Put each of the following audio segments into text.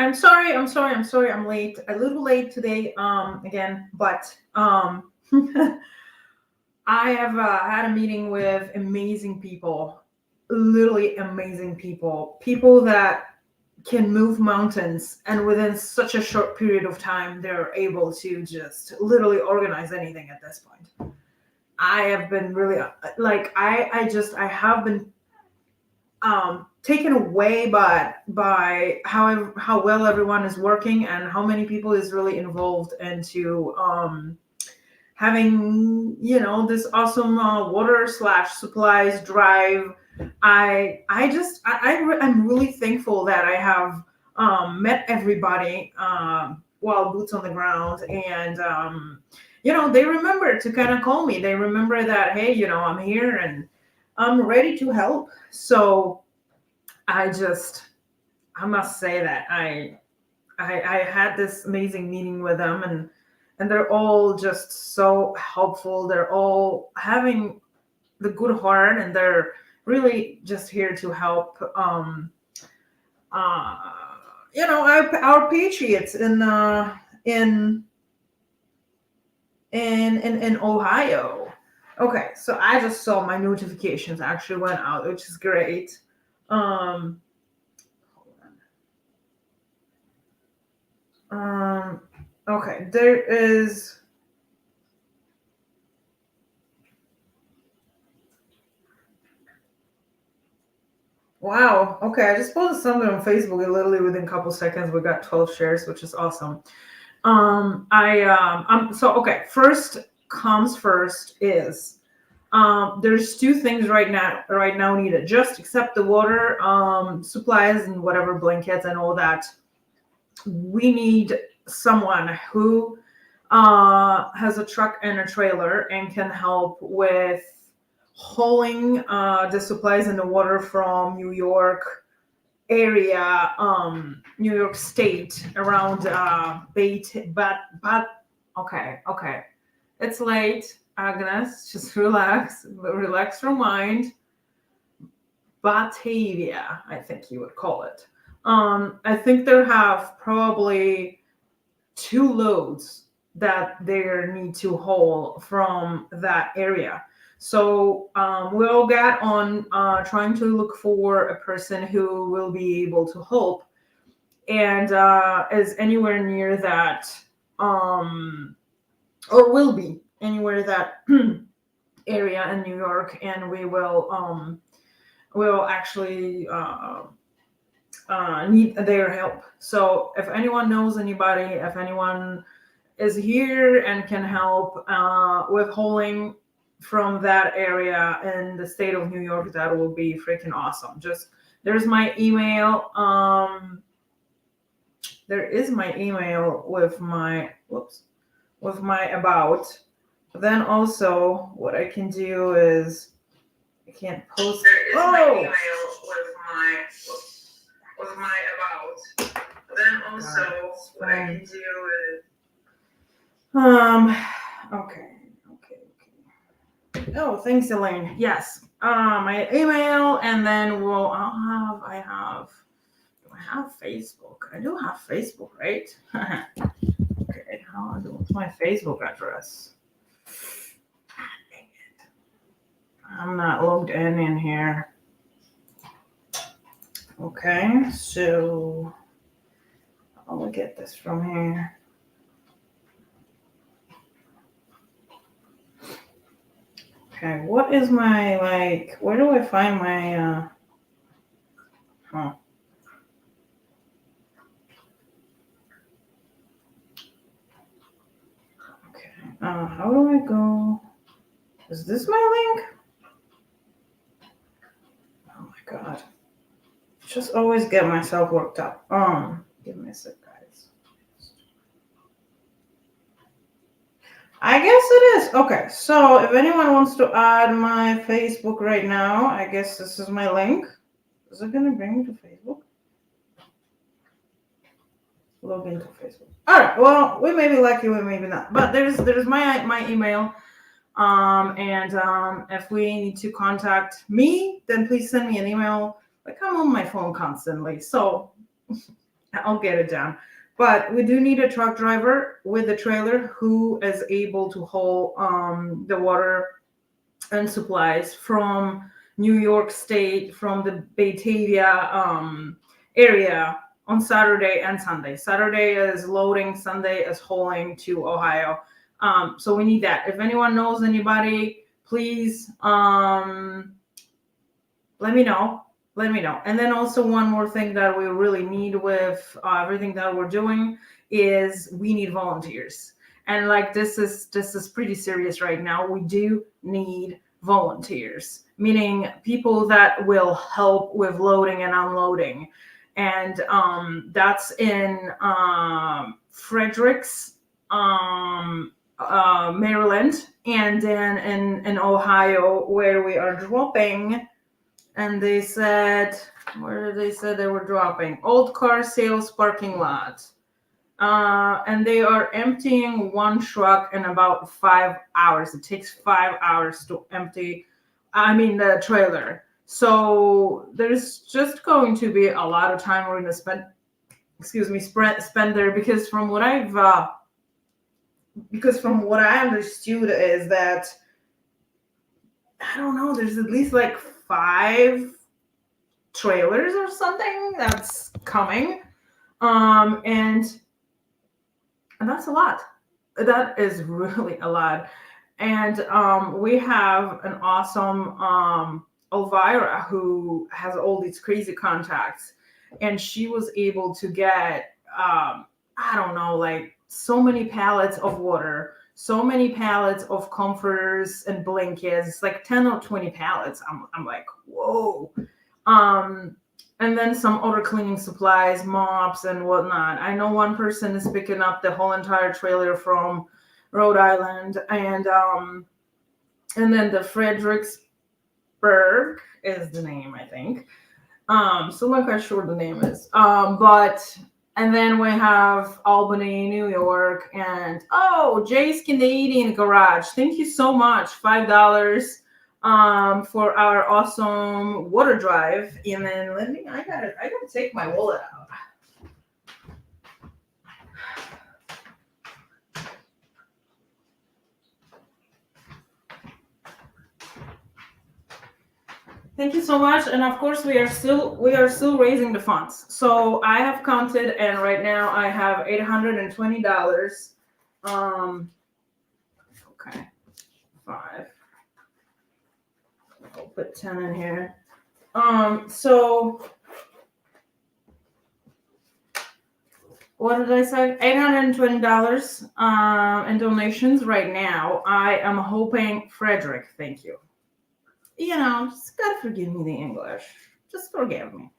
I'm sorry. I'm late. A little late today. Again, but I have had a meeting with amazing people, literally amazing people, people that can move mountains, and within such a short period of time, they're able to just literally organize anything at this point. I have been really I have been taken away by how well everyone is working and how many people is really involved into having this awesome water slash supplies drive. I'm really thankful that I have met everybody while boots on the ground, and they remember to kind of call me. They remember that, hey, I'm here and I'm ready to help. So I must say that I had this amazing meeting with them, and they're all just so helpful. They're all having the good heart, and they're really just here to help. Uh, our patriots in Ohio. Okay, so I just saw my notifications actually went out, which is great. Um, okay, there is. Wow. Okay, I just posted something on Facebook. And literally within a couple seconds, we got 12 shares, which is awesome. So okay. First comes first is there's two things right now needed. Just accept the water supplies and whatever blankets and all that. We need someone who has a truck and a trailer and can help with hauling the supplies and the water from New York area, New York State, around but okay. It's late, Agnes. Just relax your mind. Batavia, I think you would call it. I think they have probably 2 loads that they need to haul from that area. So we'll get on trying to look for a person who will be able to help and is anywhere near that, or will be anywhere that area in New York, and we'll actually need their help. So if anyone knows anybody, if anyone is here and can help with hauling from that area in the state of New York, that will be freaking awesome. Just there's my email. There is my email with my about. Then also what I can do is I can't post. There is my email with my about. Then also what I can do is okay. Oh, thanks, Elaine. Yes. My email, and then I have Facebook. I do have Facebook, right? Okay, what's my Facebook address? Dang it. I'm not logged in here. Okay, so I'll get this from here. Okay, what is my, where do I find my, Okay, how do I go? Is this my link? Oh my God. Just always get myself worked up. Give me a sec, guys. I guess it is. Okay, so if anyone wants to add my Facebook right now, I guess this is my link. Is it going to bring me to Facebook? Log into Facebook. All right, well, we may be lucky, we may be not. But there's my email. And if we need to contact me, then please send me an email. I'm on my phone constantly. So I'll get it down. But we do need a truck driver with a trailer who is able to haul the water and supplies from New York State, from the Batavia area on Saturday and Sunday. Saturday is loading, Sunday is hauling to Ohio. So we need that. If anyone knows anybody, please let me know. Let me know. And then also one more thing that we really need with everything that we're doing is we need volunteers. And like this is pretty serious right now. We do need volunteers, meaning people that will help with loading and unloading. And that's in Fredericks, Maryland, and then in Ohio, where we are dropping. And they said, where did they say they were dropping? Old car sales parking lot. And they are emptying one truck in about 5 hours. It takes 5 hours to empty, the trailer. So there's just going to be a lot of time we're going to spend there, because from what I understood is that, I don't know, there's at least like 5 trailers or something that's coming. And that's a lot. That is really a lot. And we have an awesome Elvira who has all these crazy contacts. And she was able to get, like so many pallets of water, so many pallets of comforters and blankets, like 10 or 20 pallets. I'm like, whoa. And then some other cleaning supplies, mops and whatnot. I know one person is picking up the whole entire trailer from Rhode Island, and then the Fredericksburg is the name, I think. So I'm not quite sure the name is. And then we have Albany, New York, and Jay's Canadian Garage. Thank you so much. $5 for our awesome water drive. And then I gotta take my wallet out. Thank you so much. And of course we are still raising the funds. So I have counted, and right now I have $820. Okay. 5. I'll put 10 in here. So what did I say? $820 in donations right now. I am hoping, Frederick, thank you. Just gotta forgive me the English. Just forgive me.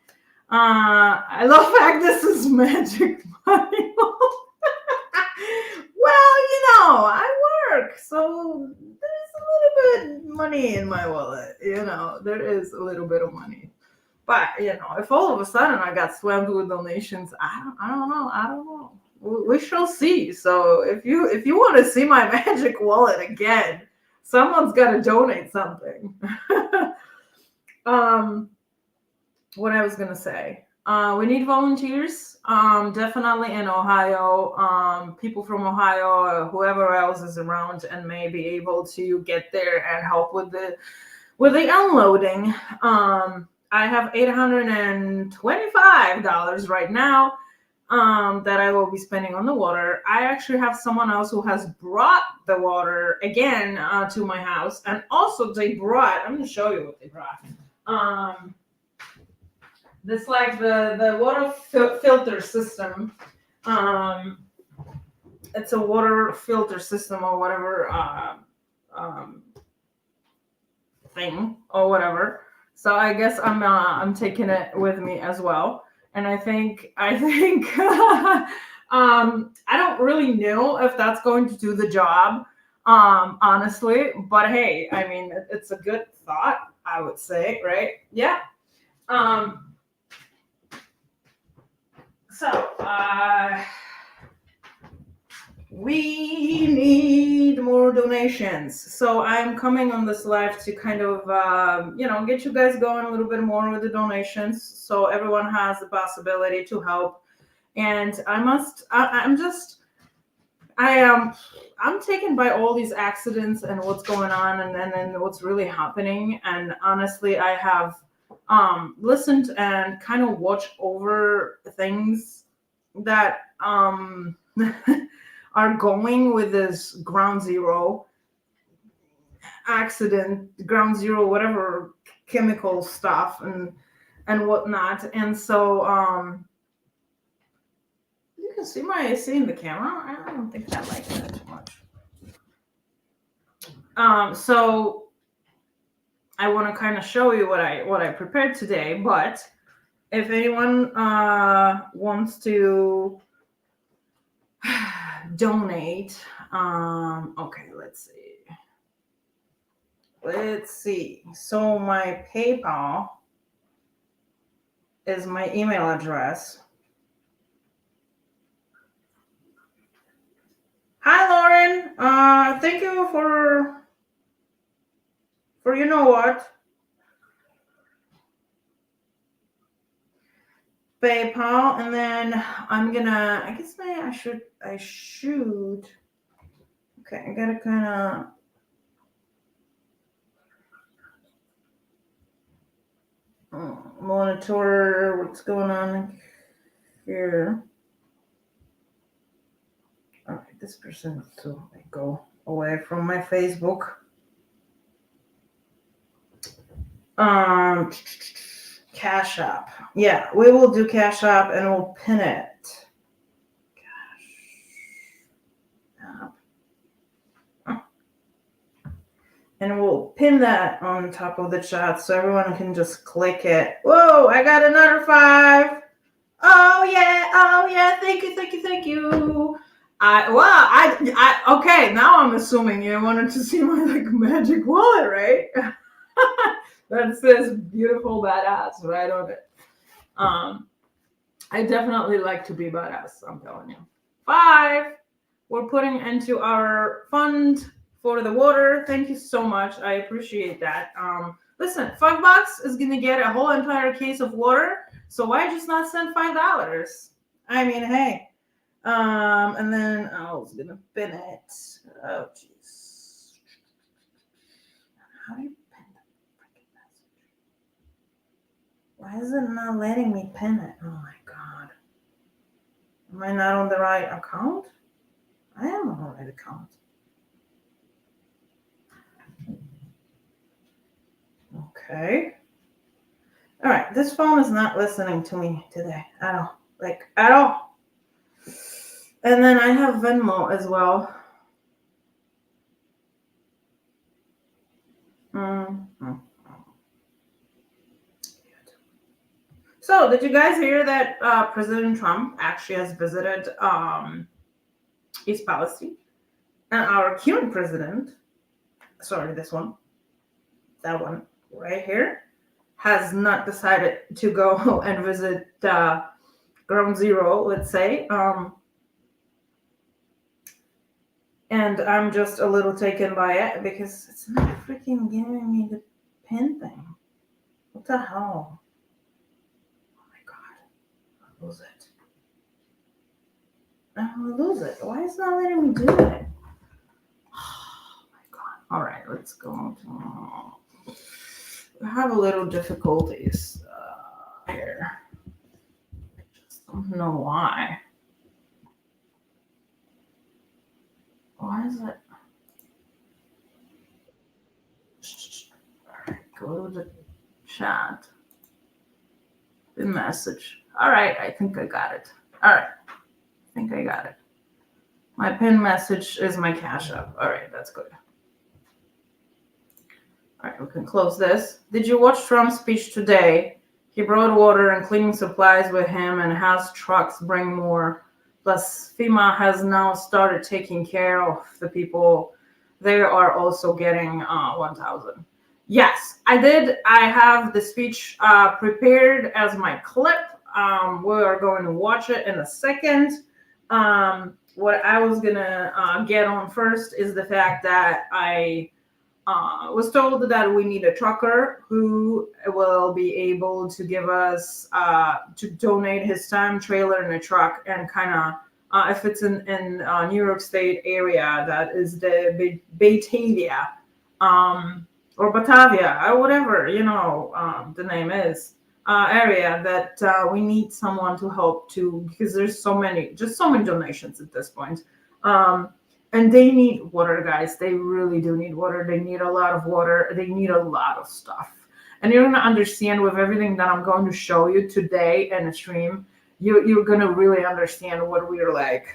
I love the fact this is magic money. Well, I work, so there's a little bit of money in my wallet. There is a little bit of money. But, if all of a sudden I got slammed with donations, I don't know. We shall see. So if you want to see my magic wallet again, someone's got to donate something. What I was going to say. We need volunteers, definitely in Ohio. People from Ohio or whoever else is around and may be able to get there and help with the unloading. I have $825 right now that I will be spending on the water. I actually have someone else who has brought the water again to my house, and also they brought. I'm going to show you what they brought. This like the water filter system. It's a water filter system or whatever thing or whatever. So I guess I'm taking it with me as well. And I think I don't really know if that's going to do the job, honestly. But hey, it's a good thought, I would say, right? Yeah. So we need more donations. So I'm coming on this live to kind of, get you guys going a little bit more with the donations. So everyone has the possibility to help And I'm taken by all these accidents and what's going on and what's really happening. And honestly, I have listened and kind of watched over things that are going with this ground zero accident, ground zero, whatever chemical stuff and whatnot. And so you can see my AC in the camera. I don't think I like that too much. So I want to kind of show you what I prepared today, but if anyone wants to donate, okay, let's see. So my PayPal is my email address. Hi, Lauren. Thank you for you know what? PayPal, and then I'm gonna. I guess I should. Okay, I gotta kind of monitor what's going on here. All right, this person needs to go away from my Facebook. Cash App. Yeah, we will do Cash App and we'll pin it. Cash App. And we'll pin that on top of the chat so everyone can just click it. Whoa, I got another 5. Oh yeah, thank you. Okay, now I'm assuming you wanted to see my magic wallet, right? That says beautiful badass right on it. I definitely like to be badass, I'm telling you. 5, we're putting into our fund for the water. Thank you so much. I appreciate that. Listen, $5 is gonna get a whole entire case of water. So why just not send $5? I mean, hey. And then I was gonna pin it. Oh jeez. How do you pin the freaking message? Why is it not letting me pin it? Oh my god. Am I not on the right account? I am on the right account. Okay. All right. This phone is not listening to me today at all. At all. And then I have Venmo as well. Mm-hmm. So, did you guys hear that President Trump actually has visited East Palestine? And our current president, that one right here, has not decided to go and visit Ground Zero, let's say. And I'm just a little taken by it because it's not freaking giving me the pin thing. What the hell? Oh my god. I'll lose it. Why is it not letting me do it? Oh my god. Alright, let's go. I have a little difficulties here. I just don't know why. Why is it? Alright, go to the chat. The message. Alright, I think I got it. Alright. I think I got it. My pin message is my Cash App. Alright, that's good. Alright, we can close this. Did you watch Trump's speech today? He brought water and cleaning supplies with him and has trucks bring more. Plus, FEMA has now started taking care of the people. They are also getting 1,000. Yes, I did. I have the speech prepared as my clip. We are going to watch it in a second. What I was going to get on first is the fact that I Was told that we need a trucker who will be able to give us to donate his time trailer and a truck and kind of if it's in New York State area, that is the Batavia or Batavia or whatever the name is area that we need someone to help to because there's so many donations at this point. And they need water, guys. They really do need water. They need a lot of water. They need a lot of stuff. And you're going to understand with everything that I'm going to show you today in the stream, you're going to really understand what we're like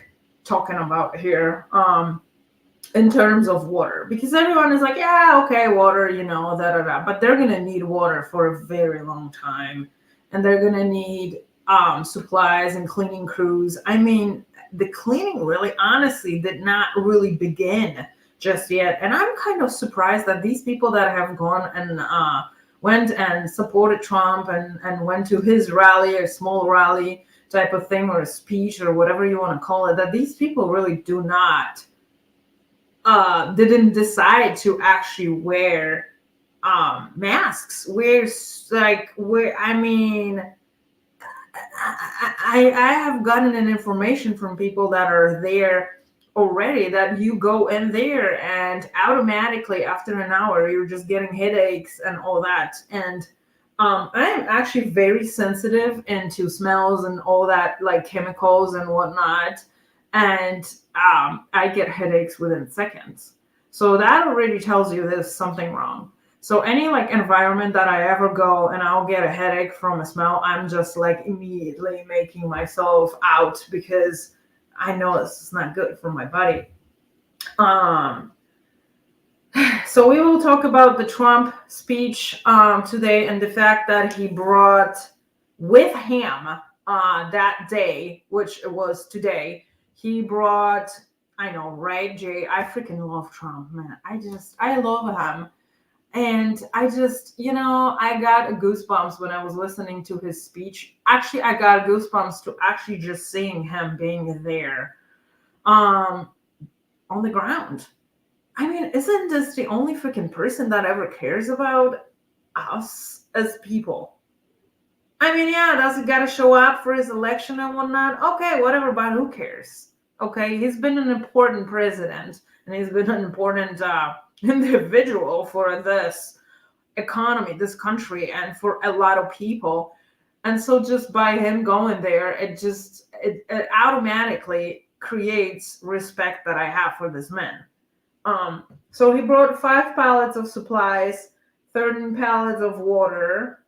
talking about here in terms of water. Because everyone is like, yeah, okay, water, da, da, da. But they're going to need water for a very long time. And they're going to need supplies and cleaning crews. I mean, the cleaning really honestly did not really begin just yet. And I'm kind of surprised that these people that have gone and went and supported Trump and went to his rally or small rally type of thing or a speech or whatever you want to call it, that these people really do not didn't decide to actually wear masks. I mean, I have gotten an information from people that are there already that you go in there and automatically after an hour you're just getting headaches and all that. And I am actually very sensitive into smells and all that, like chemicals and whatnot. And I get headaches within seconds. So that already tells you there's something wrong. So any like environment that I ever go and I'll get a headache from a smell, I'm just like immediately making myself out because I know this is not good for my body. So we will talk about the Trump speech today and the fact that he brought with him that day, which it was today, he brought, I know, right, Jay? I freaking love Trump, man. I love him. And I just, I got goosebumps when I was listening to his speech. Actually, I got goosebumps to actually just seeing him being there on the ground. I mean, isn't this the only freaking person that ever cares about us as people? I mean, yeah, does he got to show up for his election and whatnot? Okay, whatever, but who cares? Okay, he's been an important president and he's been an important individual for this economy, this country, and for a lot of people. And so just by him going there, it automatically creates respect that I have for this man. So he brought 5 pallets of supplies, 13 pallets of water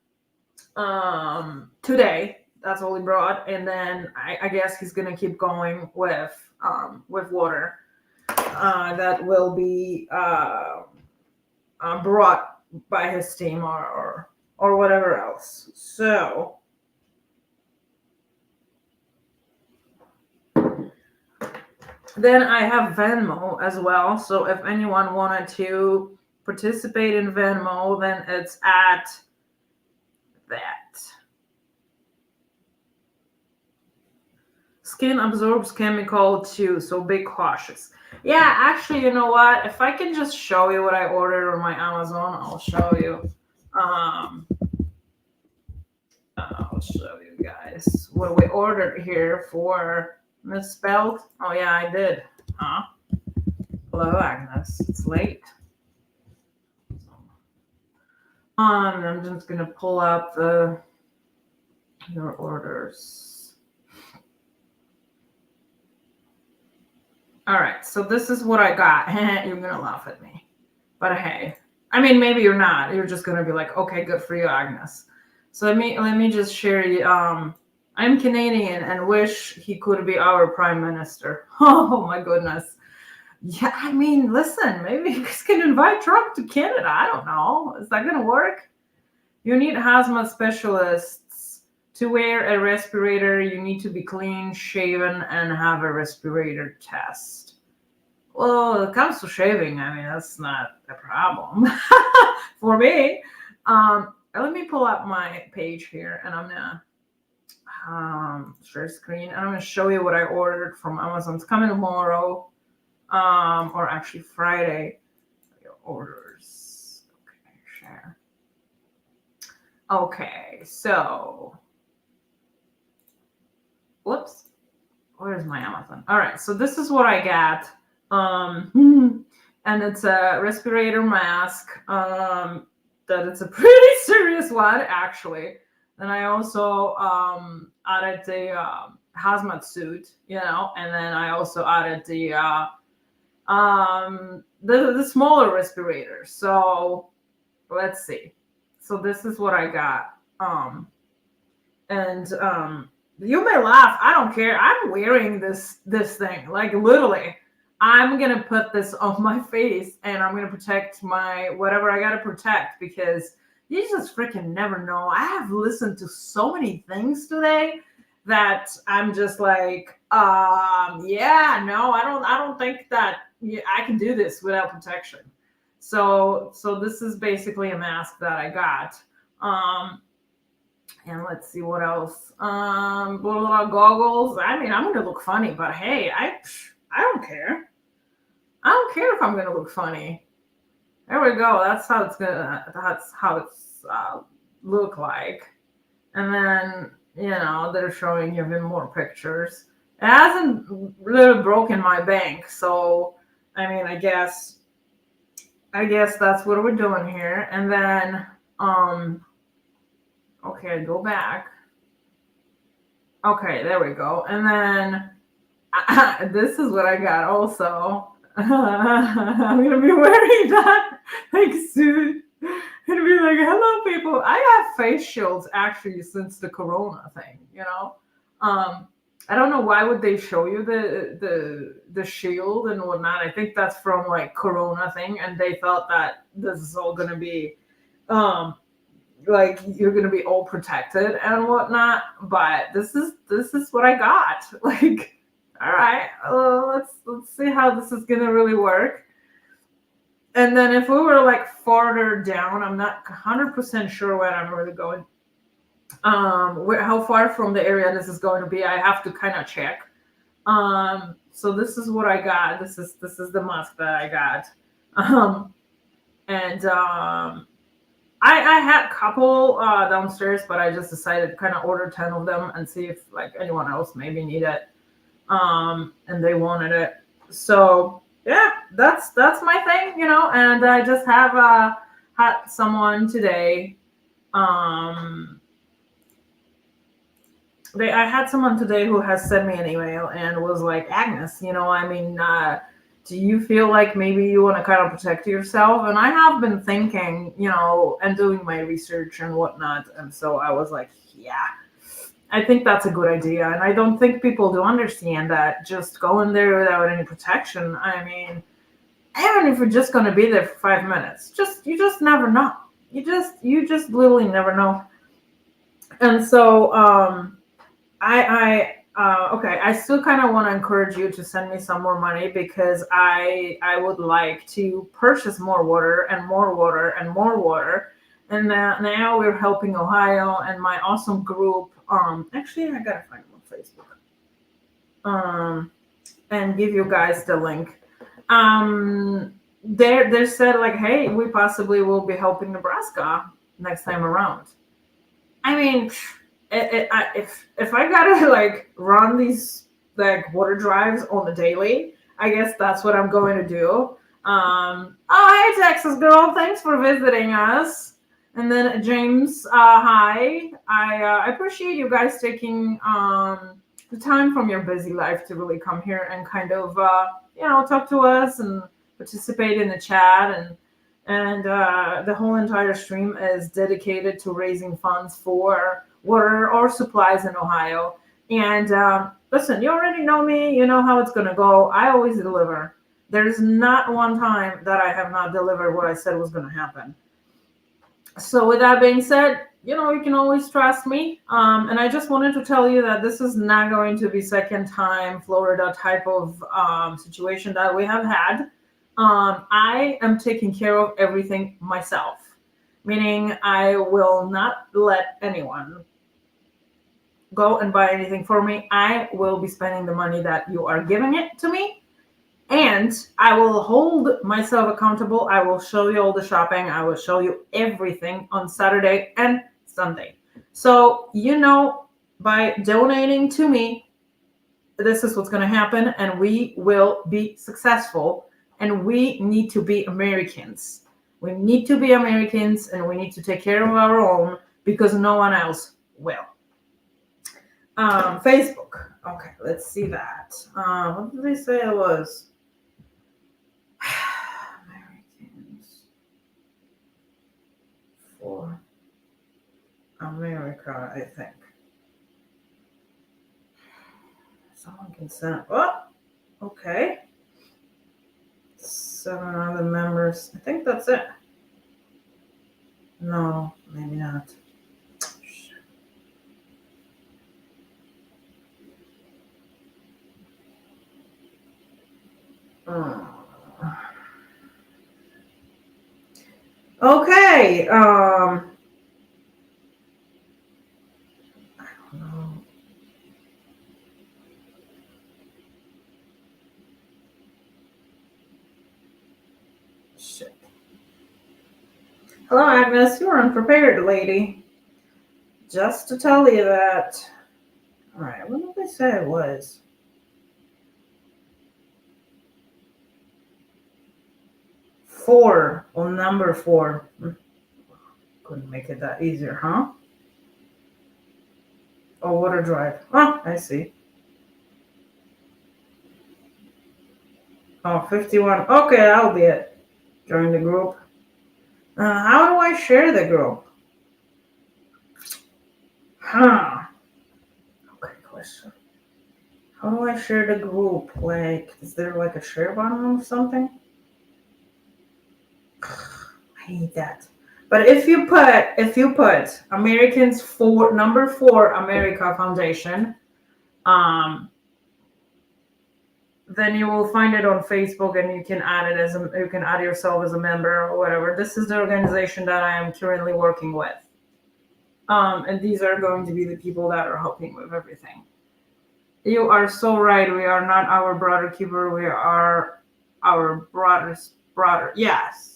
today. That's all he brought. And then I guess he's going to keep going with water that will be brought by his team or whatever else. So then I have Venmo as well. So if anyone wanted to participate in Venmo, then it's at that. Skin absorbs chemical too, so be cautious. Yeah, actually, you know what? If I can just show you what I ordered on my Amazon, I'll show you. I'll show you guys what we ordered here for misspelled. Oh yeah, I did. Huh? Hello, Agnes. It's late. I'm just gonna pull out your orders. All right, so this is what I got. You're gonna laugh at me, but hey, I mean, maybe you're not. You're just gonna be like, okay, good for you, Agnes. So let me just share you. I'm Canadian and wish he could be our prime minister. Oh my goodness. Yeah, I mean, listen, maybe you guys can invite Trump to Canada. I don't know. Is that gonna work? You need hazmat specialists to wear a respirator. You need to be clean, shaven, and have a respirator test. Well, when it comes to shaving, I mean, that's not a problem for me. Let me pull up my page here, and I'm gonna share screen, and I'm gonna show you what I ordered from Amazon. It's coming tomorrow, or actually Friday. Your orders. Okay, so whoops, where's my Amazon? All right, so this is what I got. And it's a respirator mask. That it's a pretty serious one, actually. And I also added the hazmat suit, and then I also added the smaller respirator. So let's see. So this is what I got. And you may laugh. I don't care. I'm wearing this thing. Like literally, I'm gonna put this on my face, and I'm gonna protect my whatever I gotta protect, because you just freaking never know. I have listened to so many things today that I'm just like, yeah, no, I don't think that I can do this without protection. So this is basically a mask that I got. And let's see what else. Goggles. I mean, I'm gonna look funny, but hey, I don't care. I don't care if I'm gonna look funny. There we go. That's how it's look like. And then they're showing even more pictures. It hasn't really broken my bank, so I mean, I guess that's what we're doing here. And then okay, go back. Okay, there we go. And then this is what I got also. I'm going to be wearing that like suit. And be like, hello, people. I have face shields actually since the Corona thing, I don't know why would they show you the shield and whatnot. I think that's from like Corona thing, and they thought that this is all going to be like you're gonna be all protected and whatnot, but this is what I got. Like, all right, let's see how this is gonna really work. And then if we were like farther down, I'm not 100% sure where I'm really going. How far from the area this is going to be, I have to kind of check. So this is what I got. This is the mask that I got. And I had a couple downstairs, but I just decided to kind of order 10 of them and see if like anyone else maybe need it, and they wanted it. So yeah, that's my thing, And I just have had someone today. I had someone today who has sent me an email and was like, Agnes, I mean, do you feel like maybe you want to kind of protect yourself? And I have been thinking, and doing my research and whatnot. And so I was like, yeah, I think that's a good idea. And I don't think people do understand that just going there without any protection. I mean, even if you're just going to be there for 5 minutes, you just never know. You just literally never know. And so, okay, I still kind of want to encourage you to send me some more money, because I would like to purchase more water and more water and more water. And now we're helping Ohio and my awesome group. Actually, I gotta find them on Facebook. And give you guys the link. They said like, hey, we possibly will be helping Nebraska next time around. I mean, if I gotta like run these like water drives on the daily, I guess that's what I'm going to do. Oh, hey Texas girl, thanks for visiting us. And then James, hi. I appreciate you guys taking the time from your busy life to really come here and kind of talk to us and participate in the chat. And the whole entire stream is dedicated to raising funds for water or supplies in Ohio. And listen, you already know me. You know how it's going to go. I always deliver. There's not one time that I have not delivered what I said was going to happen. So with that being said, you can always trust me. And I just wanted to tell you that this is not going to be second time Florida type of situation that we have had. I am taking care of everything myself, meaning I will not let anyone go and buy anything for me. I will be spending the money that you are giving it to me, and I will hold myself accountable. I will show you all the shopping. I will show you everything on Saturday and Sunday. So, by donating to me, this is what's going to happen, and we will be successful. And we need to be Americans. We need to be Americans, and we need to take care of our own because no one else will. Facebook. Okay, let's see that. What did they say it was? Americans for America, I think. Someone can send. Oh, okay. 7 other members. I think that's it. No, maybe not. Okay. I don't know. Shit. Hello, Agnes. You are unprepared, lady. Just to tell you that. All right. What did they say it was? 4 on number 4. Couldn't make it that easier, huh? Oh, water drive. Oh, I see. Oh, 51. Okay, that'll be it. Join the group. How do I share the group? Huh. Okay, question. How do I share the group? Like, is there like a share button or something? I hate that. But if you put Americans for number 4 America Foundation, then you will find it on Facebook, and you can add it you can add yourself as a member or whatever. This is the organization that I am currently working with. And these are going to be the people that are helping with everything. You are so right. We are not our brother keeper. We are our brother's brother. Yes.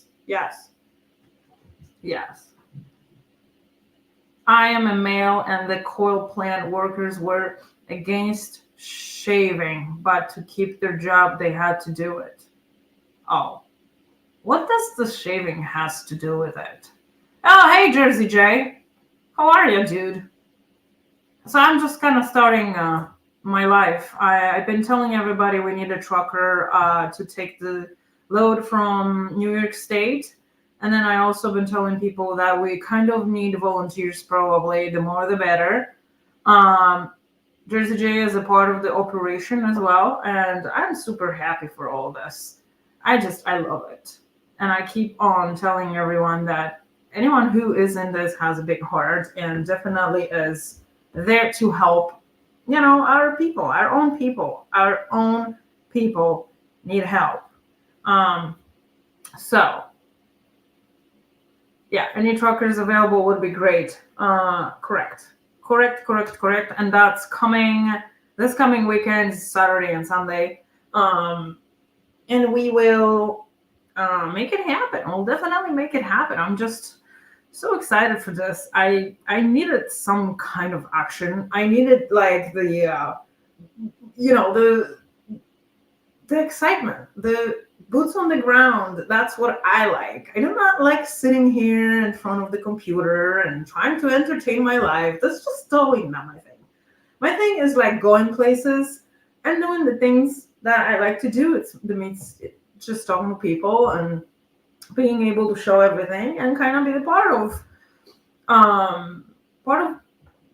I am a male, and the coal plant workers were against shaving, but to keep their job, they had to do it. Oh, what does the shaving has to do with it? Oh, hey, Jersey J. How are you, dude? So I'm just kind of starting my life. I've been telling everybody we need a trucker to take the load from New York State. And then I also been telling people that we kind of need volunteers probably. The more the better. Jersey J is a part of the operation as well. And I'm super happy for all this. I love it. And I keep on telling everyone that anyone who is in this has a big heart and definitely is there to help, our people, our own people. Our own people need help. So, yeah, any truckers available would be great. Correct. And that's coming this coming weekend, Saturday and Sunday. And we will make it happen. We'll definitely make it happen. I'm just so excited for this. I needed some kind of action. I needed like the excitement, the boots on the ground. That's what I like. I do not like sitting here in front of the computer and trying to entertain my life. That's just totally not my thing. My thing is like going places and doing the things that I like to do. It's just talking to people and being able to show everything and kind of be the part of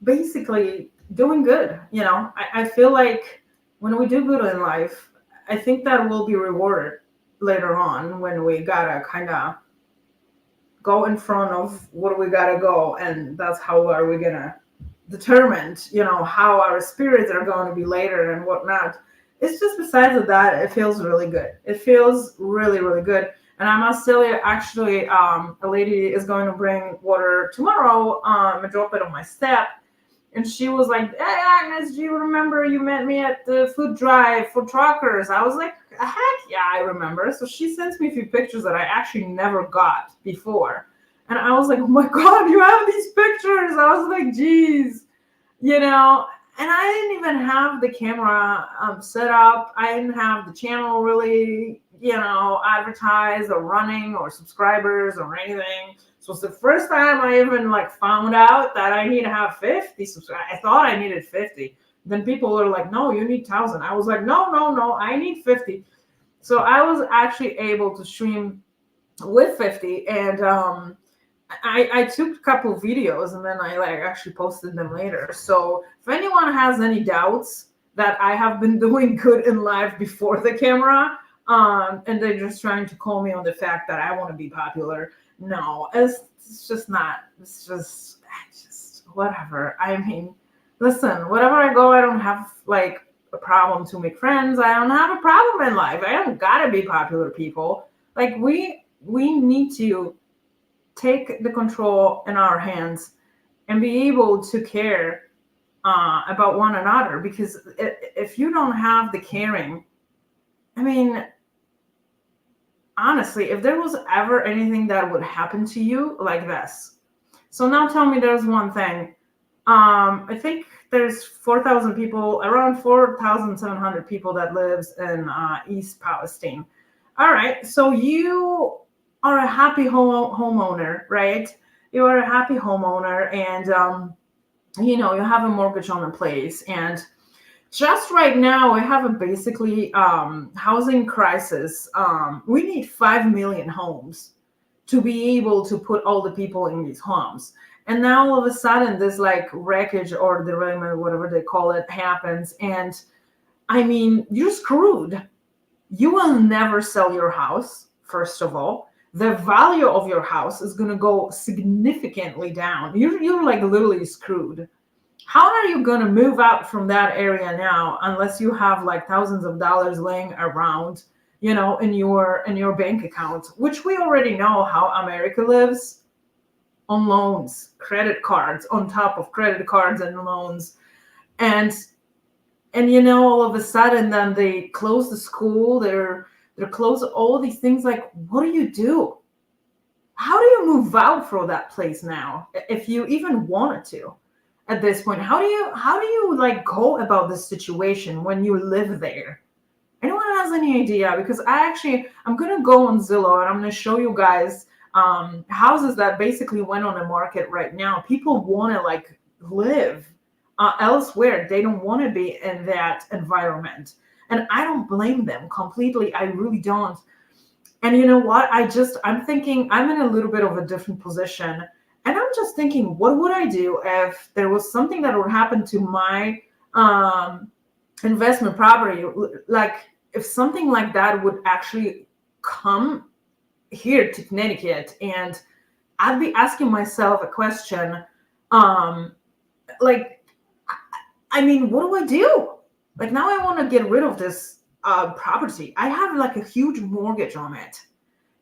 basically doing good. I feel like when we do good in life, I think that will be rewarded later on when we gotta kind of go in front of what we gotta go, and that's how are we gonna determine how our spirits are going to be later and whatnot. It's just besides that, it feels really good. It feels really, really good. And I must tell you, actually, a lady is going to bring water tomorrow. I drop it on my step. And she was like, hey, Agnes, do you remember you met me at the food drive for truckers? I was like, heck yeah, I remember. So she sent me a few pictures that I actually never got before. And I was like, oh my God, you have these pictures. I was like, geez, and I didn't even have the camera set up. I didn't have the channel really, advertised or running or subscribers or anything. So it's the first time I even found out that I need to have 50 subscribers. I thought I needed 50. Then people were like, no, you need 1,000. I was like, no, I need 50. So I was actually able to stream with 50, and I took a couple of videos and then I actually posted them later. So if anyone has any doubts that I have been doing good in life before the camera, and they're just trying to call me on the fact that I want to be popular, no, it's just not. It's just whatever. I mean, listen, wherever I go, I don't have a problem to make friends. I don't have a problem in life. I don't gotta be popular, people. We need to take the control in our hands and be able to care about one another, because if you don't have the caring, I mean, honestly, if there was ever anything that would happen to you like this. So now tell me there's one thing. I think there's 4,000 people, around 4,700 people that lives in East Palestine. All right, so you are a happy homeowner, right? You are a happy homeowner, and you have a mortgage on the place, and just right now we have a basically housing crisis. We need 5 million homes to be able to put all the people in these homes. And now all of a sudden this wreckage or derailment, whatever they call it, happens. And I mean, you're screwed. You will never sell your house, first of all. The value of your house is going to go significantly down. You're literally screwed. How are you going to move out from that area now unless you have thousands of dollars laying around, in your bank account, which we already know how America lives, on loans, credit cards, on top of credit cards and loans. And all of a sudden then they close the school, they're close all these things. What do? How do you move out from that place now, if you even wanted to? At this point, how do you go about this situation when you live there? Anyone has any idea? Because I'm gonna go on Zillow and I'm gonna show you guys houses that basically went on the market right now. People want to live elsewhere. They don't want to be in that environment, and I don't blame them completely. I really don't. And you know what? I'm thinking I'm in a little bit of a different position. And I'm just thinking, what would I do if there was something that would happen to my investment property? If something like that would actually come here to Connecticut, and I'd be asking myself a question, I mean, what do I do? Now I want to get rid of this property. I have a huge mortgage on it.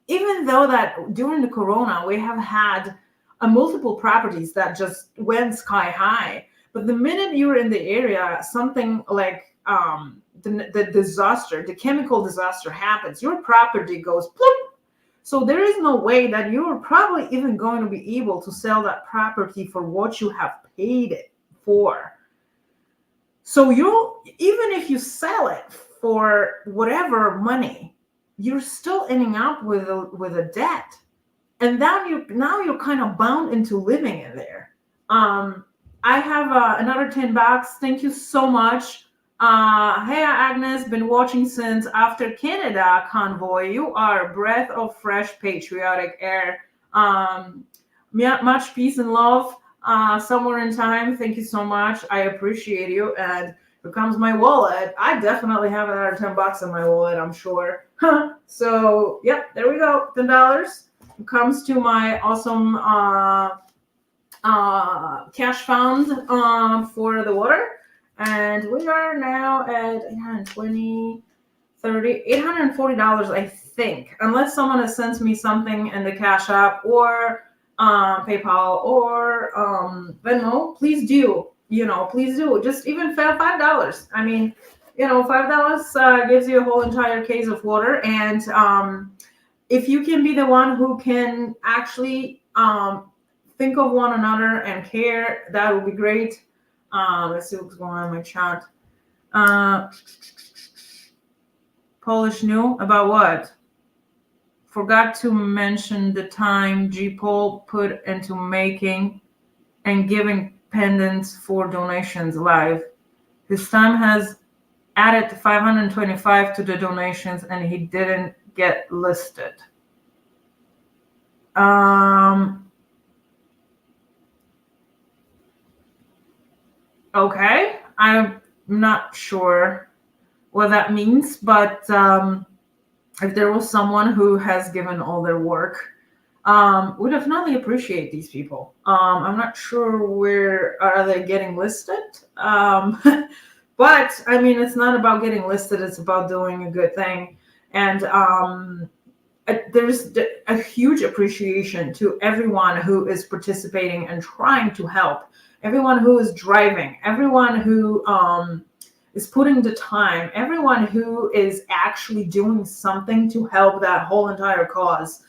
Even though that during the Corona, we have had multiple properties that just went sky high. But the minute you're in the area, something the disaster, the chemical disaster happens, your property goes bloop. So there is no way that you're probably even going to be able to sell that property for what you have paid it for. So even if you sell it for whatever money, you're still ending up with a debt. And now you're kind of bound into living in there. I have another $10. Thank you so much. Hey, Agnes, been watching since after Canada convoy. You are a breath of fresh patriotic air. Much peace and love somewhere in time. Thank you so much. I appreciate you. And here comes my wallet. I definitely have another $10 in my wallet, I'm sure. So, yep, there we go. $10. Comes to my awesome cash fund for the water. And we are now at $840, I think, unless someone has sent me something in the Cash App or PayPal or Venmo. Please do, please do. Just even $5. I mean, $5 gives you a whole entire case of water. And if you can be the one who can actually think of one another and care. That would be great. Let's see what's going on in my chat. Polish new about what? Forgot to mention the time G. Paul put into making and giving pendants for donations live. His time has added 525 to the donations and he didn't get listed. Okay, I'm not sure what that means, but if there was someone who has given all their work, we definitely appreciate these people. I'm not sure where are they getting listed, but I mean, it's not about getting listed, it's about doing a good thing. And there's a huge appreciation to everyone who is participating and trying to help, everyone who is driving, everyone who is putting the time, everyone who is actually doing something to help that whole entire cause.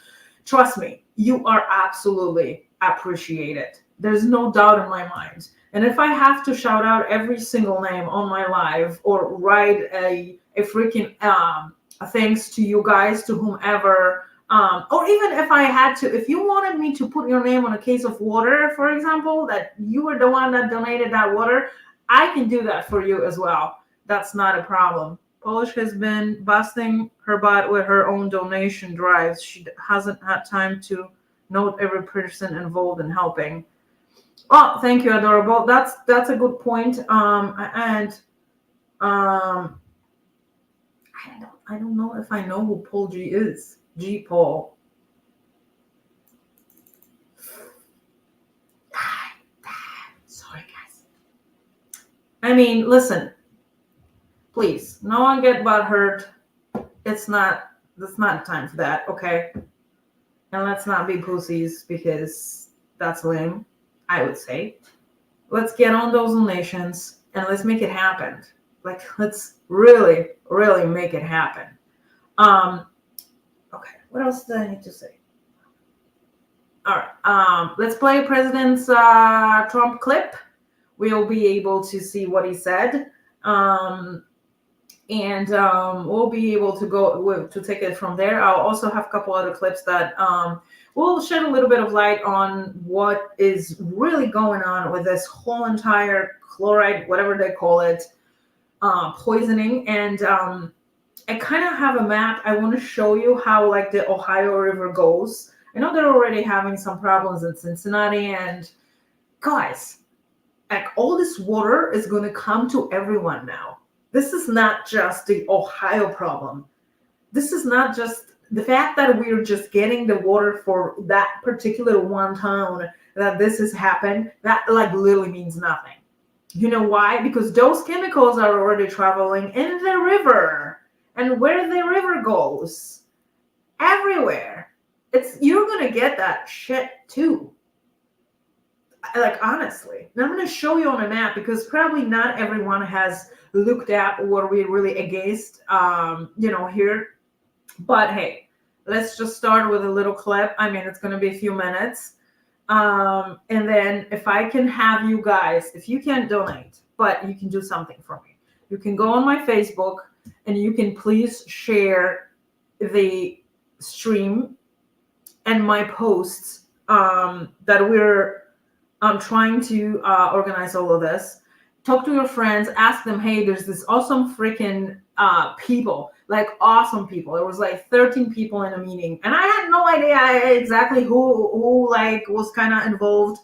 Trust me, you are absolutely appreciated. There's no doubt in my mind. And if I have to shout out every single name on my live or write a freaking thanks to you guys, to whomever, or even if I had to, if you wanted me to put your name on a case of water, for example, that you were the one that donated that water, I can do that for you as well. That's not a problem. Polish has been busting her butt with her own donation drives. She hasn't had time to note every person involved in helping. Oh, thank you, adorable. That's a good point. I don't know if I know who Paul G is. G Paul. Sorry, guys. I mean, listen. Please, no one get butthurt. That's not time for that, okay? And let's not be pussies because that's lame, I would say. Let's get on those donations and let's make it happen. Like, let's really, really make it happen. Okay, what else do I need to say? All right, let's play President Trump clip. We'll be able to see what he said. And we'll be able to go to take it from there. I'll also have a couple other clips that will shed a little bit of light on what is really going on with this whole entire chloride, whatever they call it, poisoning. And I kind of have a map. I want to show you how like the Ohio River goes. I know they're already having some problems in Cincinnati, and guys, like all this water is going to come to everyone now. This is not just the Ohio problem. This is not just the fact that we're just getting the water for that particular one town that this has happened. That like literally means nothing. You know why? Because those chemicals are already traveling in the river, and where the river goes, everywhere. You're gonna get that shit too. Like honestly, and I'm going to show you on a map because probably not everyone has looked at what we're really against, here. But hey, let's just start with a little clip. I mean, it's going to be a few minutes. And then if I can have you guys, if you can't donate, but you can do something for me, you can go on my Facebook and you can please share the stream and my posts that we're trying to organize all of this. Talk to your friends, ask them, hey, there's this awesome freaking people, like awesome people. There was like 13 people in a meeting, and I had no idea exactly who like was kind of involved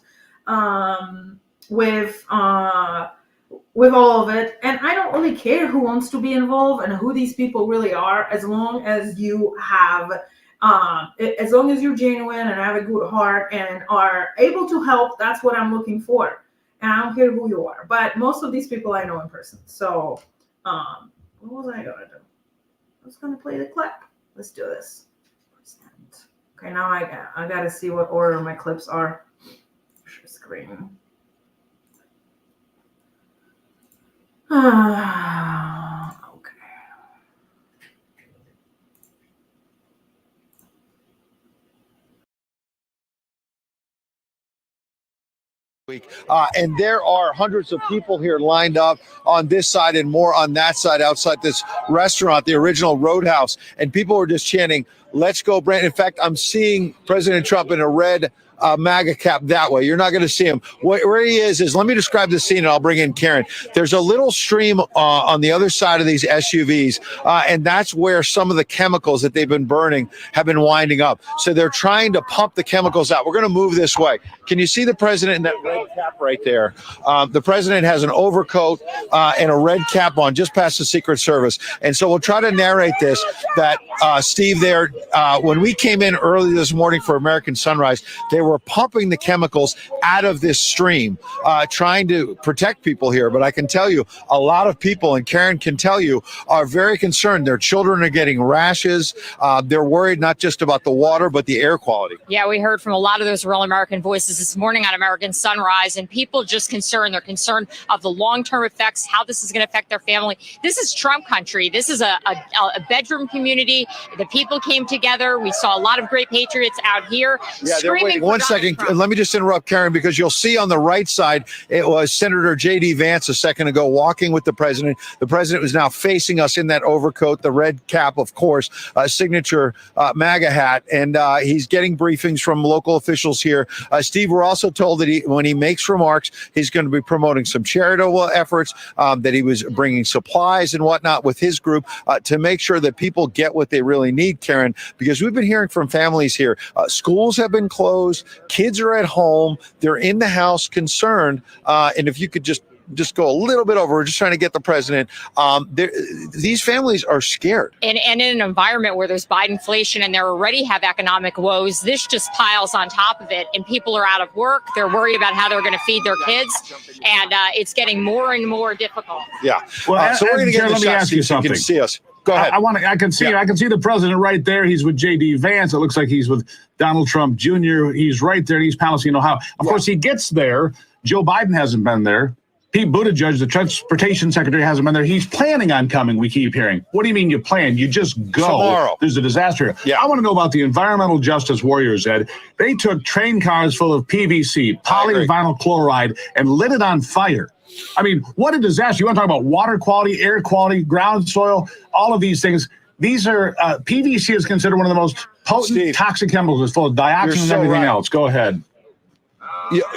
with all of it. And I don't really care who wants to be involved and who these people really are, as long as you have as long as you're genuine and have a good heart and are able to help. That's what I'm looking for. And I don't care who you are, but most of these people I know in person. So what was I gonna do? I was gonna play the clip. Let's do this. Okay, now I gotta see what order my clips are. Share screen. week. And there are hundreds of people here lined up on this side and more on that side outside this restaurant, the original Roadhouse. And people were just chanting, "Let's go, Brandon." In fact, I'm seeing President Trump in a red MAGA cap that way. You're not going to see him. Where he is, let me describe the scene and I'll bring in Karen. There's a little stream on the other side of these SUVs, and that's where some of the chemicals that they've been burning have been winding up. So they're trying to pump the chemicals out. We're going to move this way. Can you see the president in that red cap right there? The president has an overcoat and a red cap on just past the Secret Service. And so we'll try to narrate this, that Steve there, when we came in early this morning for American Sunrise, they were pumping the chemicals out of this stream, trying to protect people here. But I can tell you, a lot of people, and Karen can tell you, are very concerned. Their children are getting rashes. They're worried not just about the water, but the air quality. Yeah, we heard from a lot of those Real American voices this morning on American Sunrise, and people just concerned. They're concerned of the long-term effects, how this is going to affect their family. This is Trump country. This is a bedroom community. The people came together. We saw a lot of great patriots out here. Yeah, they're waiting. One second. Let me just interrupt, Karen, because you'll see on the right side, it was Senator J.D. Vance a second ago walking with the president. The president was now facing us in that overcoat, the red cap, of course, signature MAGA hat, and he's getting briefings from local officials here. Steve, we're also told that when he makes remarks, he's going to be promoting some charitable efforts, that he was bringing supplies and whatnot with his group to make sure that people get what they really need, Karen, because we've been hearing from families here. Schools have been closed. Kids are at home. They're in the house concerned. And if you could just go a little bit over, we're just trying to get the president. These families are scared. And in an environment where there's Bidenflation and they already have economic woes, this just piles on top of it. And people are out of work. They're worried about how they're going to feed their kids. And it's getting more and more difficult. Yeah. Well, so we're going to get let me ask you something. You can see us. Go ahead. I can see the president right there. He's with J.D. Vance. It looks like he's with Donald Trump Jr. He's right there in East Palestine, Ohio. Of course, he gets there. Joe Biden hasn't been there. Pete Buttigieg, the transportation secretary, hasn't been there. He's planning on coming, we keep hearing. What do you mean you plan? You just go. Tomorrow. There's a disaster. Yeah. I want to know about the environmental justice warriors, Ed. They took train cars full of PVC, polyvinyl chloride, and lit it on fire. I mean, what a disaster. You want to talk about water quality, air quality, ground soil, all of these things. These are, PVC is considered one of the most potent toxic chemicals. It's full of dioxin and everything else. Go ahead.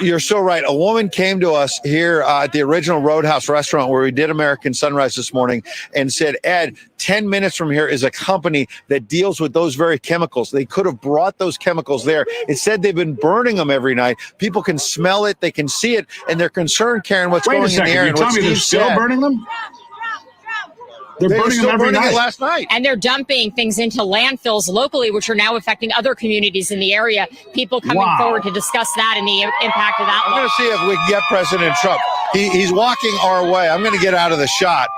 You're so right. A woman came to us here at the original Roadhouse restaurant where we did American Sunrise this morning and said, Ed, 10 minutes from here is a company that deals with those very chemicals. They could have brought those chemicals there. It said they've been burning them every night. People can smell it. They can see it. And they're concerned, Karen, what's going in the air. You're telling me they're still burning them? They're burning them every night. Last night. And they're dumping things into landfills locally, which are now affecting other communities in the area. People coming forward to discuss that and the impact of that. I'm going to see if we can get President Trump. He's walking our way. I'm going to get out of the shot.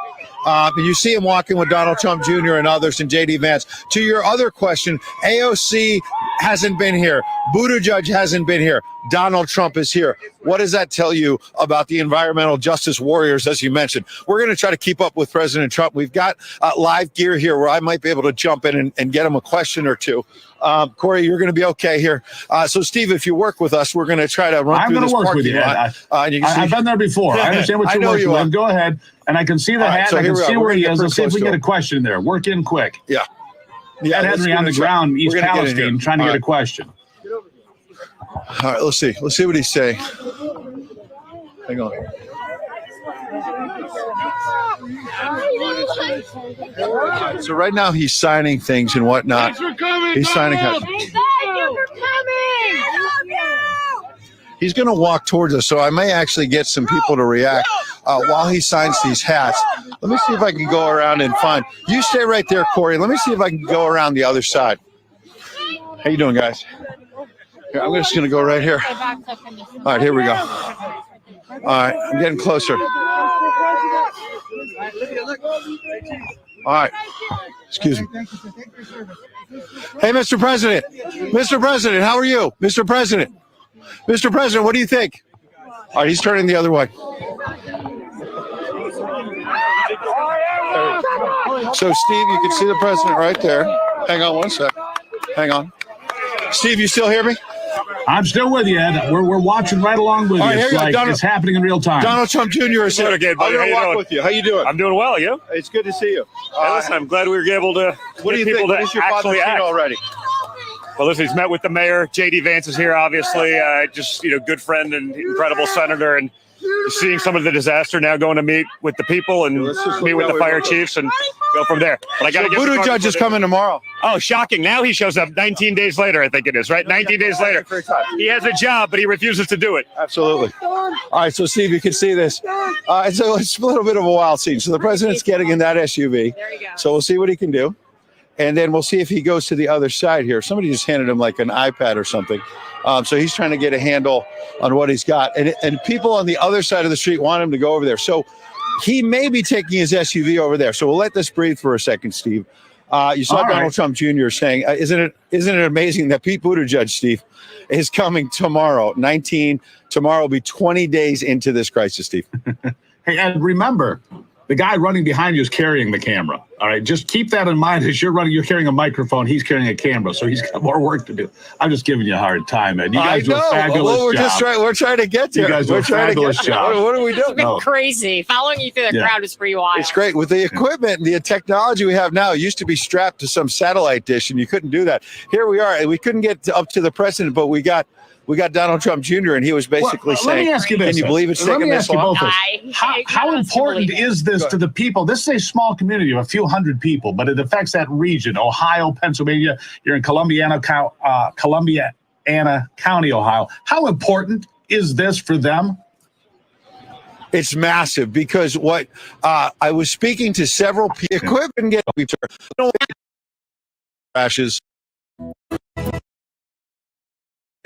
You see him walking with Donald Trump Jr. and others and J.D. Vance. To your other question, AOC hasn't been here. Buttigieg hasn't been here. Donald Trump is here. What does that tell you about the environmental justice warriors, as you mentioned? We're going to try to keep up with President Trump. We've got live gear here where I might be able to jump in and get him a question or two. Corey, you're going to be okay here. So, Steve, if you work with us, we're going to try to run through this parking lot. I've been there before. I understand what you're working with. Go ahead. And I can see the hat. I can see where he is. Let's see if we can get a question there. Work in quick. Yeah. Ed Henry on the ground, East Palestine, trying to get a question. All right, let's see. Let's see what he's saying. Hang on. So right now he's signing things and whatnot. He's signing. Thank you for coming. He's going to walk towards us, so I may actually get some people to react while he signs these hats. Let me see if I can go around and find. You stay right there, Corey. Let me see if I can go around the other side. How you doing, guys? Here, I'm just going to go right here. All right, here we go. All right, I'm getting closer. All right. Excuse me. Hey, Mr. President. Mr. President, how are you? Mr. President. Mr. President, what do you think? All right, he's turning the other way. So, Steve, you can see the president right there. Hang on one sec. Hang on. Steve, you still hear me? I'm still with you, Ed. We're watching right along with you. All right, It's like it's happening in real time. Donald Trump Jr. is here. Again, buddy. I'm How going to you walk doing? with you. How you doing? I'm doing well, you? It's good to see you. Hey, listen, I'm glad we were able to What do you get people think? What to is your father actually seen act. already? Well, listen, he's met with the mayor. J.D. Vance is here, obviously. Just, good friend and incredible senator. And seeing some of the disaster, now going to meet with the people and meet with the fire chiefs and go from there. But I got to get Voodoo Judge is coming tomorrow. Oh, shocking. Now he shows up 19 days later, I think it is, right? 19 days later. He has a job, but he refuses to do it. Absolutely. All right, so Steve, you can see this. So it's a little bit of a wild scene. So the president's getting in that SUV. There you go. So we'll see what he can do. And then we'll see if he goes to the other side here. Somebody just handed him like an iPad or something. So he's trying to get a handle on what he's got. And people on the other side of the street want him to go over there. So he may be taking his SUV over there. So we'll let this breathe for a second, Steve. You saw Donald Trump Jr. saying, isn't it amazing that Pete Buttigieg, Steve, is coming tomorrow? Tomorrow will be 20 days into this crisis, Steve. Hey, and remember, the guy running behind you is carrying the camera. All right, just keep that in mind as you're running. You're carrying a microphone. He's carrying a camera, so he's got more work to do. I'm just giving you a hard time, Ed. You guys do a fabulous job. We're trying to get there. You guys do a fabulous job. What are we doing? It's been crazy. Following you through the crowd is pretty wild. It's great. With the equipment and the technology we have now, it used to be strapped to some satellite dish, and you couldn't do that. Here we are, and we couldn't get up to the president, but we got Donald Trump Jr., and he was basically saying, let me ask you this. can you believe it's taking this long? How important is this to the people? This is a small community of a few hundred people, but it affects that region, Ohio, Pennsylvania. You're in Columbiana County, Ohio. How important is this for them? It's massive because what I was speaking to several people, equipment get crashes.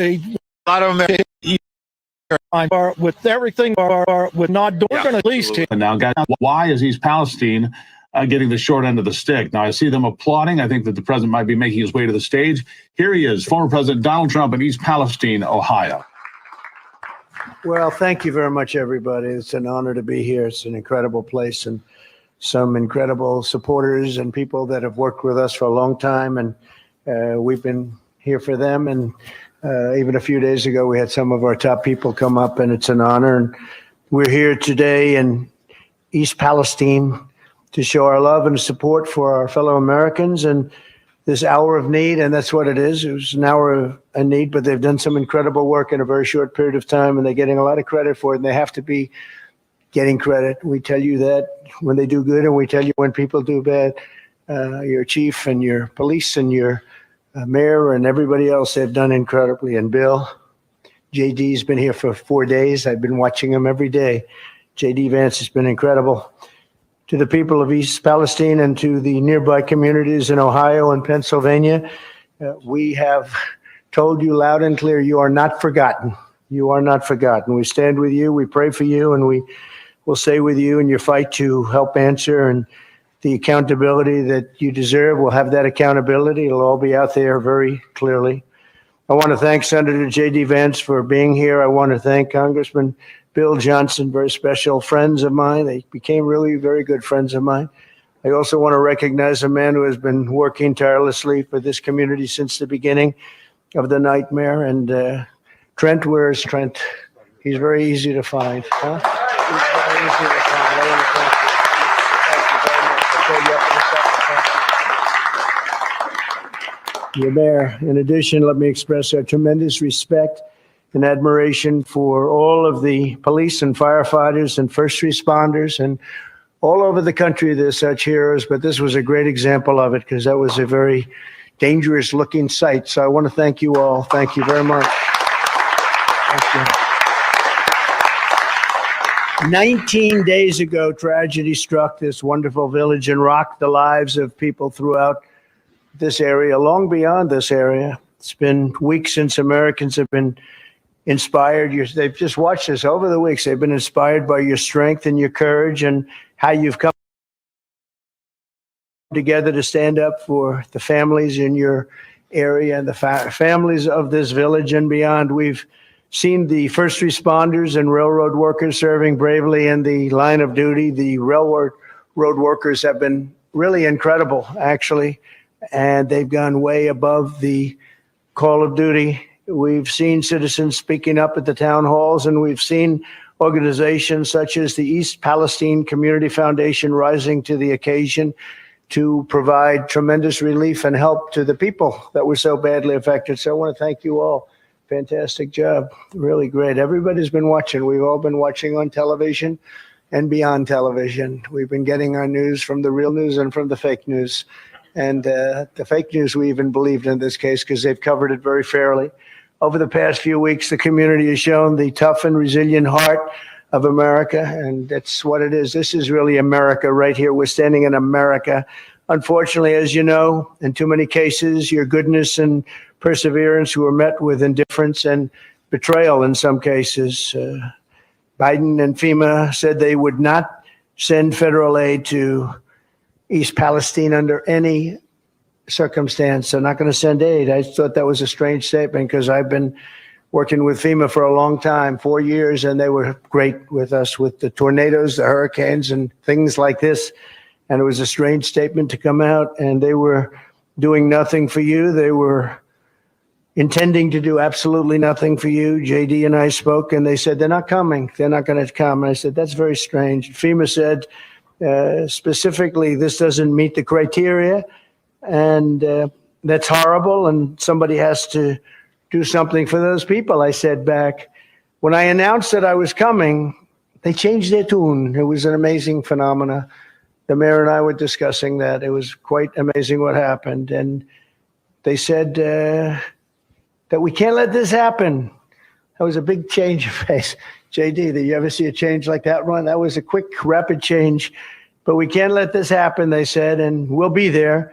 A lot of them are with everything with not doing at least. And now, guys, why is East Palestine getting the short end of the stick? Now, I see them applauding. I think that the president might be making his way to the stage. Here he is, former President Donald Trump in East Palestine, Ohio. Well, thank you very much, everybody. It's an honor to be here. It's an incredible place and some incredible supporters and people that have worked with us for a long time. And we've been here for them. And even a few days ago, we had some of our top people come up, and it's an honor. And we're here today in East Palestine to show our love and support for our fellow Americans and this hour of need. And that's what it is. It was an hour of a need, but they've done some incredible work in a very short period of time, and they're getting a lot of credit for it. And they have to be getting credit. We tell you that when they do good, and we tell you when people do bad. Your chief and your police and your mayor and everybody else, they've done incredibly. And Bill, JD's been here for 4 days. I've been watching him every day. JD Vance has been incredible. To the people of East Palestine and to the nearby communities in Ohio and Pennsylvania, we have told you loud and clear, you are not forgotten. You are not forgotten. We stand with you, we pray for you, and we will stay with you in your fight to help answer and the accountability that you deserve. We'll have that accountability. It'll all be out there very clearly. I want to thank Senator J.D. Vance for being here. I want to thank Congressman Bill Johnson, very special friends of mine. They became really very good friends of mine. I also want to recognize a man who has been working tirelessly for this community since the beginning of the nightmare. And Trent, where is Trent? He's very easy to find. Huh? He's very easy to find. I want to thank you. You're there. In addition, let me express our tremendous respect and admiration for all of the police and firefighters and first responders, and all over the country there's such heroes, but this was a great example of it because that was a very dangerous looking sight. So I want to thank you all. Thank you very much. Thank you. 19 days ago, tragedy struck this wonderful village and rocked the lives of people throughout this area, long beyond this area. It's been weeks since Americans have been inspired. They've just watched this over the weeks. They've been inspired by your strength and your courage and how you've come together to stand up for the families in your area and the families of this village and beyond. We've seen the first responders and railroad workers serving bravely in the line of duty. The railroad workers have been really incredible, actually, and they've gone way above the call of duty. We've seen citizens speaking up at the town halls, and we've seen organizations such as the East Palestine Community Foundation rising to the occasion to provide tremendous relief and help to the people that were so badly affected. So I want to thank you all. Fantastic job. Really great. Everybody's been watching. We've all been watching on television and beyond television. We've been getting our news from the real news and from the fake news. And the fake news we even believed in this case because they've covered it very fairly. Over the past few weeks, the community has shown the tough and resilient heart of America, and that's what it is. This is really America right here. We're standing in America. Unfortunately, as you know, in too many cases, your goodness and perseverance were met with indifference and betrayal in some cases. Biden and FEMA said they would not send federal aid to East Palestine under any circumstance. They're not going to send aid. I thought that was a strange statement because I've been working with FEMA for a long time, 4 years, and they were great with us with the tornadoes, the hurricanes, and things like this. And it was a strange statement to come out, and they were doing nothing for you. They were intending to do absolutely nothing for you. JD and I spoke, and they said, they're not coming. They're not going to come. And I said, that's very strange. FEMA said, specifically, this doesn't meet the criteria. And that's horrible, and somebody has to do something for those people. I said back, when I announced that I was coming, they changed their tune. It was an amazing phenomena. The mayor and I were discussing that. It was quite amazing what happened. And they said that we can't let this happen. That was a big change of pace. JD, did you ever see a change like that, Ron? That was a quick, rapid change. But we can't let this happen, they said, and we'll be there.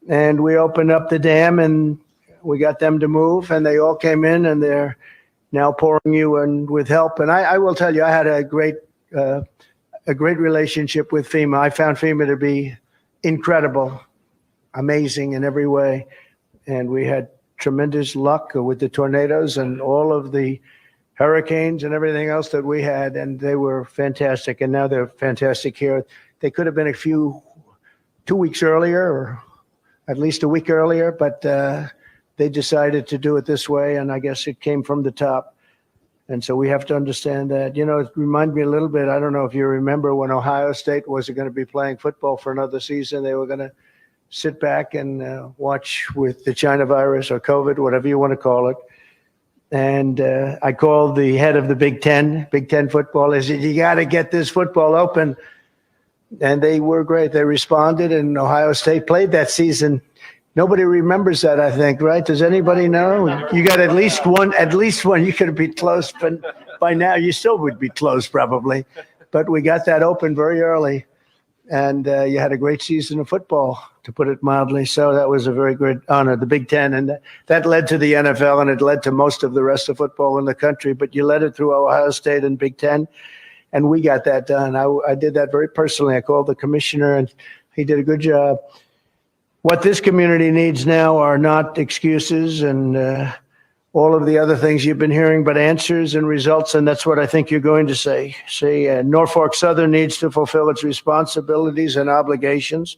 And we opened up the dam and we got them to move, and they all came in, and they're now pouring you in with help. And I will tell you, I had a great relationship with FEMA. I found FEMA to be incredible, amazing in every way. And we had tremendous luck with the tornadoes and all of the hurricanes and everything else that we had. And they were fantastic. And now they're fantastic here. They could have been 2 weeks earlier, or at least a week earlier, but they decided to do it this way, and I guess it came from the top. And so we have to understand that. You know, it reminded me a little bit, I don't know if you remember when Ohio State wasn't going to be playing football for another season. They were going to sit back and watch with the China virus or COVID, whatever you want to call it. And I called the head of the Big Ten football. I said, you got to get this football open. And they were great. They responded, and Ohio State played that season. Nobody remembers that, I think, right? Does anybody know? You got at least one. You could be close, but by now you still would be close probably. But we got that open very early, and you had a great season of football, to put it mildly. So that was a very good honor, the Big Ten. And that led to the NFL, and it led to most of the rest of football in the country. But you led it through Ohio State and Big Ten. And we got that done. I did that very personally. I called the commissioner, and he did a good job. What this community needs now are not excuses and all of the other things you've been hearing, but answers and results. And that's what I think you're going to say. Norfolk Southern needs to fulfill its responsibilities and obligations.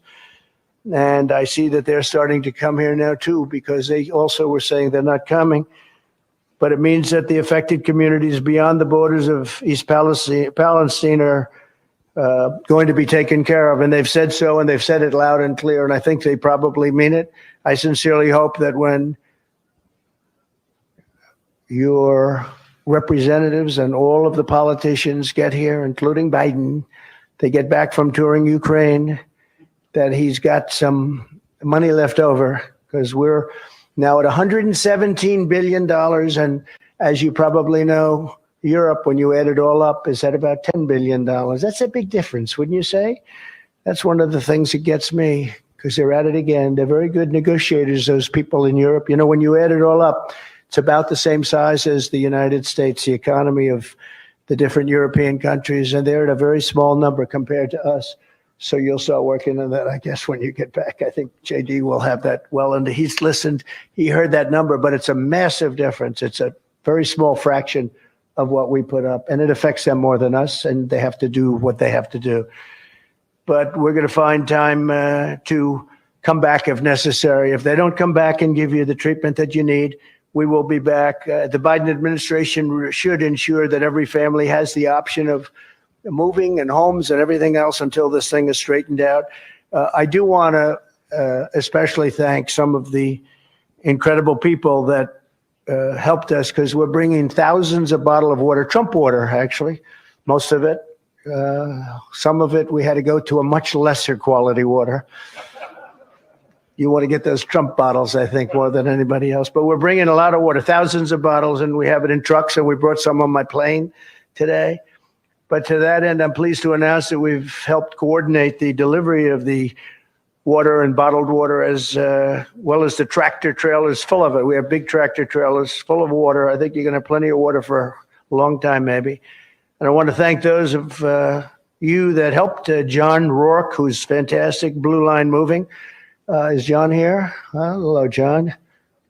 And I see that they're starting to come here now, too, because they also were saying they're not coming. But it means that the affected communities beyond the borders of East Palestine are going to be taken care of. And they've said so, and they've said it loud and clear, and I think they probably mean it. I sincerely hope that when your representatives and all of the politicians get here, including Biden, they get back from touring Ukraine, that he's got some money left over, because we're now at $117 billion. And as you probably know, Europe, when you add it all up, is at about $10 billion. That's a big difference, wouldn't you say? That's one of the things that gets me, because they're at it again. They're very good negotiators, those people in Europe. You know, when you add it all up, it's about the same size as the United States, the economy of the different European countries, and they're at a very small number compared to us. So you'll start working on that, I guess, when you get back. I think JD will have that well under. He's listened. He heard that number, but it's a massive difference. It's a very small fraction of what we put up, and it affects them more than us, and they have to do what they have to do. But we're going to find time to come back if necessary. If they don't come back and give you the treatment that you need, we will be back. The Biden administration should ensure that every family has the option of moving and homes and everything else until this thing is straightened out. I do want to especially thank some of the incredible people that helped us, because we're bringing thousands of bottles of water, Trump water, actually, most of it. Some of it we had to go to a much lesser quality water. You want to get those Trump bottles, I think, more than anybody else. But we're bringing a lot of water, thousands of bottles, and we have it in trucks, and we brought some on my plane today. But to that end, I'm pleased to announce that we've helped coordinate the delivery of the water and bottled water, as well as the tractor trailers full of it. We have big tractor trailers full of water. I think you're going to have plenty of water for a long time, maybe. And I want to thank those of you that helped John Rourke, who's fantastic, Blue Line Moving. Is John here? Hello, John.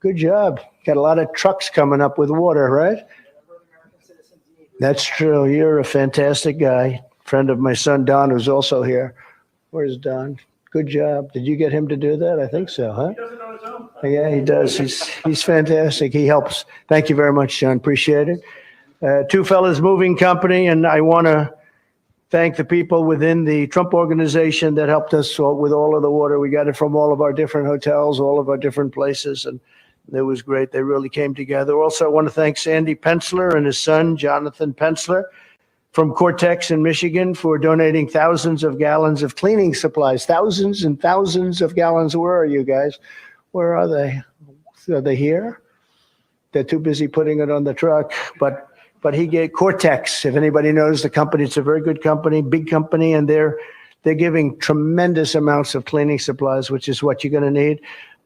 Good job. Got a lot of trucks coming up with water, right? That's true. You're a fantastic guy. Friend of my son, Don, who's also here. Where's Don? Good job. Did you get him to do that? I think so, huh? He doesn't know his own. Yeah, he does. He's fantastic. He helps. Thank you very much, John. Appreciate it. Two Fellas Moving Company, and I want to thank the people within the Trump organization that helped us with all of the water. We got it from all of our different hotels, all of our different places, and it was great. They really came together. Also, I want to thank Sandy Pensler and his son, Jonathan Pensler, from Cortex in Michigan, for donating thousands of gallons of cleaning supplies. Thousands and thousands of gallons. Where are you guys? Where are they? Are they here? They're too busy putting it on the truck. But he gave Cortex, if anybody knows the company, it's a very good company, big company, and they're giving tremendous amounts of cleaning supplies, which is what you're going to need.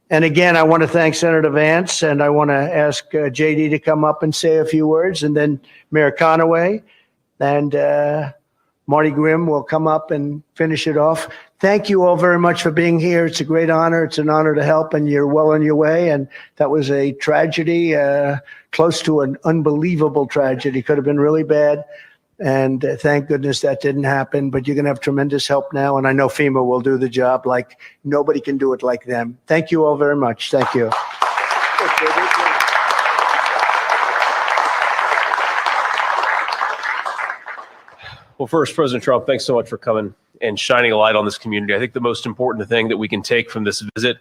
And again, I want to thank Senator Vance, and I want to ask JD to come up and say a few words, and then Mayor Conaway and Marty Grimm will come up and finish it off. Thank you all very much for being here. It's a great honor. It's an honor to help, and you're well on your way. And that was a tragedy, close to an unbelievable tragedy. Could have been really bad. And thank goodness that didn't happen. But you're going to have tremendous help now. And I know FEMA will do the job like nobody can do it like them. Thank you all very much. Thank you. Well, first, President Trump, thanks so much for coming and shining a light on this community. I think the most important thing that we can take from this visit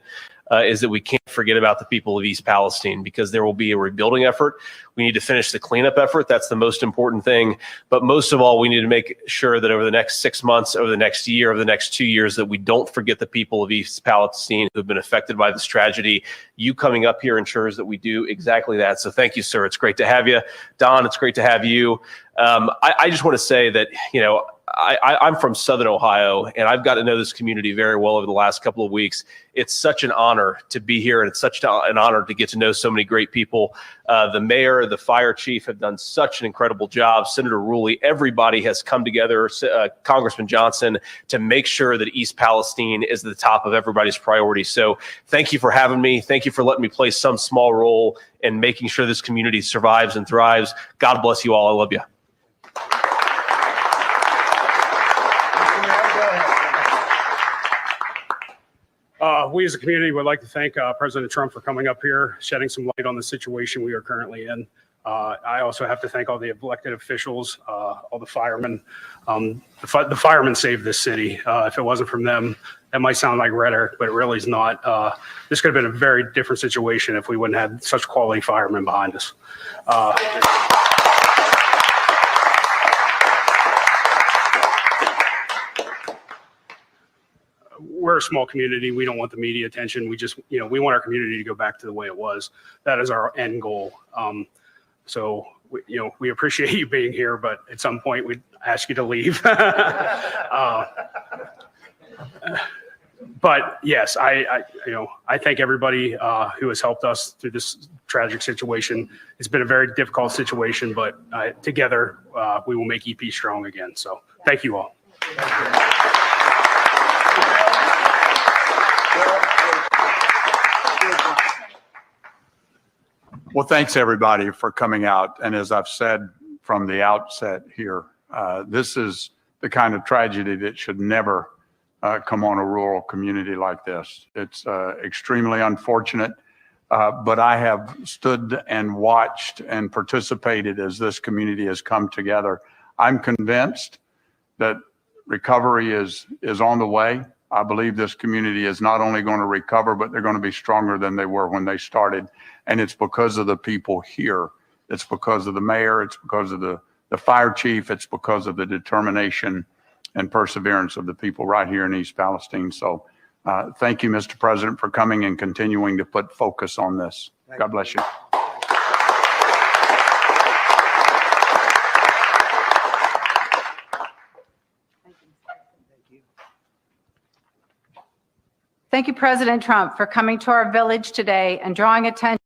is that we can't forget about the people of East Palestine, because there will be a rebuilding effort. We need to finish the cleanup effort. That's the most important thing. But most of all, we need to make sure that over the next 6 months, over the next year, over the next 2 years, that we don't forget the people of East Palestine who have been affected by this tragedy. You coming up here ensures that we do exactly that. So thank you, sir. It's great to have you. Don, it's great to have you. I just want to say that, you know, I'm from Southern Ohio, and I've got to know this community very well over the last couple of weeks. It's such an honor to be here, and it's such an honor to get to know so many great people. The mayor, the fire chief have done such an incredible job. Senator Ruley, everybody has come together, Congressman Johnson, to make sure that East Palestine is at the top of everybody's priorities. So thank you for having me. Thank you for letting me play some small role in making sure this community survives and thrives. God bless you all. I love you. We as a community would like to thank President Trump for coming up here, shedding some light on the situation we are currently in. I also have to thank all the elected officials, all the firemen. The firemen saved this city. If it wasn't from them, that might sound like rhetoric, but it really is not. This could have been a very different situation if we wouldn't have such quality firemen behind us. We're a small community. We don't want the media attention. We just, you know, we want our community to go back to the way it was. That is our end goal. So, we appreciate you being here, but at some point we'd ask you to leave. But yes, I thank everybody who has helped us through this tragic situation. It's been a very difficult situation, but together we will make EP strong again. So thank you all. Well, thanks everybody for coming out. And as I've said from the outset here, this is the kind of tragedy that should never come on a rural community like this. It's extremely unfortunate. but I have stood and watched and participated as this community has come together. I'm convinced that recovery is on the way. I believe this community is not only going to recover, but they're going to be stronger than they were when they started. And it's because of the people here. It's because of the mayor. It's because of the fire chief. It's because of the determination and perseverance of the people right here in East Palestine. So thank you, Mr. President, for coming and continuing to put focus on this. God bless you. Thank you, President Trump, for coming to our village today and drawing attention.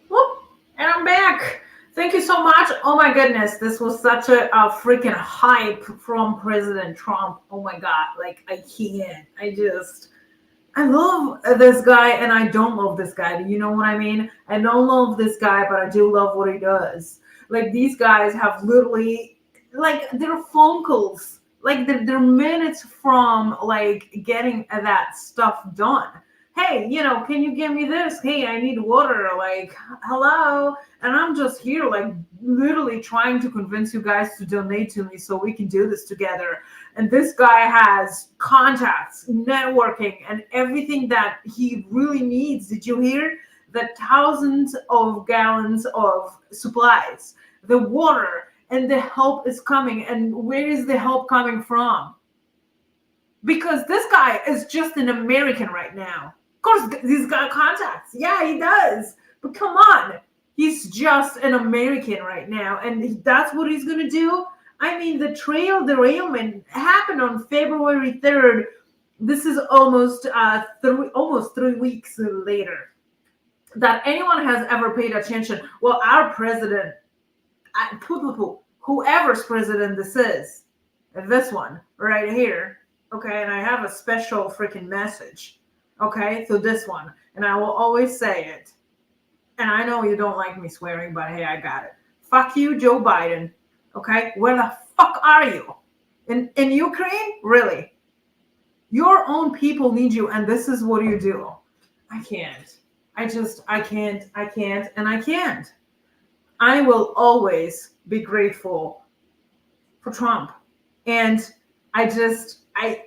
Whoop, and I'm back. Thank you so much. Oh my goodness, this was such a freaking hype from President Trump. Oh my God, like I can't. I love this guy and I don't love this guy. Do you know what I mean? I don't love this guy, but I do love what he does. Like these guys have literally, like their phone calls, like they're minutes from like getting that stuff done. Hey, can you give me this? Hey, I need water. Like, hello. And I'm just here, like literally trying to convince you guys to donate to me so we can do this together. And this guy has contacts, networking, and everything that he really needs. Did you hear? The thousands of gallons of supplies, the water, and the help is coming. And where is the help coming from? Because this guy is just an American right now. Of course, he's got contacts. Yeah, he does. But come on. He's just an American right now. And that's what he's going to do. I mean, the trail derailment happened on February 3rd. This is almost 3 weeks later that anyone has ever paid attention. Well, our president, whoever's president this is, this one right here, okay, and I have a special freaking message, okay, so this one, and I will always say it, and I know you don't like me swearing, but hey, I got it. Fuck you, Joe Biden, okay? Where the fuck are you? In Ukraine? Really? Your own people need you, and this is what you do. I can't. I can't. I will always be grateful for Trump. And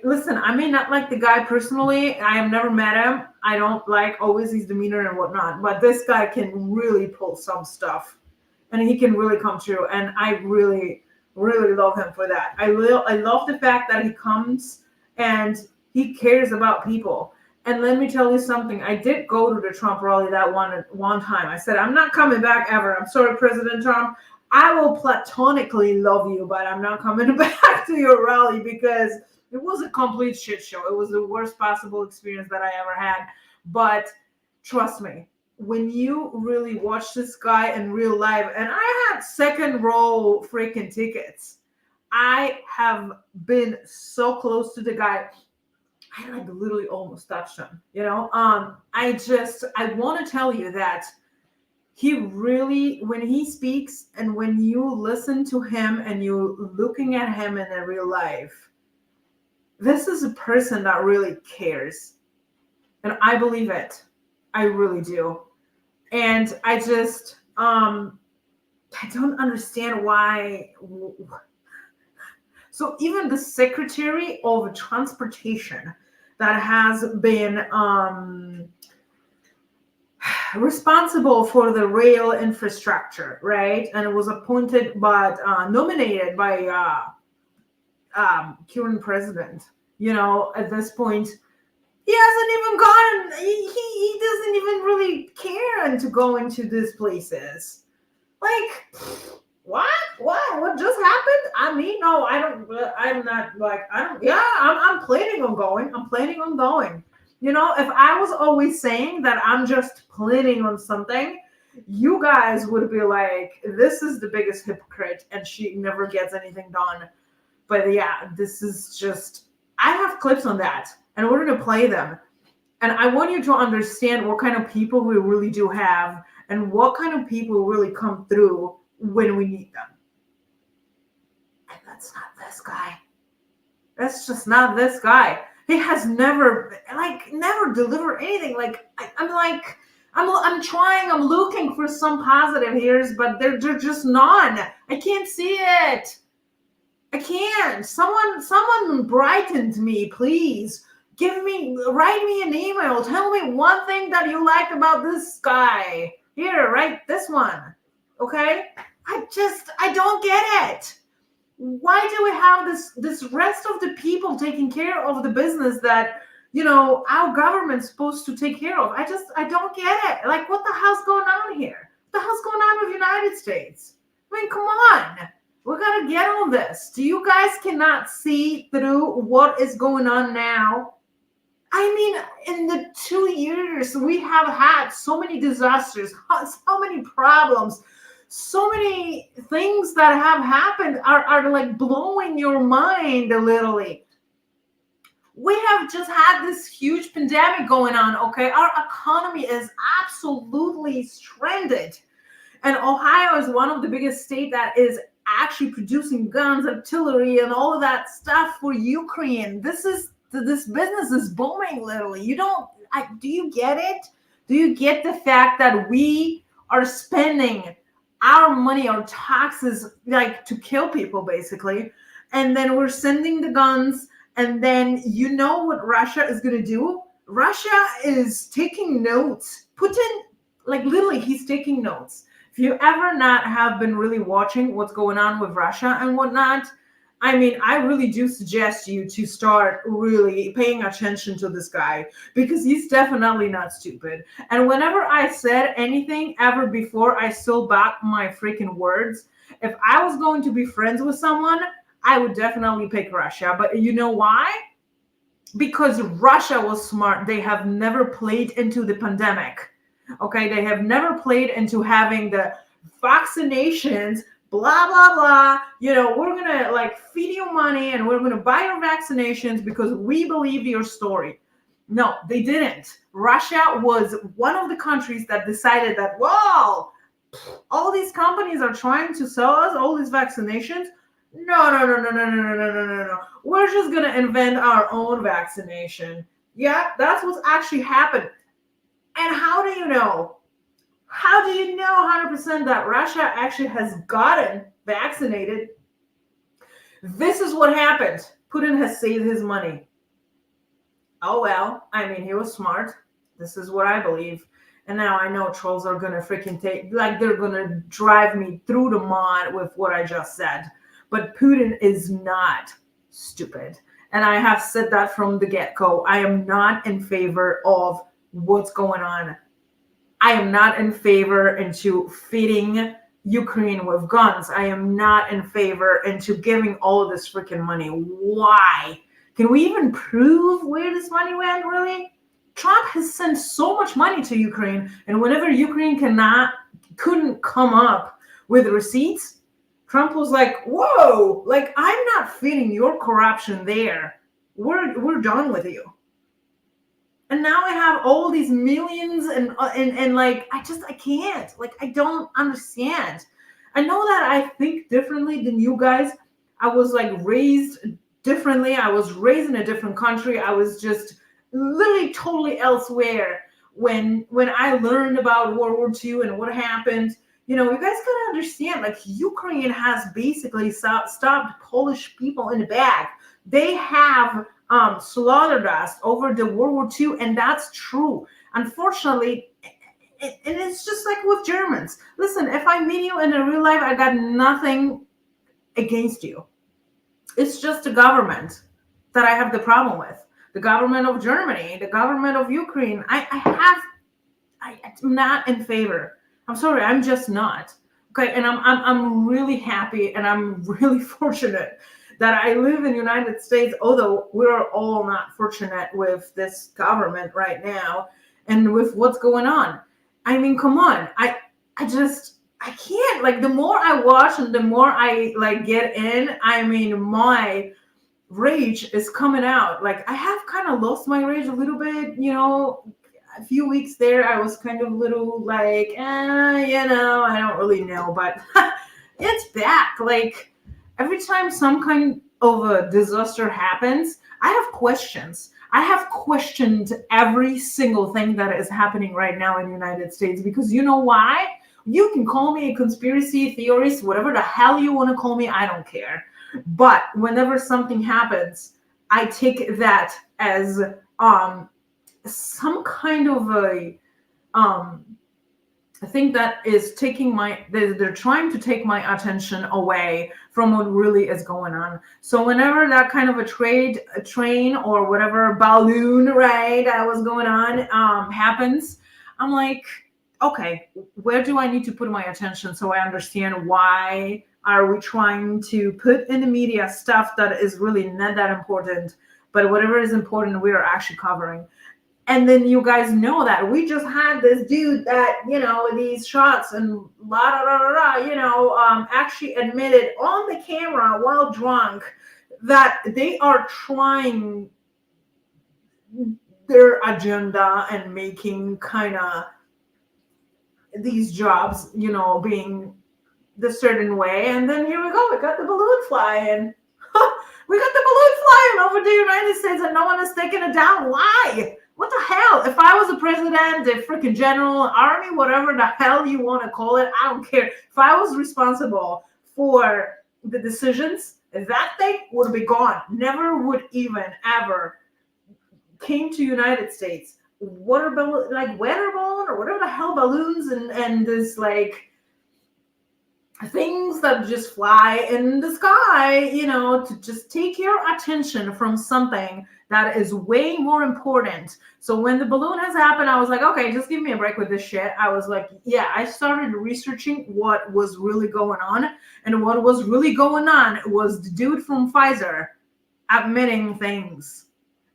listen, I may not like the guy personally. I have never met him. I don't like always his demeanor and whatnot, but this guy can really pull some stuff and he can really come true. And I really, really love him for that. I love the fact that he comes and he cares about people. And let me tell you something. I did go to the Trump rally that one time. I said, I'm not coming back ever. I'm sorry, President Trump. I will platonically love you, but I'm not coming back to your rally because it was a complete shit show. It was the worst possible experience that I ever had. But trust me, when you really watch this guy in real life, and I had second row freaking tickets. I have been so close to the guy. I like literally almost touched him, I want to tell you that he really, when he speaks and when you listen to him and you looking at him in a real life, this is a person that really cares. And I believe it. I really do. And I don't understand why. So even the Secretary of Transportation that has been responsible for the rail infrastructure, right? And it was appointed but nominated by current president. At this point, he hasn't even gone. He doesn't even really care to go into these places. Like, what just happened? I mean, no, I don't. I'm not like I don't. Yeah, I'm planning on going. I'm planning on going. If I was always saying that I'm just planning on something, you guys would be like, this is the biggest hypocrite and she never gets anything done. But yeah, this is just, I have clips on that and we're going to play them. And I want you to understand what kind of people we really do have and what kind of people really come through when we need them. And that's not this guy. That's just not this guy. He has never delivered anything. I'm trying, I'm looking for some positive here, but they're just none. I can't see it. I can't. Someone brightened me, please. Write me an email. Tell me one thing that you liked about this guy. Here, write this one. Okay? I don't get it. Why do we have this rest of the people taking care of the business that, our government's supposed to take care of? I don't get it. Like, what the hell's going on here? What the hell's going on with the United States? I mean, come on. We gotta get on this. Do you guys cannot see through what is going on now? I mean, in the 2 years, we have had so many disasters, so many problems, so many things that have happened are like blowing your mind, literally. We have just had this huge pandemic going on, okay? Our economy is absolutely stranded. And Ohio is one of the biggest states that is actually producing guns, artillery, and all of that stuff for Ukraine. This business is booming, literally. Do you get it? Do you get the fact that we are spending our money, our taxes, like to kill people, basically, and then we're sending the guns, and then you know what Russia is going to do? Russia is taking notes. Putin, like literally, he's taking notes. If you ever not have been really watching what's going on with Russia and whatnot, I mean, I really do suggest you to start really paying attention to this guy, because he's definitely not stupid. And whenever I said anything ever before, I still back my freaking words. If I was going to be friends with someone, I would definitely pick Russia. But you know why? Because Russia was smart. They have never played into the pandemic. Okay, they have never played into having the vaccinations, blah, blah, blah. We're going to like feed you money and we're going to buy your vaccinations because we believe your story. No, they didn't. Russia was one of the countries that decided that, wow, all these companies are trying to sell us all these vaccinations. No. We're just going to invent our own vaccination. Yeah, that's what's actually happened. And how do you know? How do you know 100% that Russia actually has gotten vaccinated? This is what happened. Putin has saved his money. Oh, well, I mean, he was smart. This is what I believe. And now I know trolls are going to freaking they're going to drive me through the mud with what I just said. But Putin is not stupid. And I have said that from the get-go. I am not in favor of what's going on. I am not in favor into feeding Ukraine with guns. I am not in favor into giving all of this freaking money. Why? Can we even prove where this money went, really? Trump has sent so much money to Ukraine, and whenever Ukraine couldn't come up with receipts, Trump was like, whoa, like, I'm not feeding your corruption there. We're done with you. And now I have all these millions and like, I can't. Like, I don't understand. I know that I think differently than you guys. I was like raised differently. I was raised in a different country. I was just literally totally elsewhere when I learned about World War II and what happened. You guys gotta understand, like, Ukraine has basically stopped Polish people in the back. They have slaughtered us over the World War II, and that's true. Unfortunately, and it's just like with Germans. Listen, if I meet you in a real life, I got nothing against you. It's just the government that I have the problem with. The government of Germany, the government of Ukraine. I'm not in favor. I'm sorry, I'm just not. Okay, and I'm really happy and I'm really fortunate that I live in the United States, although we're all not fortunate with this government right now and with what's going on. I mean, come on. I can't. Like, the more I watch and the more I like get in, I mean, my rage is coming out. Like, I have kind of lost my rage a little bit, a few weeks there, I was kind of little like, I don't really know, but it's back. Like, every time some kind of a disaster happens, I have questions. I have questioned every single thing that is happening right now in the United States, because you know why? You can call me a conspiracy theorist, whatever the hell you want to call me, I don't care. But whenever something happens, I take that as some kind of a I think that is taking they're trying to take my attention away from what really is going on. So whenever that kind of a train or whatever balloon ride that was going on happens, I'm like, okay, where do I need to put my attention so I understand why are we trying to put in the media stuff that is really not that important, but whatever is important we are actually covering. And then you guys know that we just had this dude that, these shots and actually admitted on the camera while drunk that they are trying their agenda and making kind of these jobs, being the certain way. And then here we go. We got the balloon flying. We got the balloon flying over the United States and no one is taking it down. Why? What the hell? If I was a president, a freaking general, army, whatever the hell you want to call it, I don't care. If I was responsible for the decisions, that thing would be gone. Never would even ever came to United States. Water balloon, like weather balloon or whatever the hell balloons and this like things that just fly in the sky, to just take your attention from something that is way more important. So when the balloon has happened, I was like, okay, just give me a break with this shit. I was like, yeah, I started researching what was really going on. And what was really going on was the dude from Pfizer admitting things.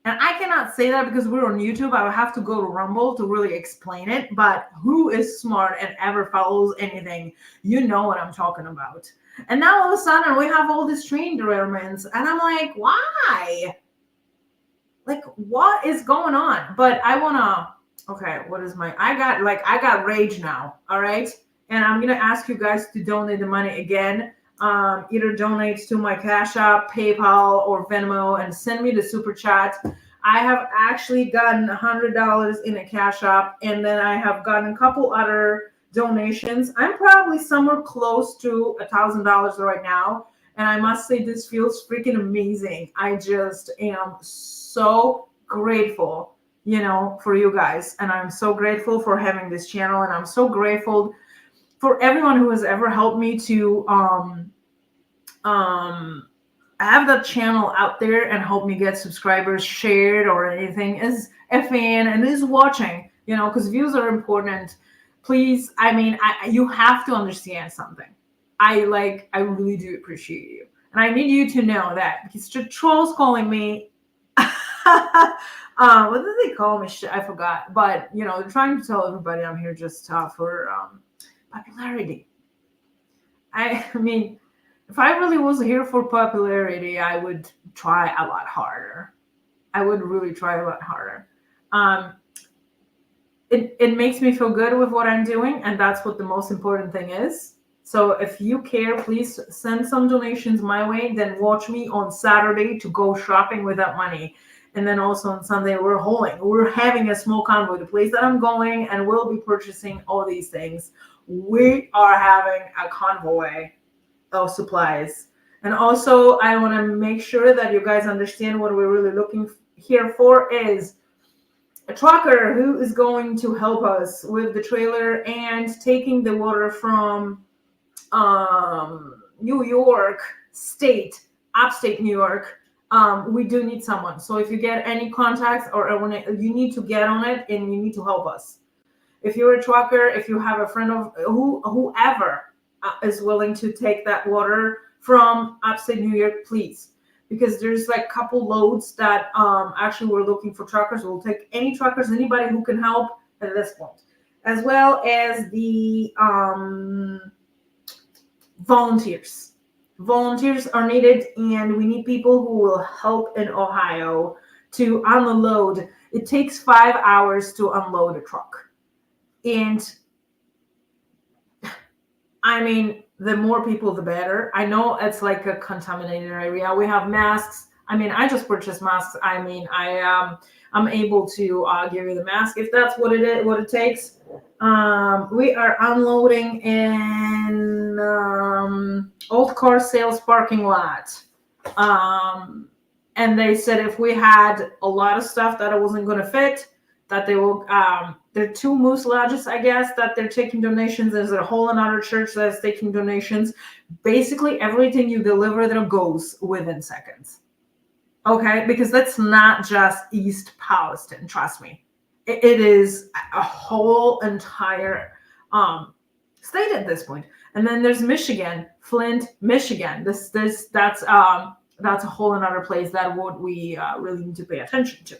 And I cannot say that because we're on YouTube. I would have to go to Rumble to really explain it. But who is smart and ever follows anything, you know what I'm talking about. And now all of a sudden we have all these train derailments. And I'm like, why? Like, what is going on? But I want to, okay, what is I got rage now, all right? And I'm going to ask you guys to donate the money again. Either donate to my Cash App, PayPal, or Venmo and send me the super chat. I have actually gotten $100 in a Cash App, and then I have gotten a couple other donations. I'm probably somewhere close to $1,000 right now, and I must say this feels freaking amazing. I just am so grateful, for you guys, and I'm so grateful for having this channel, and I'm so grateful for everyone who has ever helped me to have that channel out there and help me get subscribers, shared or anything, as a fan and is watching, because views are important. Please, you have to understand something. I really do appreciate you. And I need you to know that because trolls calling me, what did they call me? I forgot. But, they're trying to tell everybody I'm here just for popularity. I mean, if I really was here for popularity, I would try a lot harder. I would really try a lot harder. It makes me feel good with what I'm doing, and that's what the most important thing is. So if you care, please send some donations my way. Then watch me on Saturday to go shopping with that money. And then also on Sunday, we're having a small convoy. The place that I'm going, and we'll be purchasing all these things. We are having a convoy of supplies. And also, I want to make sure that you guys understand what we're really looking here for is a trucker who is going to help us with the trailer and taking the water from New York State, upstate New York. We do need someone. So if you get any contacts or you need to get on it and you need to help us. If you're a trucker, if you have a friend of whoever is willing to take that water from upstate New York, please. Because there's like a couple loads that actually we're looking for truckers. We'll take any truckers, anybody who can help at this point. As well as the volunteers. Volunteers are needed, and we need people who will help in Ohio to unload. It takes 5 hours to unload a truck. And the more people, the better. I know it's like a contaminated area. We have masks. I mean, I just purchased masks. I mean, I'm able to give you the mask if that's what it takes. We are unloading in old car sales parking lot. And they said if we had a lot of stuff that it wasn't going to fit, that they will, there are 2 Moose Lodges, I guess, that they're taking donations. There's a whole another church that's taking donations. Basically, everything you deliver there goes within seconds. Okay? Because that's not just East Palestine, trust me. It is a whole entire state at this point. And then there's Michigan, Flint, Michigan. That's a whole another place that we really need to pay attention to.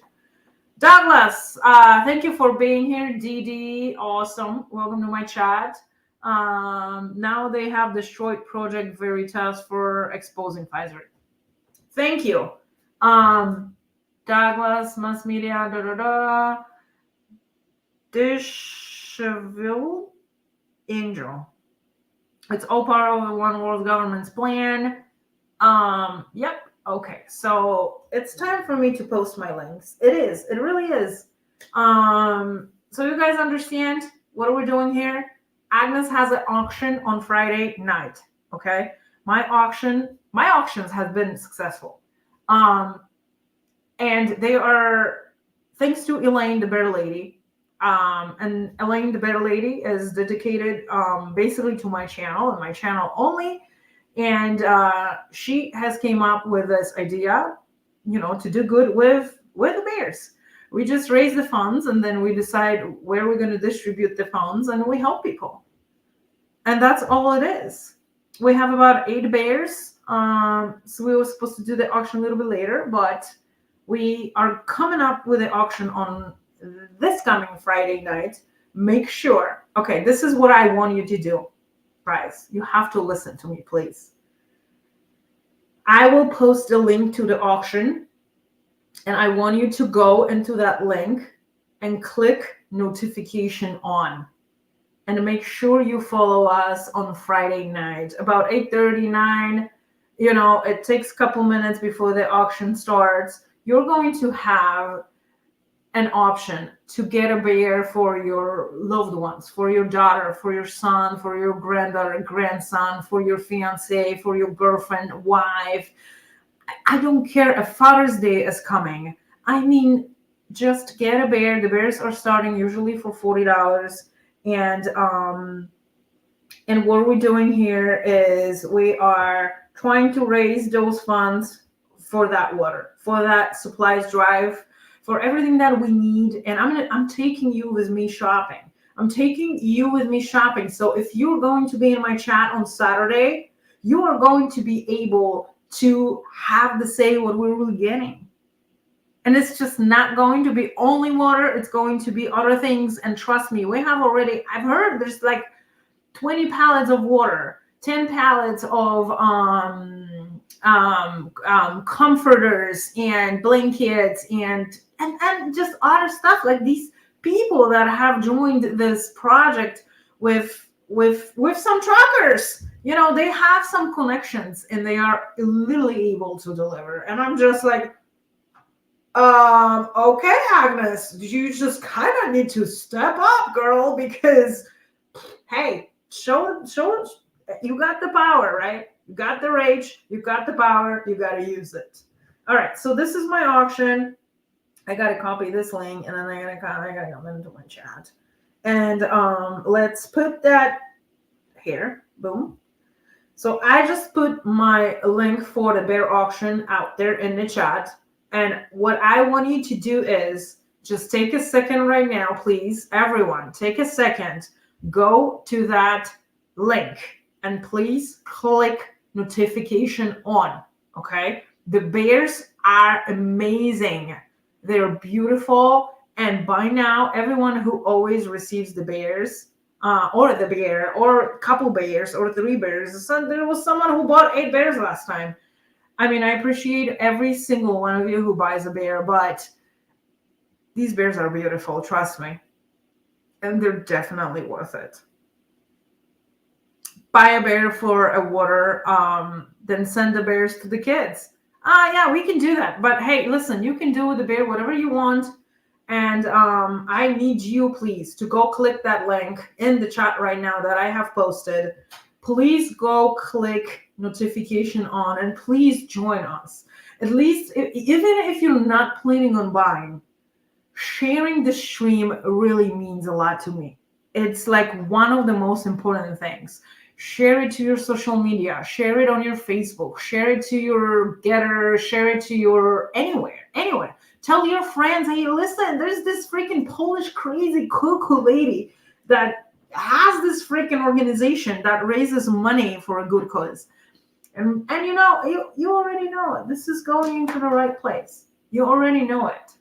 Douglas, thank you for being here. Dee, awesome. Welcome to my chat. Now they have destroyed Project Veritas for exposing Pfizer. Thank you. Douglas, mass media, Disheville Angel. It's all part of the one world government's plan. Yep. Okay, so it's time for me to post my links. It is. It really is. So you guys understand what we're doing here? Agnes has an auction on Friday night. Okay, my auctions have been successful. And they are thanks to Elaine, the Bear Lady. And Elaine, the Bear Lady, is dedicated basically to my channel and my channel only. And she has came up with this idea, to do good with the bears. We just raise the funds and then we decide where we're going to distribute the funds and we help people. And that's all it is. We have about 8 bears. So we were supposed to do the auction a little bit later, but we are coming up with the auction on this coming Friday night. Make sure. Okay, this is what I want you to do. Guys, you have to listen to me, please. I will post a link to the auction, and I want you to go into that link and click notification on, and make sure you follow us on Friday night about 8:39. It takes a couple minutes before the auction starts. You're going to have an option to get a bear for your loved ones, for your daughter, for your son, for your granddaughter, grandson, for your fiance, for your girlfriend, wife. I don't care if Father's Day is coming. I mean, just get a bear. The bears are starting usually for $40. And what we're doing here is we are trying to raise those funds for that water, for that supplies drive, for everything that we need. And I'm taking you with me shopping. So if you're going to be in my chat on Saturday, you are going to be able to have the say what we're really getting. And it's just not going to be only water. It's going to be other things. And trust me, I've heard there's like 20 pallets of water, 10 pallets of comforters and blankets and just other stuff, like these people that have joined this project with some truckers. They have some connections and they are literally able to deliver. And I'm just like, okay, Agnes, you just kind of need to step up, girl, because hey, show you got the power, right? You got the rage, you got the power, you got to use it. All right, so this is my auction. I got to copy this link, and then I gotta come into my chat. And let's put that here. Boom. So I just put my link for the bear auction out there in the chat. And what I want you to do is just take a second right now, please. Everyone, take a second. Go to that link and please click notification on. Okay? The bears are amazing. They're beautiful. And by now, everyone who always receives the bears, or the bear, or a couple bears, or 3 bears. So there was someone who bought 8 bears last time. I mean, I appreciate every single one of you who buys a bear, but these bears are beautiful, trust me. And they're definitely worth it. Buy a bear for a water, then send the bears to the kids. Yeah, we can do that. But hey, listen, you can do with the bear whatever you want. And I need you, please, to go click that link in the chat right now that I have posted. Please go click notification on and please join us. At least, even if you're not planning on buying, sharing the stream really means a lot to me. It's like one of the most important things. Share it to your social media, share it on your Facebook, share it to your Getter, share it to your anywhere. Tell your friends, hey, listen, there's this freaking Polish crazy cuckoo lady that has this freaking organization that raises money for a good cause. And you know, you already know it. This is going into the right place. You already know it.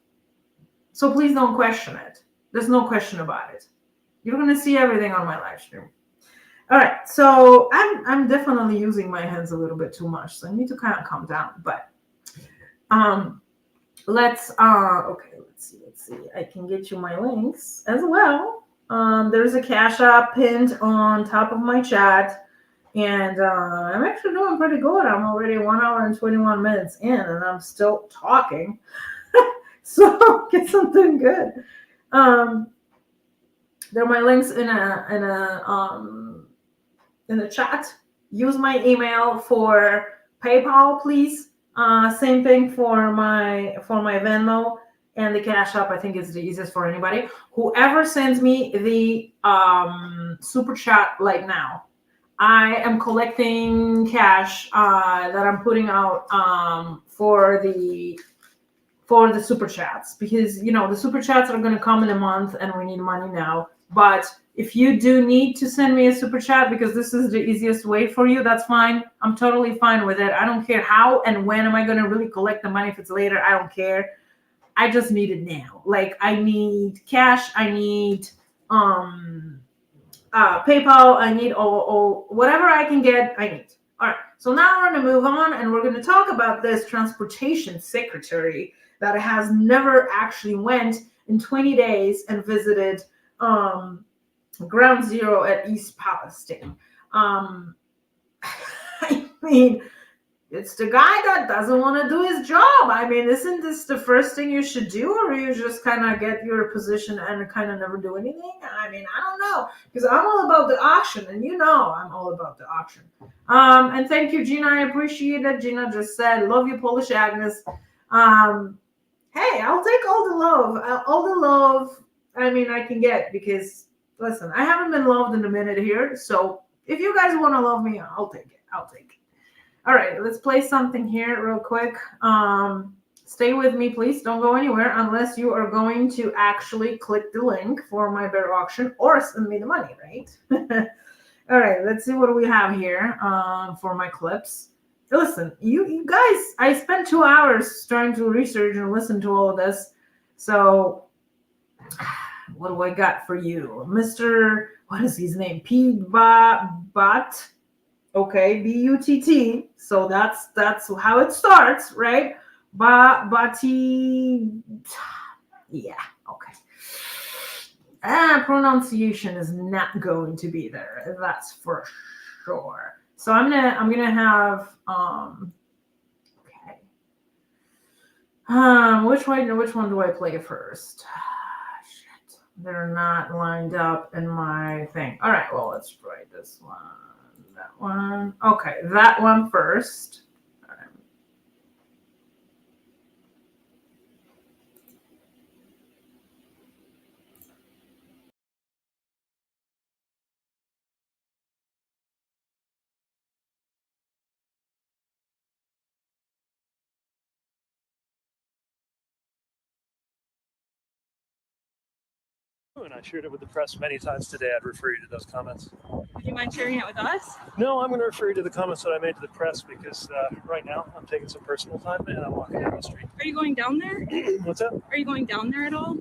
So please don't question it. There's no question about it. You're going to see everything on my live stream. All right, so I'm definitely using my hands a little bit too much, so I need to kind of calm down. But let's see. I can get you my links as well. There's a Cash App pinned on top of my chat, and I'm actually doing pretty good. I'm already 1 hour and 21 minutes in, and I'm still talking. So guess I'm doing good. There are my links in the chat. Use my email for PayPal, please. Same thing for my Venmo and the Cash App. I think is the easiest for anybody. Whoever sends me the super chat right now, I am collecting cash that I'm putting out for the super chats, because you know the super chats are going to come in a month and we need money now. But if you do need to send me a super chat because this is the easiest way for you, that's fine. I'm totally fine with it. I don't care how and when am I going to really collect the money. If it's later, I don't care. I just need it now. Like I need cash. I need PayPal. I need all whatever I can get. I need. All right. So now we're going to move on and we're going to talk about this transportation secretary that has never actually went in 20 days and visited ground zero at East Palestine. I mean, it's the guy that doesn't want to do his job. I mean, isn't this the first thing you should do, or you just kind of get your position and kind of never do anything? I mean, I don't know, because I'm all about the auction, and you know I'm all about the auction. And thank you, Gina. I appreciate it. Gina just said, love you, Polish Agnes. Hey, I'll take all the love. I mean, I can get, because listen, I haven't been loved in a minute here. So if you guys want to love me, I'll take it. All right, let's play something here real quick. Stay with me, please. Don't go anywhere unless you are going to actually click the link for my bear auction or send me the money, right? All right, let's see what we have here for my clips. Listen, you guys, I spent 2 hours trying to research and listen to all of this. So what do I got for you? Mr. What is his name? Butt. Okay, B-U-T-T. So that's how it starts, right? Bati. Yeah, okay. Pronunciation is not going to be there. That's for sure. So I'm gonna have okay. Which one do I play first? Shit, they're not lined up in my thing. All right, well, let's try this one. That one. Okay, that one first. All right. And I shared it with the press many times today. I'd refer you to those comments. Would you mind sharing it with us? No, I'm going to refer you to the comments that I made to the press because right now I'm taking some personal time and I'm walking down the street. Are you going down there? What's up? Are you going down there at all?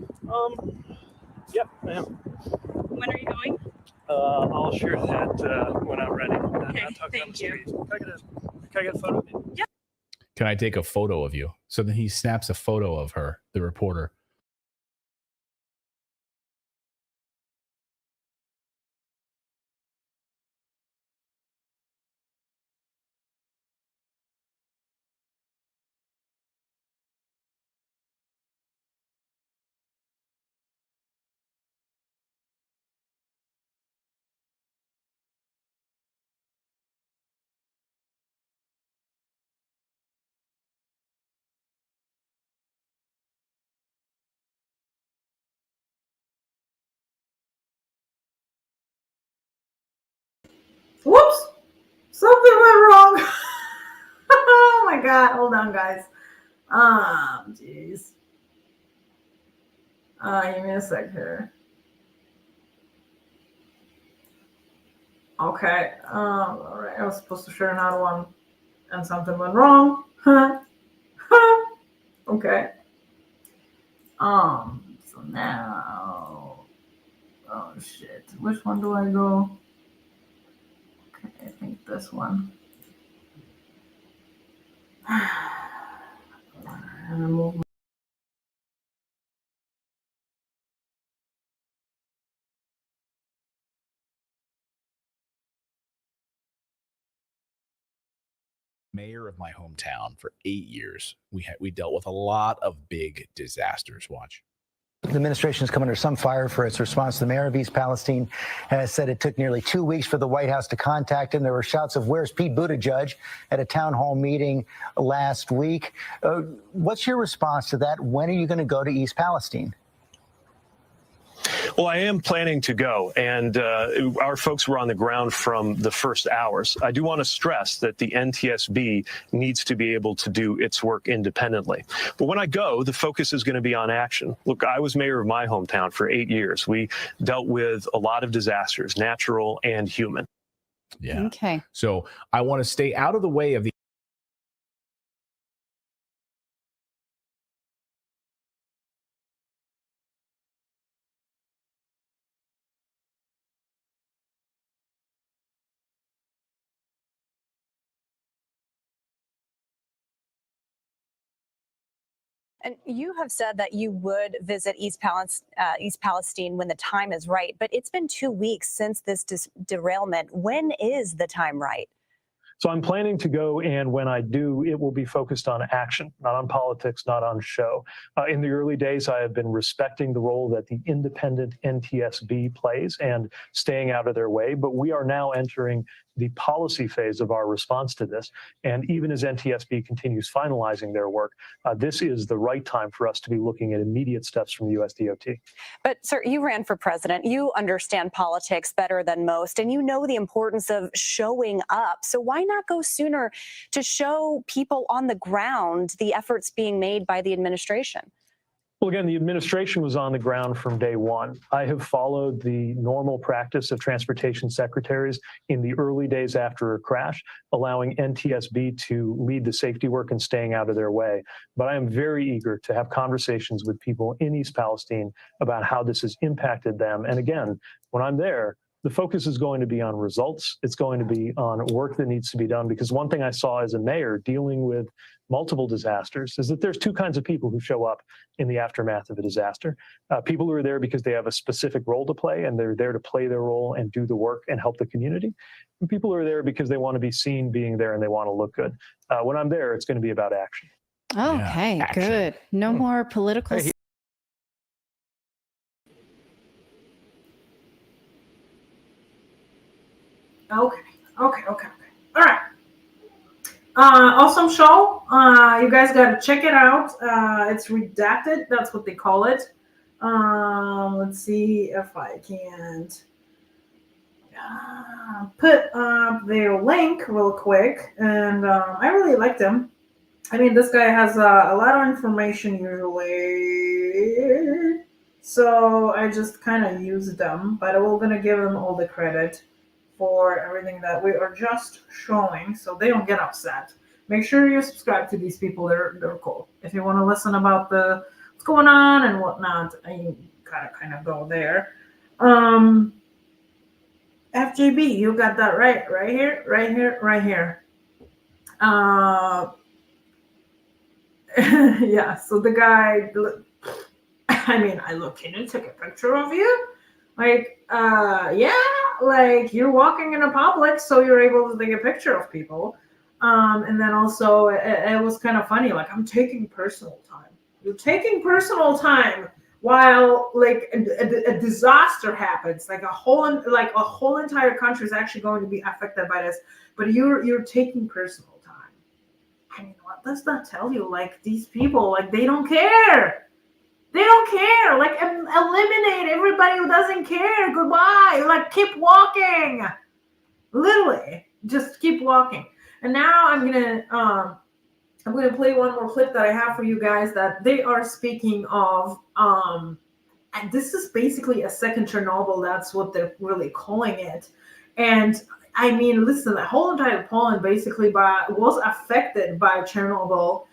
Yep, I am. When are you going? I'll share that when I'm ready. Okay, thank you. Can I get a photo of you? Yeah. Can I take a photo of you? So then he snaps a photo of her, the reporter. went wrong. Oh my God. Hold on, guys. Jeez. Give me a sec here. Okay. All right. I was supposed to share another one, and something went wrong. Okay. So now, oh shit. Which one do I go? Okay, I think this one. And I move. Mayor of my hometown for 8 years. We dealt with a lot of big disasters. Watch. The administration has come under some fire for its response. The mayor of East Palestine has said it took nearly 2 weeks for the White House to contact him. There were shouts of "Where's Pete Buttigieg?" at a town hall meeting last week. What's your response to that? When are you going to go to East Palestine? Well, I am planning to go, and our folks were on the ground from the first hours. I do want to stress that the NTSB needs to be able to do its work independently. But when I go, the focus is going to be on action. Look, I was mayor of my hometown for 8 years. We dealt with a lot of disasters, natural and human. Yeah. Okay. So I want to stay out of the way of the And you have said that you would visit East Palestine when the time is right, but it's been 2 weeks since this derailment. When is the time right? So I'm planning to go, and when I do, it will be focused on action, not on politics, not on show. In the early days, I have been respecting the role that the independent NTSB plays and staying out of their way, but we are now entering the policy phase of our response to this. And even as NTSB continues finalizing their work, this is the right time for us to be looking at immediate steps from the USDOT. But, sir, you ran for president. You understand politics better than most, and you know the importance of showing up. So why not go sooner to show people on the ground the efforts being made by the administration? Well, again, the administration was on the ground from day one. I have followed the normal practice of transportation secretaries in the early days after a crash, allowing NTSB to lead the safety work and staying out of their way. But I am very eager to have conversations with people in East Palestine about how this has impacted them. And again, when I'm there, the focus is going to be on results. It's going to be on work that needs to be done, because one thing I saw as a mayor dealing with multiple disasters is that there's two kinds of people who show up in the aftermath of a disaster. People who are there because they have a specific role to play, and they're there to play their role and do the work and help the community. And people who are there because they want to be seen being there and they want to look good. When I'm there, it's going to be about action. Okay, good. No more political. Okay. All right. Awesome show. You guys got to check it out. It's redacted. That's what they call it. Let's see if I can't put up their link real quick. And I really liked him. I mean, this guy has a lot of information usually. So I just kind of used them. But we're going to give them all the credit for everything that we are just showing, so they don't get upset. Make sure you subscribe to these people. They're cool. If you want to listen about what's going on and whatnot, you gotta kind of go there. FJB, you got that right here. Yeah, so the guy, I mean, can you take a picture of you? Yeah, like you're walking in a public, so you're able to take a picture of people. And then also it was kind of funny, like, I'm taking personal time. You're taking personal time while like a disaster happens, like a whole entire country is actually going to be affected by this, but you're taking personal time. I mean, what does that tell you? Like, these people, like, they don't care. They don't care. Like, eliminate everybody who doesn't care. Goodbye. Like, keep walking. Literally, just keep walking. And now I'm gonna play one more clip that I have for you guys that they are speaking of. And this is basically a second Chernobyl. That's what they're really calling it. And I mean, listen, the whole entire Poland basically was affected by Chernobyl,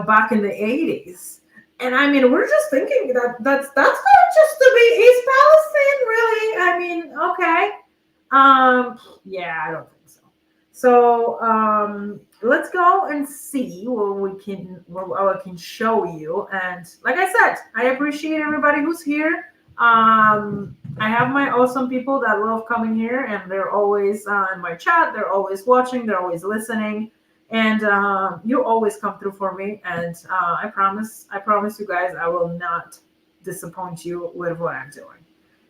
back in the 80s. And I mean, we're just thinking that's going just to be East Palestine, really? I mean, okay. Yeah, I don't think so. So let's go and see what I can show you. And like I said, I appreciate everybody who's here. I have my awesome people that love coming here, and they're always in my chat. They're always watching. They're always listening, and you always come through for me. And I promise you guys, I will not disappoint you with what I'm doing.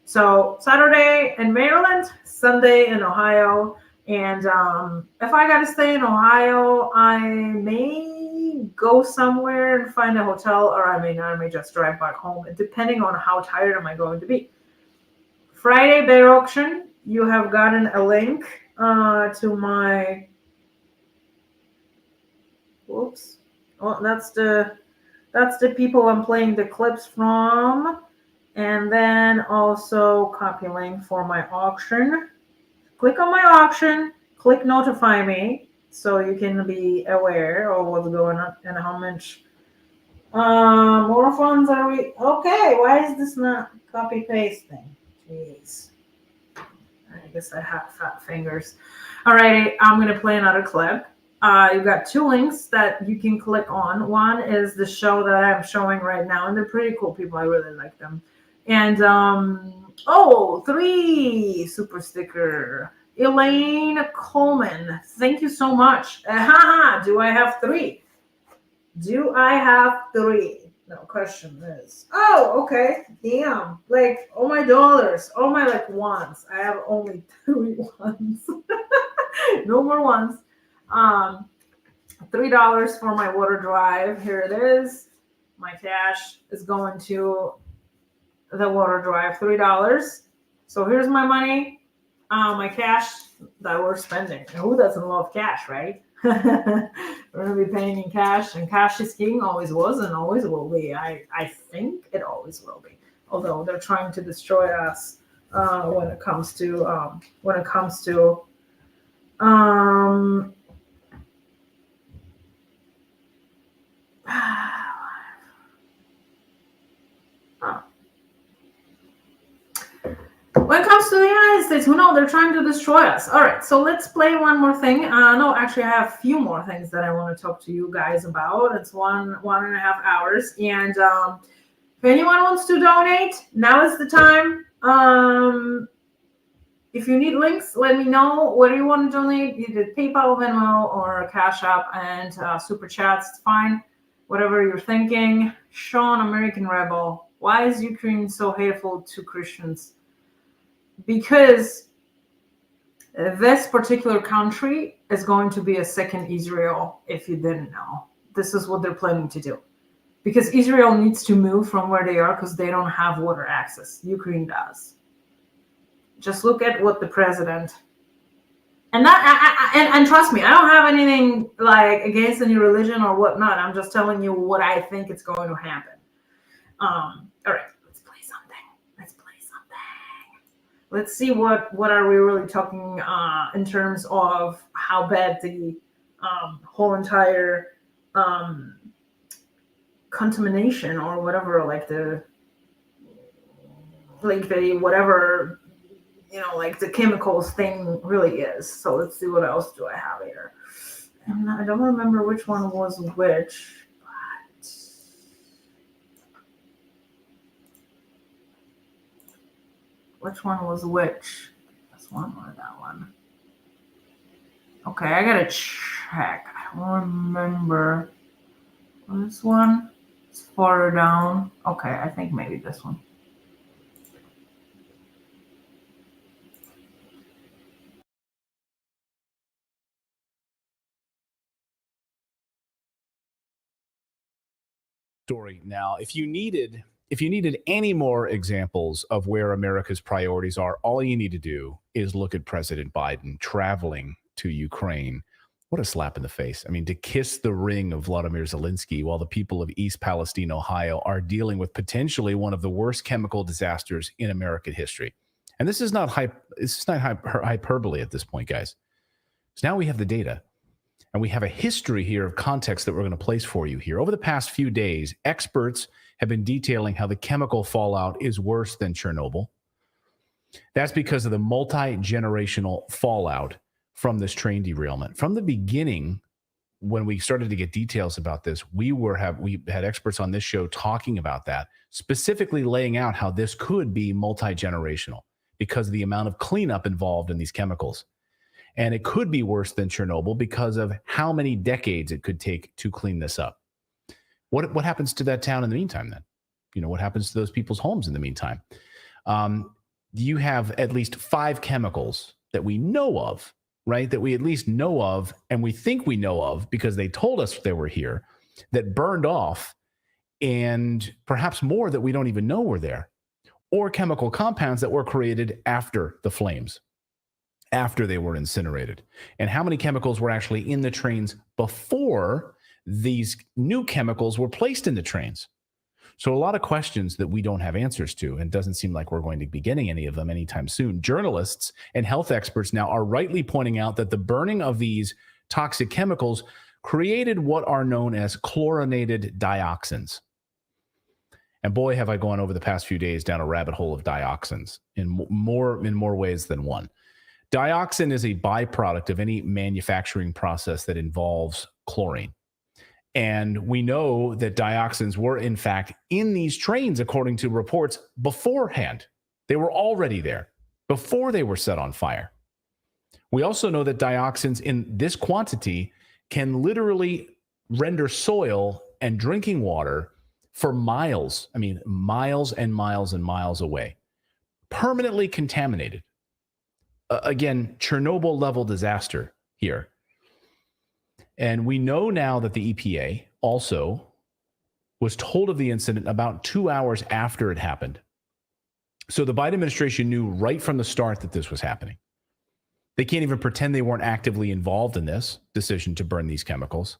So Saturday in Maryland, Sunday in Ohio. And if I got to stay in Ohio, I may go somewhere and find a hotel, or I may not. I may just drive back home, depending on how tired am I going to be. Friday bear auction, you have gotten a link to my. Whoops! Oh, that's the people I'm playing the clips from, and then also copy link for my auction. Click on my auction, click notify me so you can be aware of what's going on and how much more funds are we. Okay, why is this not copy pasting? Jeez. I guess I have fat fingers. All right, I'm going to play another clip. You've got two links that you can click on. One is the show that I'm showing right now, and they're pretty cool people. I really like them. And 3 super sticker. Elaine Coleman, thank you so much. Do I have 3? Do I have 3? No, question is. Oh, okay. Damn. Like, all my dollars, all my ones. I have only 3 ones. No more ones. $3 for my water drive. Here it is. My cash is going to the water drive, $3. So here's my money, my cash that we're spending. And who doesn't love cash, right? We're gonna be paying in cash, and cash is king. Always was and always will be. I think it always will be. Although they're trying to destroy us when it comes to when it comes to the United States, they're trying to destroy us. All right, so let's play one more thing. No, actually, I have a few more things that I want to talk to you guys about. It's 1.5 hours. And if anyone wants to donate, now is the time. If you need links, let me know. What do you want to donate? Either PayPal, Venmo, or Cash App, and Super Chats. It's fine. Whatever you're thinking. Sean, American Rebel. Why is Ukraine so hateful to Christians? Because this particular country is going to be a second Israel, if you didn't know. This is what they're planning to do. Because Israel needs to move from where they are because they don't have water access. Ukraine does. Just look at what the president... And trust me, I don't have anything against any religion or whatnot. I'm just telling you what I think is going to happen. All right. Let's see what are we really talking in terms of how bad the whole entire contamination or whatever, the chemicals thing really is. So let's see what else do I have here. And I don't remember which one was which. Which one was which? This one or that one? Okay, I gotta check. I don't remember. This one is farther down. Okay, I think maybe this one. Story. Now, if you needed any more examples of where America's priorities are, all you need to do is look at President Biden traveling to Ukraine What a slap in the face. I mean, to kiss the ring of Vladimir Zelensky while the people of East Palestine, Ohio are dealing with potentially one of the worst chemical disasters in American history. And this is not hyperbole at this point, guys. So now we have the data and we have a history here of context that we're going to place for you here. Over the past few days, experts have been detailing how the chemical fallout is worse than Chernobyl. That's because of the multi-generational fallout from this train derailment. From the beginning, when we started to get details about this, we had experts on this show talking about that, specifically laying out how this could be multi-generational because of the amount of cleanup involved in these chemicals. And it could be worse than Chernobyl because of how many decades it could take to clean this up. What happens to that town in the meantime then? You know, what happens to those people's homes in the meantime? You have at least 5 chemicals that we know of, right? That we at least know of, and we think we know of because they told us they were here, that burned off, and perhaps more that we don't even know were there, or chemical compounds that were created after the flames, after they were incinerated. And how many chemicals were actually in the trains before these new chemicals were placed in the trains? So a lot of questions that we don't have answers to, and it doesn't seem like we're going to be getting any of them anytime soon. Journalists and health experts now are rightly pointing out that the burning of these toxic chemicals created what are known as chlorinated dioxins. And boy, have I gone over the past few days down a rabbit hole of dioxins in more ways than one. Dioxin is a byproduct of any manufacturing process that involves chlorine. And we know that dioxins were, in fact, in these trains, according to reports, beforehand. They were already there before they were set on fire. We also know that dioxins in this quantity can literally render soil and drinking water for miles, miles and miles and miles away, permanently contaminated. Again, Chernobyl level disaster here. And we know now that the EPA also was told of the incident about 2 hours after it happened. So the Biden administration knew right from the start that this was happening. They can't even pretend they weren't actively involved in this decision to burn these chemicals.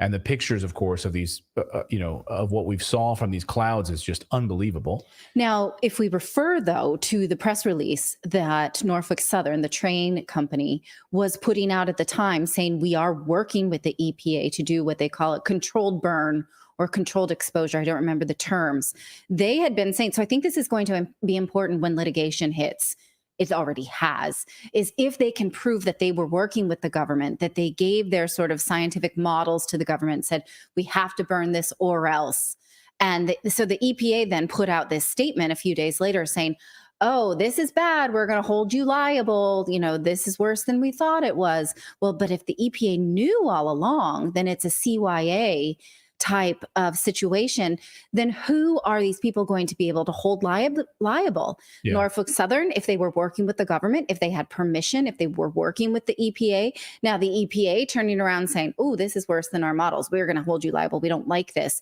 And the pictures, of course, of these, of what we've saw from these clouds is just unbelievable. Now, if we refer, though, to the press release that Norfolk Southern, the train company, was putting out at the time saying we are working with the EPA to do what they call a controlled burn or controlled exposure. I don't remember the terms. They had been saying, so I think this is going to be important when litigation hits. It already has, is if they can prove that they were working with the government, that they gave their sort of scientific models to the government, said, we have to burn this or else. And so the EPA then put out this statement a few days later saying, oh, this is bad. We're going to hold you liable. This is worse than we thought it was. Well, but if the EPA knew all along, then it's a CYA type of situation, then who are these people going to be able to hold liable? Yeah. Norfolk Southern, if they were working with the government, if they had permission, if they were working with the EPA. Now the EPA turning around saying, oh, this is worse than our models. We're going to hold you liable. We don't like this.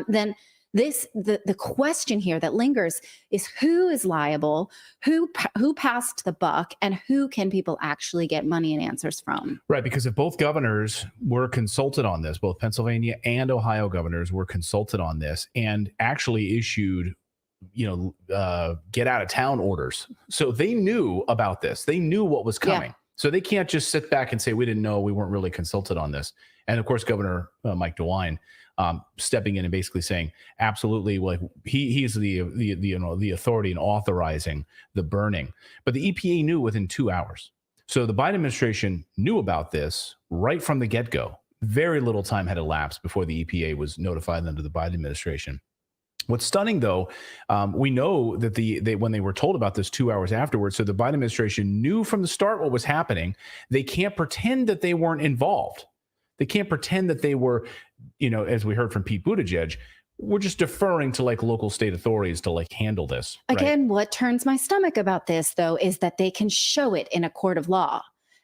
Then the question here that lingers is who is liable, who passed the buck, and who can people actually get money and answers from? Right, because if both governors were consulted on this, both Pennsylvania and Ohio governors were consulted on this and actually issued, get out of town orders. So they knew about this. They knew what was coming. Yeah. So they can't just sit back and say, we didn't know, we weren't really consulted on this. And of course, Governor Mike DeWine stepping in and basically saying, absolutely, like he's the authority in authorizing the burning. But the EPA knew within 2 hours. So the Biden administration knew about this right from the get-go. Very little time had elapsed before the EPA was notified under the Biden administration. What's stunning, though, we know that when they were told about this 2 hours afterwards, so the Biden administration knew from the start what was happening. They can't pretend that they weren't involved. They can't pretend that they were, as we heard from Pete Buttigieg, we're just deferring to local state authorities to handle this. Again, right? What turns my stomach about this, though, is that they can show it in a court of law.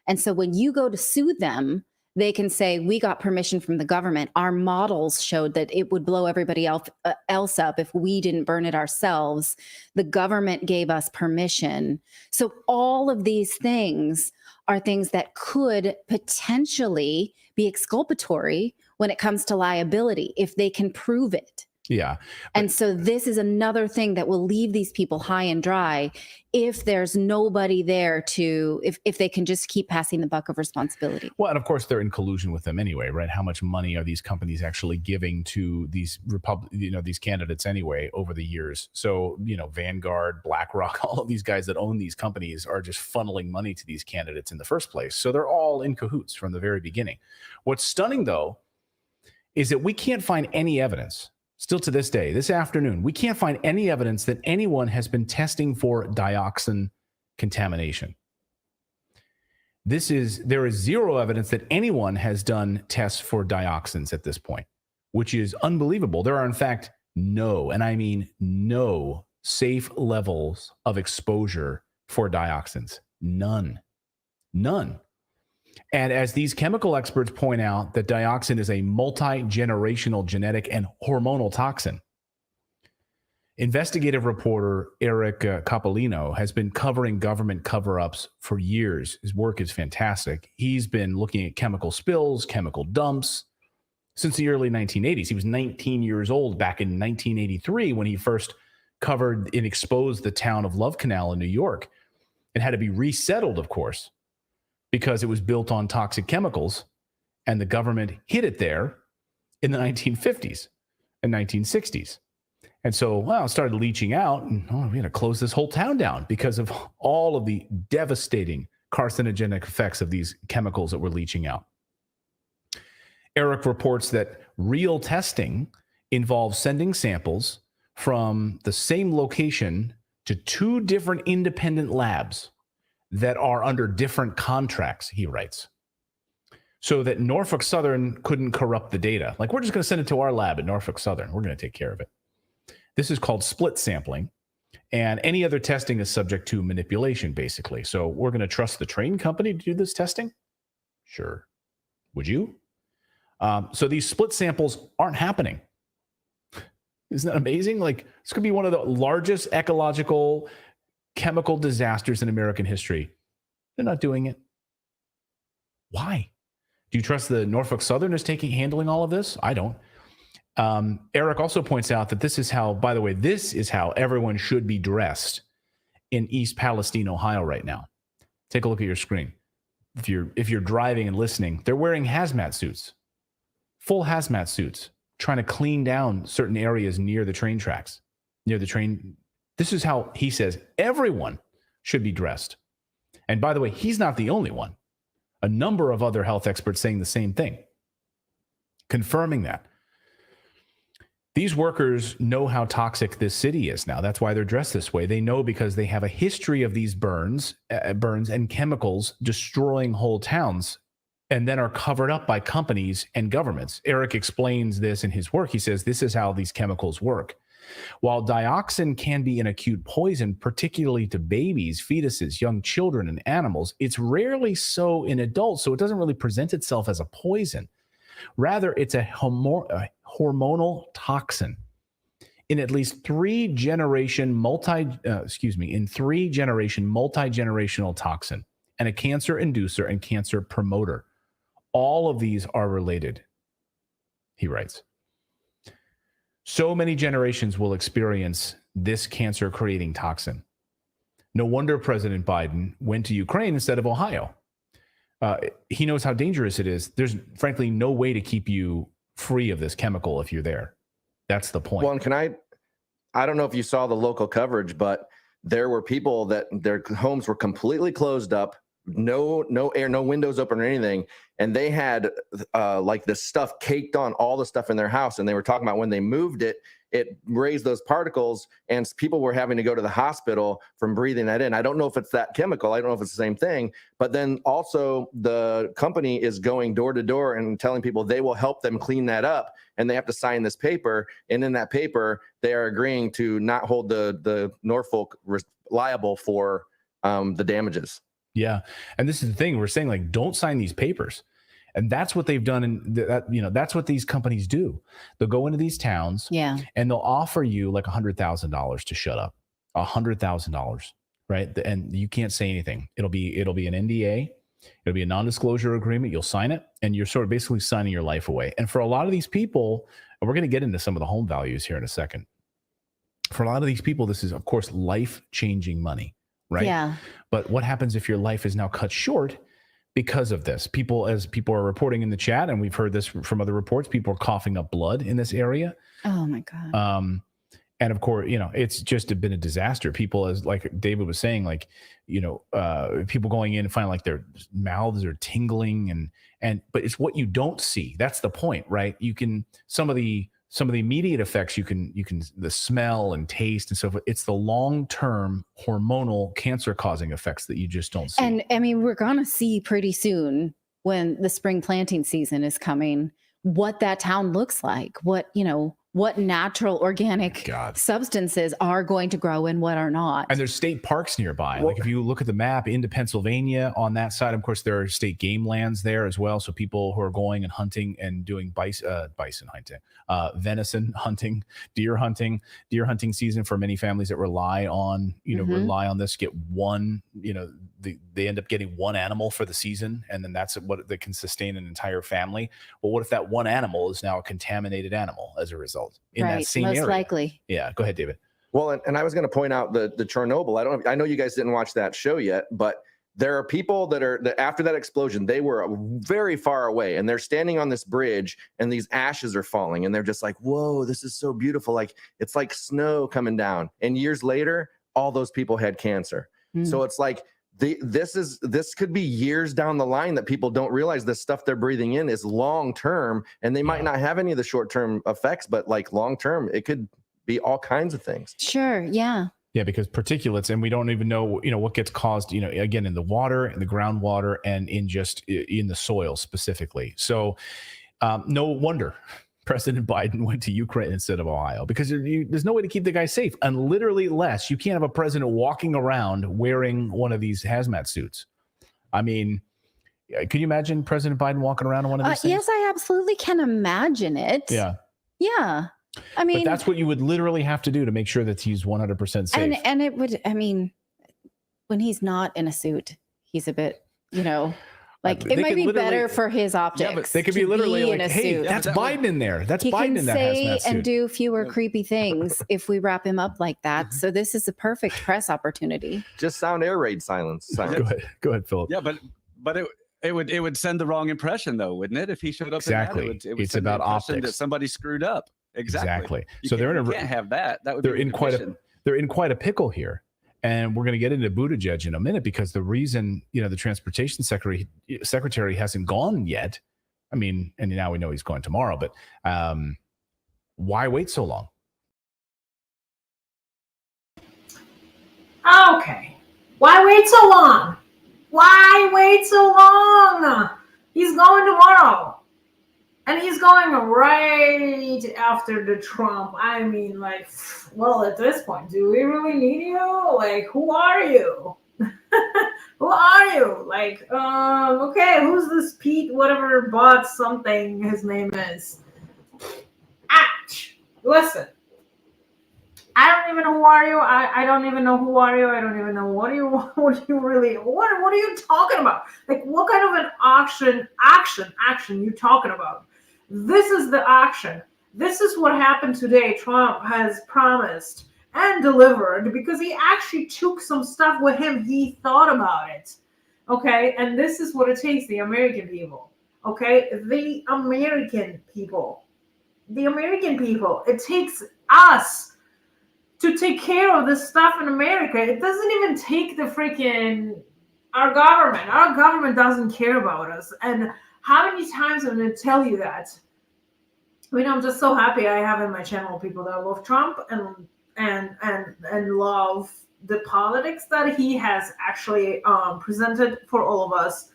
And so when you go to sue them, They can say, we got permission from the government. Our models showed that it would blow everybody else up if we didn't burn it ourselves. The government gave us permission. So all of these things are things that could potentially be exculpatory when it comes to liability if they can prove it. Yeah. And so this is another thing that will leave these people high and dry if there's nobody there to, if they can just keep passing the buck of responsibility. Well, and of course they're in collusion with them anyway, right? How much money are these companies actually giving to these these candidates anyway over the years? So, Vanguard, BlackRock, all of these guys that own these companies are just funneling money to these candidates in the first place. So they're all in cahoots from the very beginning. What's stunning though, is that we can't find any evidence. Still to this day, this afternoon, we can't find any evidence that anyone has been testing for dioxin contamination. There is zero evidence that anyone has done tests for dioxins at this point, which is unbelievable. There are, in fact, no, and I mean no, safe levels of exposure for dioxins. None. And as these chemical experts point out, that dioxin is a multi-generational genetic and hormonal toxin. Investigative reporter Eric Capolino has been covering government cover-ups for years. His work is fantastic. He's been looking at chemical spills, chemical dumps since the early 1980s. He was 19 years old back in 1983 when he first covered and exposed the town of Love Canal in New York, and had to be resettled, of course, because it was built on toxic chemicals, and the government hid it there in the 1950s and 1960s. And so, it started leaching out, and we're going to close this whole town down because of all of the devastating carcinogenic effects of these chemicals that were leaching out. Eric reports that real testing involves sending samples from the same location to 2 different independent labs that are under different contracts, he writes, so that Norfolk Southern couldn't corrupt the data. Like, we're just going to send it to our lab at Norfolk Southern. We're going to take care of it. This is called split sampling, and any other testing is subject to manipulation, basically. So we're going to trust the train company to do this testing? Sure. Would you? So these split samples aren't happening. Isn't that amazing? Like, this could be one of the largest ecological chemical disasters in American history. They're not doing it. Why? Do you trust the Norfolk Southern is handling all of this? I don't. Eric also points out that this is how everyone should be dressed in East Palestine, Ohio right now. Take a look at your screen. If you're driving and listening, they're wearing hazmat suits, full hazmat suits, trying to clean down certain areas near the train tracks, near the train. This is how he says everyone should be dressed. And by the way, he's not the only one. A number of other health experts saying the same thing, confirming that. These workers know how toxic this city is now. That's why they're dressed this way. They know because they have a history of these burns and chemicals destroying whole towns, and then are covered up by companies and governments. Eric explains this in his work. He says this is how these chemicals work. While dioxin can be an acute poison, particularly to babies, fetuses, young children, and animals, it's rarely so in adults, so it doesn't really present itself as a poison. Rather, it's a hormonal toxin. In at least 3-generation multi-generational toxin, and a cancer inducer and cancer promoter. All of these are related, he writes. So many generations will experience this cancer-creating toxin. No wonder President Biden went to Ukraine instead of Ohio. He knows how dangerous it is. There's frankly no way to keep you free of this chemical if you're there. That's the point. Well, and I don't know if you saw the local coverage, but there were people that their homes were completely closed up, no air, no windows open or anything. And they had like this stuff caked on all the stuff in their house. And they were talking about when they moved it, it raised those particles, and people were having to go to the hospital from breathing that in. I don't know if it's that chemical. I don't know if it's the same thing. But then also the company is going door to door and telling people they will help them clean that up, and they have to sign this paper. And in that paper, they are agreeing to not hold the Norfolk liable for the damages. Yeah. And this is the thing we're saying, like, don't sign these papers. And that's what they've done. And that's what these companies do. They'll go into these towns and they'll offer you like $100,000 to shut up. $100,000, right? And you can't say anything. It'll be an NDA. It'll be a non-disclosure agreement. You'll sign it, and you're sort of basically signing your life away. And for a lot of these people, and we're going to get into some of the home values here in a second. For a lot of these people, this is, of course, life-changing money, right? Yeah. But what happens if your life is now cut short because of this? As people are reporting in the chat, and we've heard this from other reports, people are coughing up blood in this area. Oh my God. And of course, it's just been a disaster. People, as like David was saying, people going in and finding like their mouths are tingling but it's what you don't see. That's the point, right? You can, some of the immediate effects, you can the smell and taste and so forth. It's the long-term hormonal cancer causing effects that you just don't see. And I mean, we're going to see pretty soon when the spring planting season is coming, what that town looks like, what natural organic substances are going to grow and what are not. And there's state parks nearby. Like if you look at the map into Pennsylvania on that side, of course, there are state game lands there as well. So people who are going and hunting and doing bison hunting, venison hunting, deer hunting season for many families that rely on this, get one, they end up getting one animal for the season. And then that's what that can sustain an entire family. Well, what if that one animal is now a contaminated animal as a result? In that same area. Most likely. Yeah, go ahead, David. Well, and I was going to point out the Chernobyl. I know you guys didn't watch that show yet, but there are people that after that explosion, they were very far away and they're standing on this bridge and these ashes are falling and they're just like, whoa, this is so beautiful. Like it's like snow coming down. And years later, all those people had cancer. So it's like, this could be years down the line that people don't realize the stuff they're breathing in is long term, and they might not have any of the short term effects, but like long term, it could be all kinds of things. Sure, yeah. Yeah, because particulates, and we don't even know, what gets caused, again, in the water, in the groundwater, and in the soil specifically. So, no wonder President Biden went to Ukraine instead of Ohio, because there's no way to keep the guy safe. And literally less, you can't have a president walking around wearing one of these hazmat suits. I mean, can you imagine President Biden walking around in one of these things? Yes, I absolutely can imagine it. Yeah. Yeah. I mean, but that's what you would literally have to do to make sure that he's 100% safe. And it would, I mean, when he's not in a suit, he's a bit, like it might be better for his optics. Yeah, but they could be literally like, hey, suit. that's Biden in there. That's he Biden can in that say hazmat suit. and do fewer creepy things if we wrap him up like that. So this is a perfect press opportunity. Just sound air raid silence. Go ahead, Philip. Yeah, but it would send the wrong impression though, wouldn't it? If he showed up exactly, in that, it would it's send about the impression optics. that somebody screwed up. Exactly. So you can't have that. That would they're be in quite a pickle here. And we're going to get into Buttigieg in a minute, because the reason, the transportation secretary hasn't gone yet, I mean, and now we know he's going tomorrow, but why wait so long? Okay. Why wait so long? Why wait so long? He's going tomorrow. And he's going right after the Trump. I mean, like, well, at this point, do we really need you? Like, who are you? Who are you? Like, okay, who's this Pete, whatever, bot something his name is? Ouch. Listen, I don't even know who are you. I don't even know who are you. I don't even know what are you talking about? Like, what kind of an action you talking about? This is the action. This is what happened today. Trump has promised and delivered, because he actually took some stuff with him. He thought about it. Okay. And this is what it takes, the American people. Okay. The American people. It takes us to take care of this stuff in America. It doesn't even take our government. Our government doesn't care about us. And how many times I'm going to tell you that? I mean, I'm just so happy I have in my channel people that love Trump and love the politics that he has actually presented for all of us.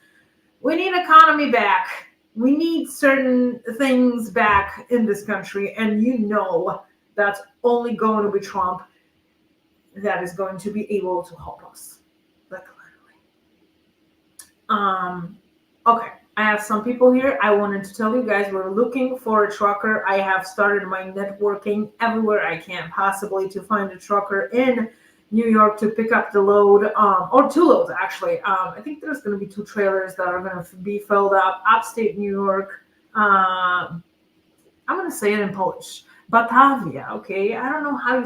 We need economy back. We need certain things back in this country, and that's only going to be Trump that is going to be able to help us. Like, literally. Okay. I have some people here. I wanted to tell you guys we're looking for a trucker. I have started my networking everywhere I can possibly to find a trucker in New York to pick up the load, or 2 loads actually. I think there's going to be 2 trailers that are going to be filled up upstate New York. I'm going to say it in Polish. Batavia, okay? I don't know how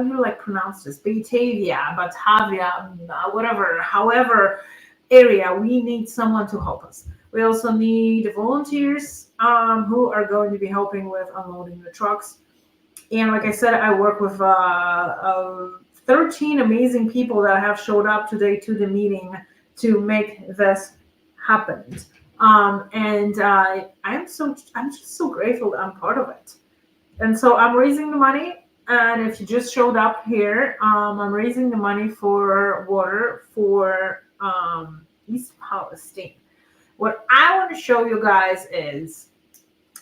you like pronounce this. Batavia, Batavia, whatever. However, area, we need someone to help us. We also need volunteers who are going to be helping with unloading the trucks. And like I said, I work with 13 amazing people that have showed up today to the meeting to make this happen. I'm just so grateful that I'm part of it. And so I'm raising the money. And if you just showed up here, I'm raising the money for water for East Palestine. What I want to show you guys is,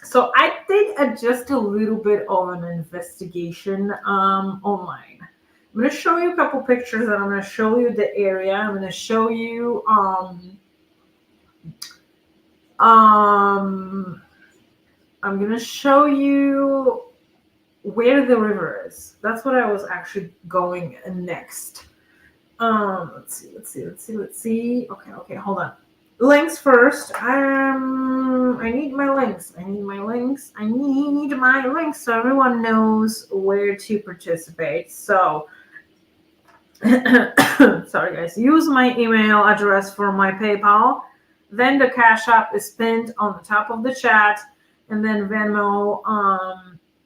so I did just a little bit of an investigation online. I'm going to show you a couple pictures and I'm going to show you the area. I'm going to show you I'm going to show you where the river is. That's what I was actually going next. Let's see. Okay, hold on. Links first. I need my links. So everyone knows where to participate. So, sorry guys. Use my email address for my PayPal. Then the Cash App is pinned on the top of the chat, and then Venmo.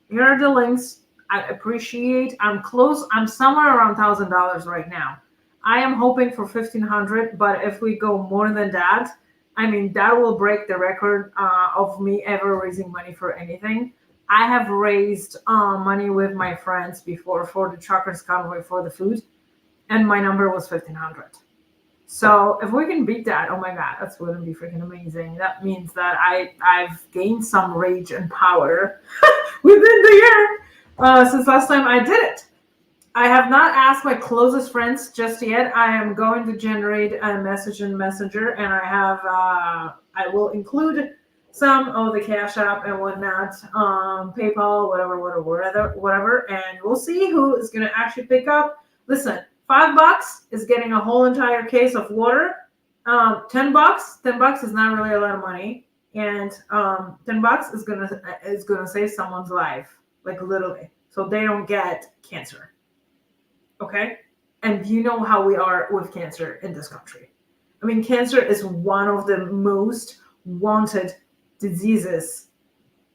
Here are the links. I appreciate. I'm close. I'm somewhere around $1,000 right now. I am hoping for 1,500, but if we go more than that, I mean, that will break the record of me ever raising money for anything. I have raised money with my friends before for the truckers convoy for the food, and my number was 1,500. So if we can beat that, oh my God, that's going to be freaking amazing. That means that I've gained some rage and power within the year since last time I did it. I have not asked my closest friends just yet. I am going to generate a message in Messenger, and I will include some of the Cash App and whatnot, PayPal, whatever, and we'll see who is going to actually pick up. Listen, $5 is getting a whole entire case of water. $10 is not really a lot of money, and $10 is gonna save someone's life, like literally, so they don't get cancer. Okay? And you know how we are with cancer in this country. I mean, cancer is one of the most wanted diseases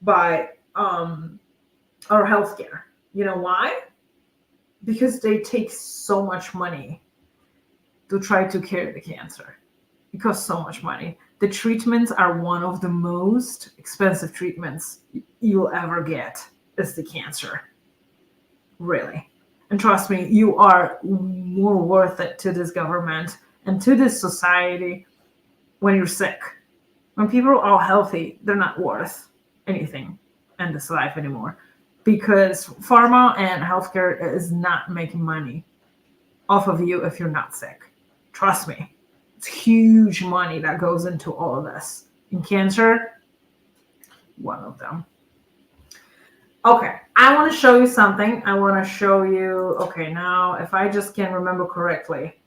by our healthcare. You know why? Because they take so much money to try to cure the cancer. It costs so much money. The treatments are one of the most expensive treatments you'll ever get is the cancer. Really. And trust me, you are more worth it to this government and to this society when you're sick. When people are all healthy, they're not worth anything in this life anymore. Because pharma and healthcare is not making money off of you if you're not sick. Trust me. It's huge money that goes into all of this. In cancer, one of them. Okay, I want to show you something. Okay, now if I just can remember correctly.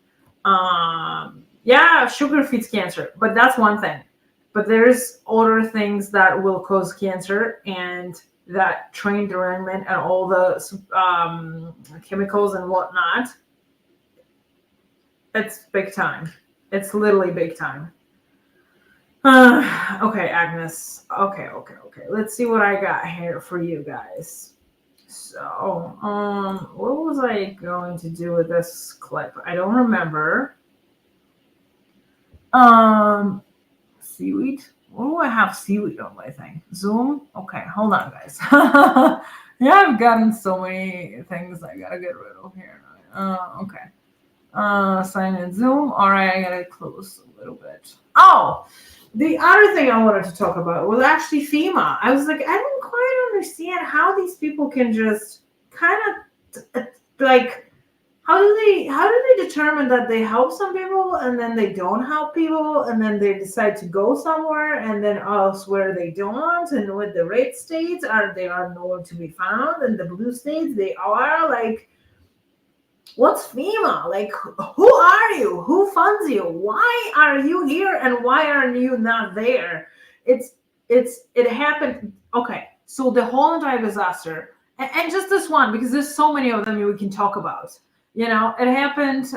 Yeah, sugar feeds cancer, but that's one thing. But there's other things that will cause cancer, and that train derailment and all the chemicals and whatnot. It's big time. It's literally big time. Okay, Agnes. Okay. Let's see what I got here for you guys. So, what was I going to do with this clip? I don't remember. Seaweed. What do I have seaweed on my thing? Zoom? Okay, hold on, guys. Yeah, I've gotten so many things I gotta get rid of here. Okay. Sign in Zoom. All right, I gotta close a little bit. Oh, the other thing I wanted to talk about was actually FEMA. I was like, I don't quite understand how these people can just kind of like, how do they determine that they help some people and then they don't help people and then they decide to go somewhere and then elsewhere they don't? And with the red states, they are nowhere to be found, and the blue states they are. Like, what's FEMA? Like, who are you? Who funds you? Why are you here and why are you not there? It happened. Okay, so the whole entire disaster, and just this one, because there's so many of them we can talk about. You know, it happened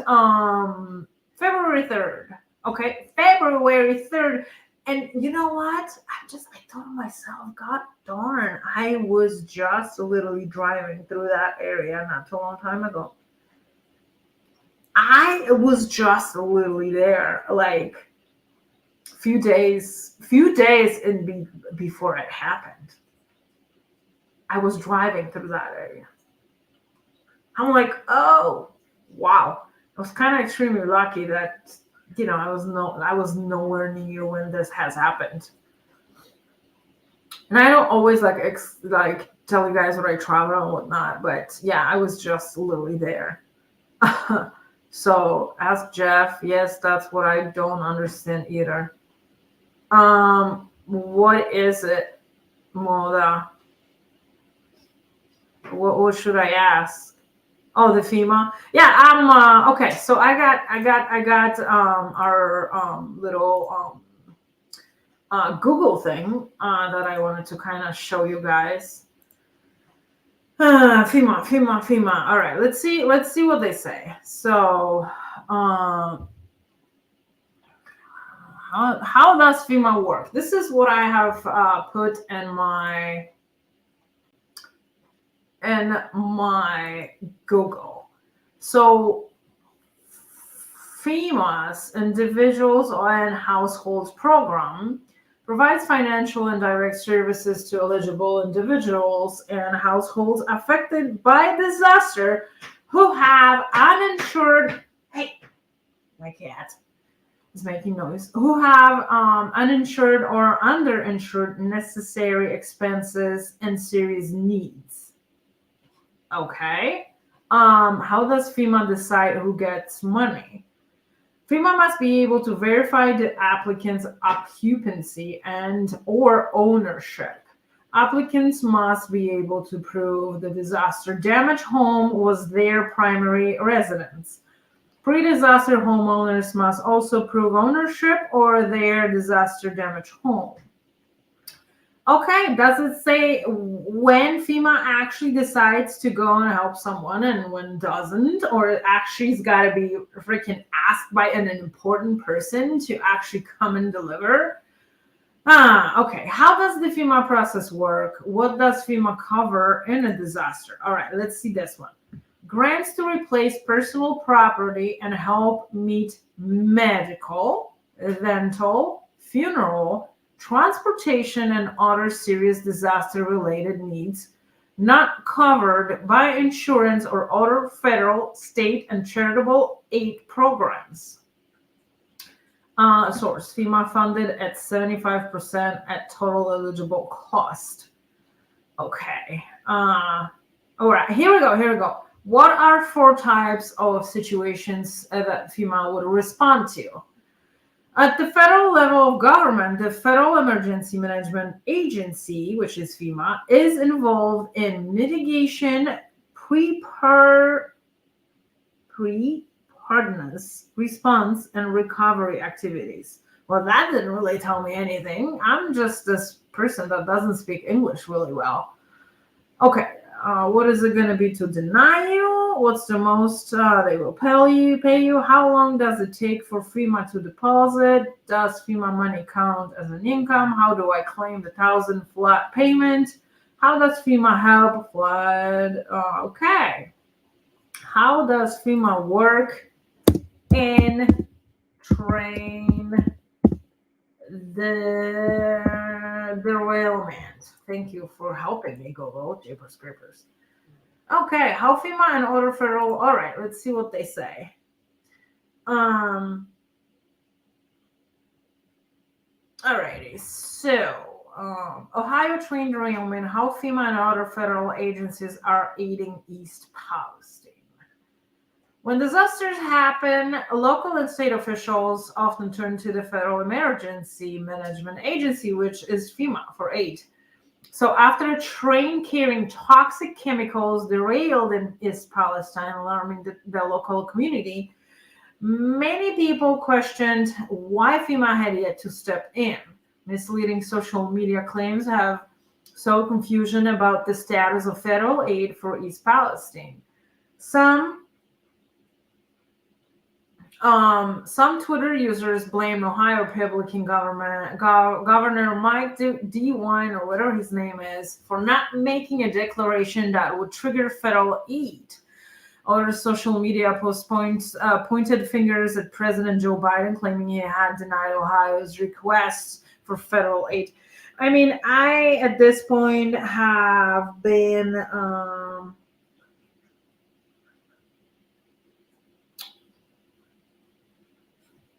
February 3rd. Okay, February 3rd. And you know what? I thought to myself, God darn, I was just literally driving through that area not too long time ago. I was just literally there, like few days before it happened. I was driving through that area. I'm like, oh, wow. I was kind of extremely lucky that, you know, I was nowhere near when this has happened. And I don't always like tell you guys what I travel and whatnot, but yeah, I was just literally there. So ask Jeff. Yes, that's what I don't understand either. What is it, Moda? What should I ask? Oh, the FEMA. Yeah, okay. So I got our little Google thing that I wanted to kind of show you guys. FEMA. All right, let's see what they say. So, how does FEMA work? This is what I have put in my Google. So FEMA's Individuals and Households Program provides financial and direct services to eligible individuals and households affected by disaster who have uninsured, hey, my cat is making noise, who have uninsured or underinsured necessary expenses and serious needs. Okay. How does FEMA decide who gets money? FEMA must be able to verify the applicant's occupancy and or ownership. Applicants must be able to prove the disaster damaged home was their primary residence. Pre-disaster homeowners must also prove ownership or their disaster damaged home. Okay, does it say when FEMA actually decides to go and help someone and when doesn't? Or actually it's got to be freaking asked by an important person to actually come and deliver? Okay. How does the FEMA process work? What does FEMA cover in a disaster? All right, let's see this one. Grants to replace personal property and help meet medical, dental, funeral, transportation, and other serious disaster-related needs not covered by insurance or other federal, state, and charitable aid programs. Source, FEMA funded at 75% at total eligible cost. Okay. All right, here we go. What are 4 types of situations that FEMA would respond to? At the federal level of government, the Federal Emergency Management Agency, which is FEMA, is involved in mitigation, preparedness, response, and recovery activities. Well, that didn't really tell me anything. I'm just this person that doesn't speak English really well. Okay, what is it going to be to deny you? What's the most they will pay you? How long does it take for FEMA to deposit? Does FEMA money count as an income? How do I claim the $1,000 flat payment? How does FEMA help flood? Okay. How does FEMA work in train the derailment? Thank you for helping me, Google. Jeepers Creepers. Okay, how FEMA and other federal. All right, let's see what they say. Alrighty, so Ohio train derailment. How FEMA and other federal agencies are aiding East Palestine. When disasters happen, local and state officials often turn to the Federal Emergency Management Agency, which is FEMA, for aid. So after a train carrying toxic chemicals derailed in East Palestine, alarming the local community, many people questioned why FEMA had yet to step in. Misleading social media claims have sowed confusion about the status of federal aid for East Palestine. Some Twitter users blame Ohio Republican Governor Mike DeWine, or whatever his name is, for not making a declaration that would trigger federal aid. Other social media posts pointed fingers at President Joe Biden, claiming he had denied Ohio's requests for federal aid. I mean, I, at this point, have been...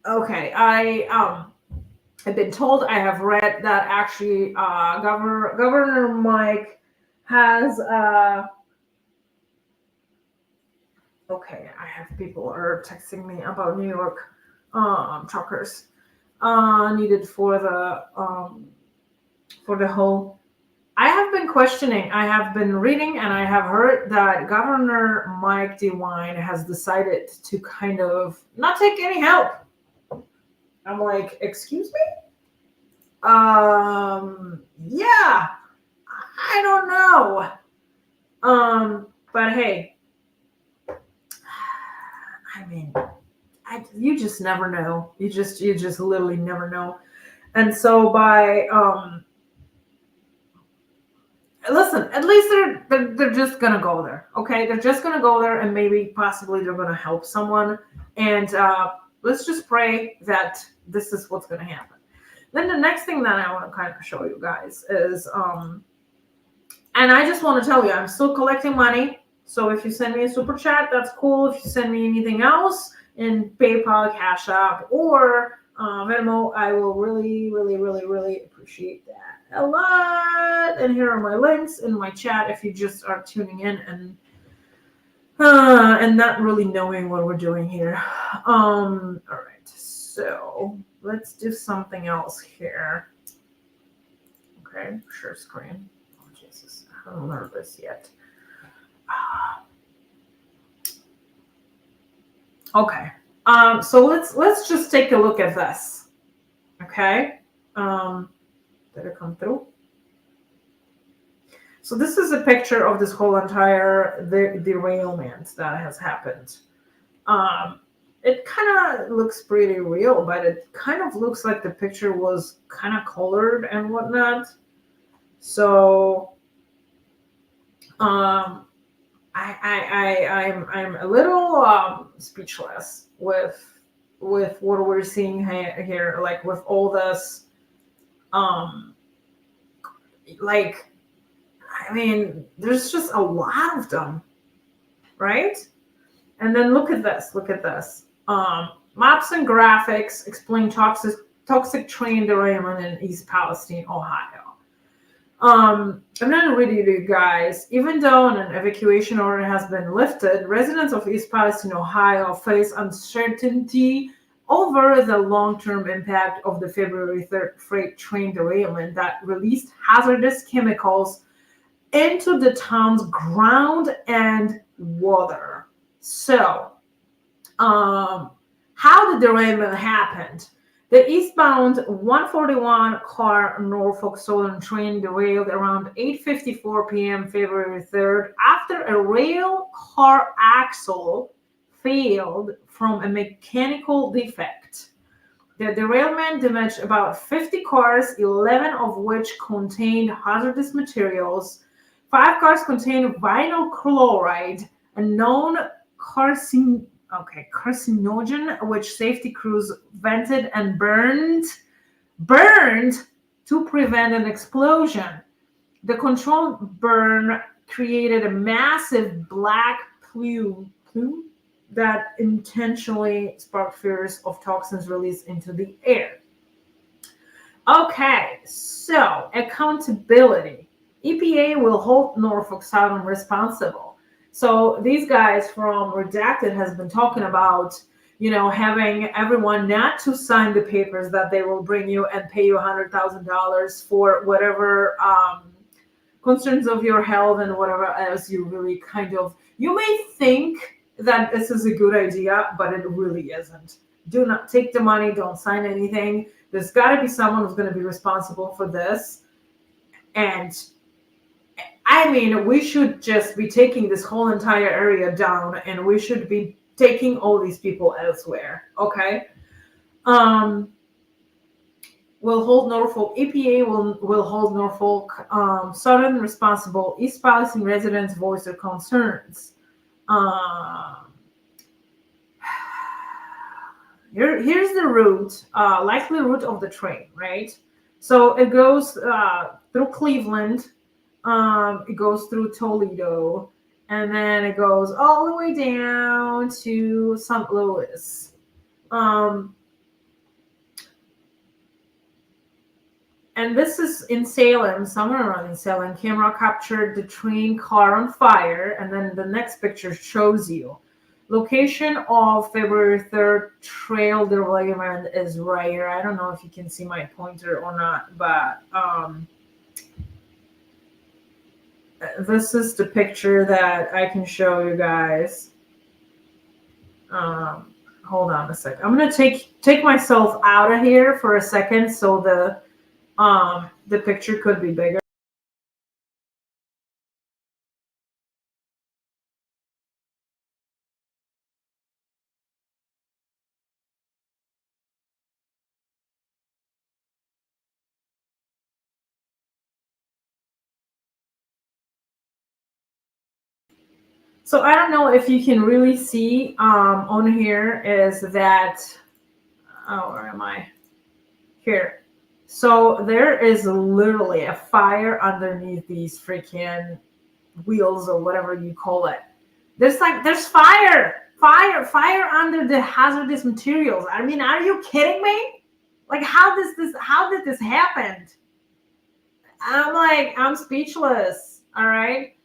Okay, I've been told, I have read that actually Governor Mike has okay, I have people are texting me about New York truckers needed for the whole. I have been questioning, I have been reading, and I have heard that Governor Mike DeWine has decided to kind of not take any help. I'm like, excuse me? Yeah, I don't know. But hey, I mean, you just never know. You just literally never know. And so by, listen, at least they're just gonna go there, okay? They're just gonna go there, and maybe possibly they're gonna help someone. And let's just pray that this is what's gonna happen. Then the next thing that I want to kind of show you guys is, and I just want to tell you, I'm still collecting money. So if you send me a super chat, that's cool. If you send me anything else in PayPal, Cash App, or Venmo, I will really, really, really, really appreciate that a lot. And here are my links in my chat if you just are tuning in and not really knowing what we're doing here. All right, so let's do something else here. Okay, share screen. Oh, Jesus, I'm nervous yet. Okay, so let's just take a look at this. Okay, did it come through? So this is a picture of this whole entire derailment that has happened. It kind of looks pretty real, but it kind of looks like the picture was kind of colored and whatnot. So I'm a little speechless with what we're seeing here, like with all this, like, I mean, there's just a lot of them, right? And then look at this. Maps and graphics explain toxic train derailment in East Palestine, Ohio. I'm going to read it to you guys. Even though an evacuation order has been lifted, residents of East Palestine, Ohio face uncertainty over the long-term impact of the February 3rd freight train derailment that released hazardous chemicals into the town's ground and water. So, how the derailment happened? The eastbound 141 car Norfolk Southern train derailed around 8:54 p.m. February 3rd after a rail car axle failed from a mechanical defect. The derailment damaged about 50 cars, 11 of which contained hazardous materials. 5 cars contained vinyl chloride, a known carcinogen, which safety crews vented and burned to prevent an explosion. The controlled burn created a massive black plume that intentionally sparked fears of toxins released into the air. Okay, so accountability. EPA will hold Norfolk Southern responsible. So these guys from Redacted has been talking about, having everyone not to sign the papers that they will bring you and pay you $100,000 for whatever concerns of your health and whatever else you really you may think that this is a good idea, but it really isn't. Do not take the money. Don't sign anything. There's got to be someone who's going to be responsible for this. And I mean, we should just be taking this whole entire area down, and we should be taking all these people elsewhere. Okay. Will hold Norfolk EPA will hold Norfolk Southern responsible. East Palestine residents voice their concerns. Here's the route, likely route of the train, right? So it goes through Cleveland, it goes through Toledo, and then it goes all the way down to St. Louis. And this is in Salem, somewhere around in Salem. Camera captured the train car on fire, and then the next picture shows you. Location of February 3rd trail derailment is right here. I don't know if you can see my pointer or not, but this is the picture that I can show you guys. Hold on a sec. I'm gonna take myself out of here for a second so the picture could be bigger. So I don't know if you can really see on here is that, where am I? Here. So there is literally a fire underneath these freaking wheels or whatever you call it. There's fire under the hazardous materials. I mean, are you kidding me? Like, how did this happen? I'm speechless. All right.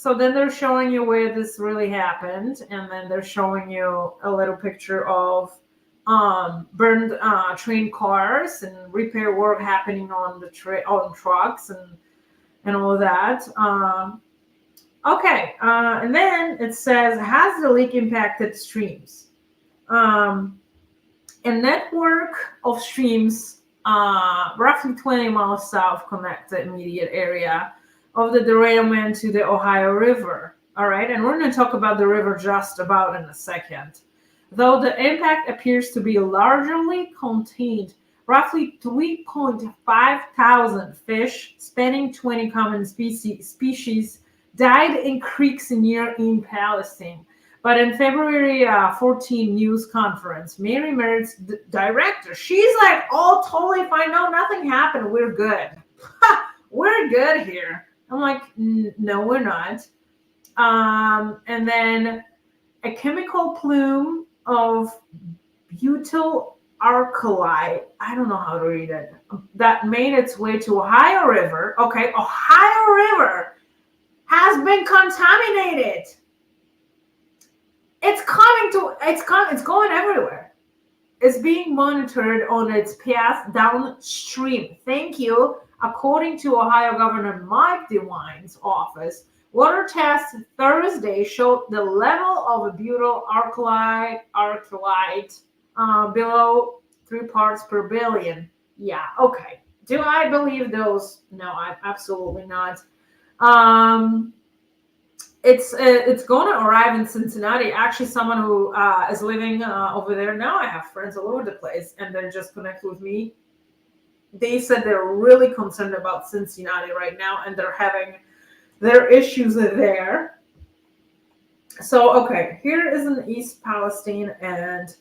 So then they're showing you where this really happened, and then they're showing you a little picture of burned train cars and repair work happening on the on trucks and all of that. Okay, and then it says, has the leak impacted streams? A network of streams roughly 20 miles south connect the immediate area of the derailment to the Ohio River. All right, and we're going to talk about the river just about in a second. Though the impact appears to be largely contained, roughly 3.5 thousand fish spanning 20 common species died in creeks near East Palestine. But in February 14 news conference, Mary Merritt's director, she's like, oh, totally fine. No, nothing happened. We're good. We're good here. I'm like, no, we're not. And then a chemical plume of butyl alkali, I don't know how to read it, that made its way to Ohio River. Okay, Ohio River has been contaminated. It's going everywhere. It's being monitored on its path downstream. Thank you. According to Ohio Governor Mike DeWine's office, water tests Thursday showed the level of butyl alkali below 3 parts per billion. Yeah, okay. Do I believe those? No, I absolutely not. It's going to arrive in Cincinnati. Actually, someone who is living over there now, I have friends all over the place, and they're just connected with me. They said they're really concerned about Cincinnati right now, and they're having their issues there. So, okay, here is in East Palestine, and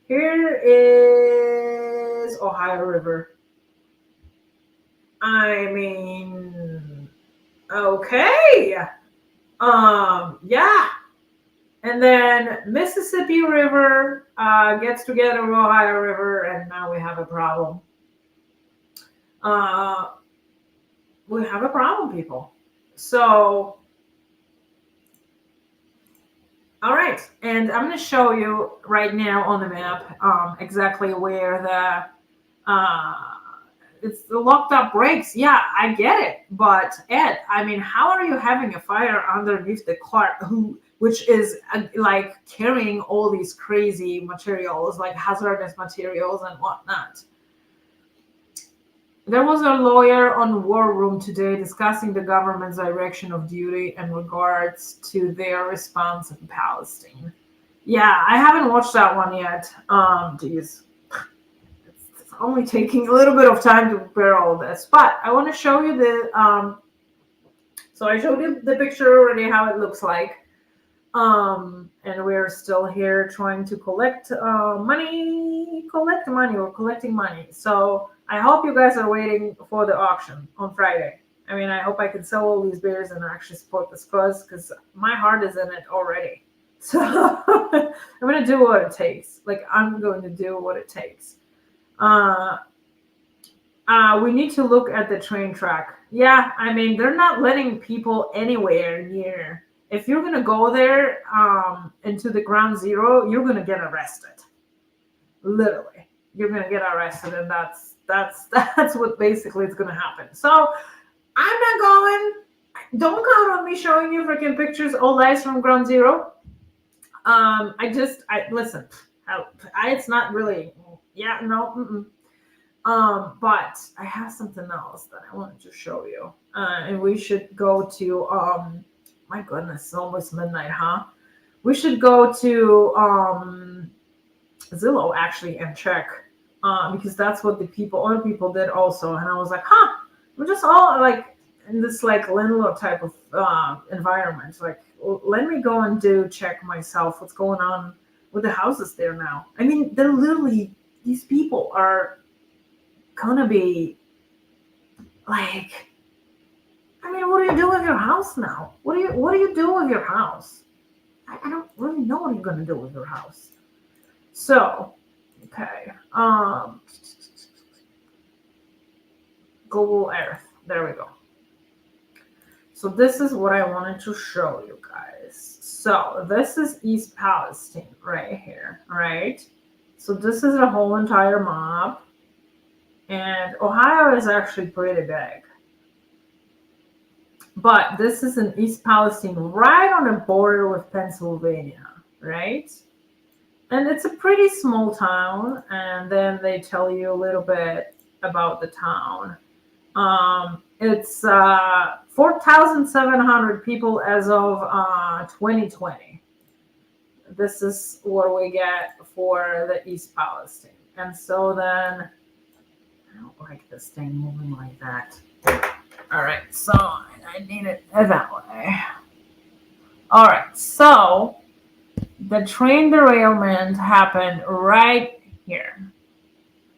here is Ohio River. I mean, okay. Yeah. And then Mississippi River gets together with Ohio River, and now we have a problem. We have a problem, people. So All right, and I'm going to show you right now on the map exactly where it's the locked up brakes. Yeah, I get it, but Ed, I mean, how are you having a fire underneath the car, which is like carrying all these crazy materials, like hazardous materials and whatnot? There was a lawyer on War Room today discussing the government's direction of duty in regards to their response in Palestine. Yeah, I haven't watched that one yet. Geez. It's only taking a little bit of time to prepare all this. But I want to show you so I showed you the picture already, how it looks like. And we're still here trying to collect money. We're collecting money. So I hope you guys are waiting for the auction on Friday. I mean, I hope I can sell all these beers and actually support this cause, because my heart is in it already. So I'm going to do what it takes. Like, I'm going to do what it takes. We need to look at the train track. Yeah, I mean, they're not letting people anywhere near. If you're going to go there into the ground zero, you're going to get arrested. Literally. You're going to get arrested, and that's what basically is going to happen. So I'm not going. Don't count on me showing you freaking pictures, all lives from ground zero. Listen. It's not really. Yeah, no. But I have something else that I wanted to show you. And we should go to my goodness, it's almost midnight, huh? We should go to Zillow actually and check. Because that's what other people did also. And I was like, we're just all like in this like landlord type of environment. Like, let me go and check myself what's going on with the houses there now. I mean, they're literally, these people are gonna be like, I mean, what do you do with your house now? What do you do with your house? I don't really know what you're gonna do with your house. So, okay, Google Earth. There we go. So this is what I wanted to show you guys. So this is East Palestine right here, right? So this is the whole entire map. And Ohio is actually pretty big. But this is in East Palestine, right on the border with Pennsylvania, right? And it's a pretty small town. And then they tell you a little bit about the town. It's 4,700 people as of 2020. This is what we get for the East Palestine. And so then, I don't like this thing moving like that. All right, so I need it that way. All right, so the train derailment happened right here.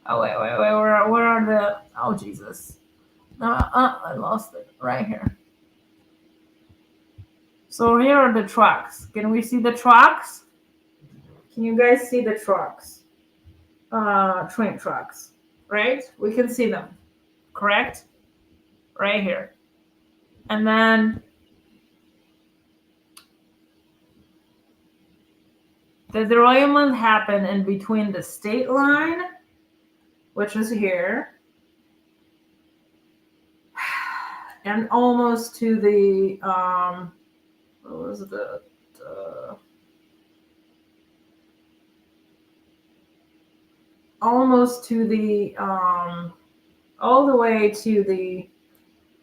Oh, wait, where are the, oh, Jesus. I lost it right here. So here are the trucks. Can we see the trucks? Can you guys see the trucks? Train trucks, right? We can see them, correct? Right here. And then the derailment happened in between the state line, which is here, and almost to the what was it? Almost to the all the way to the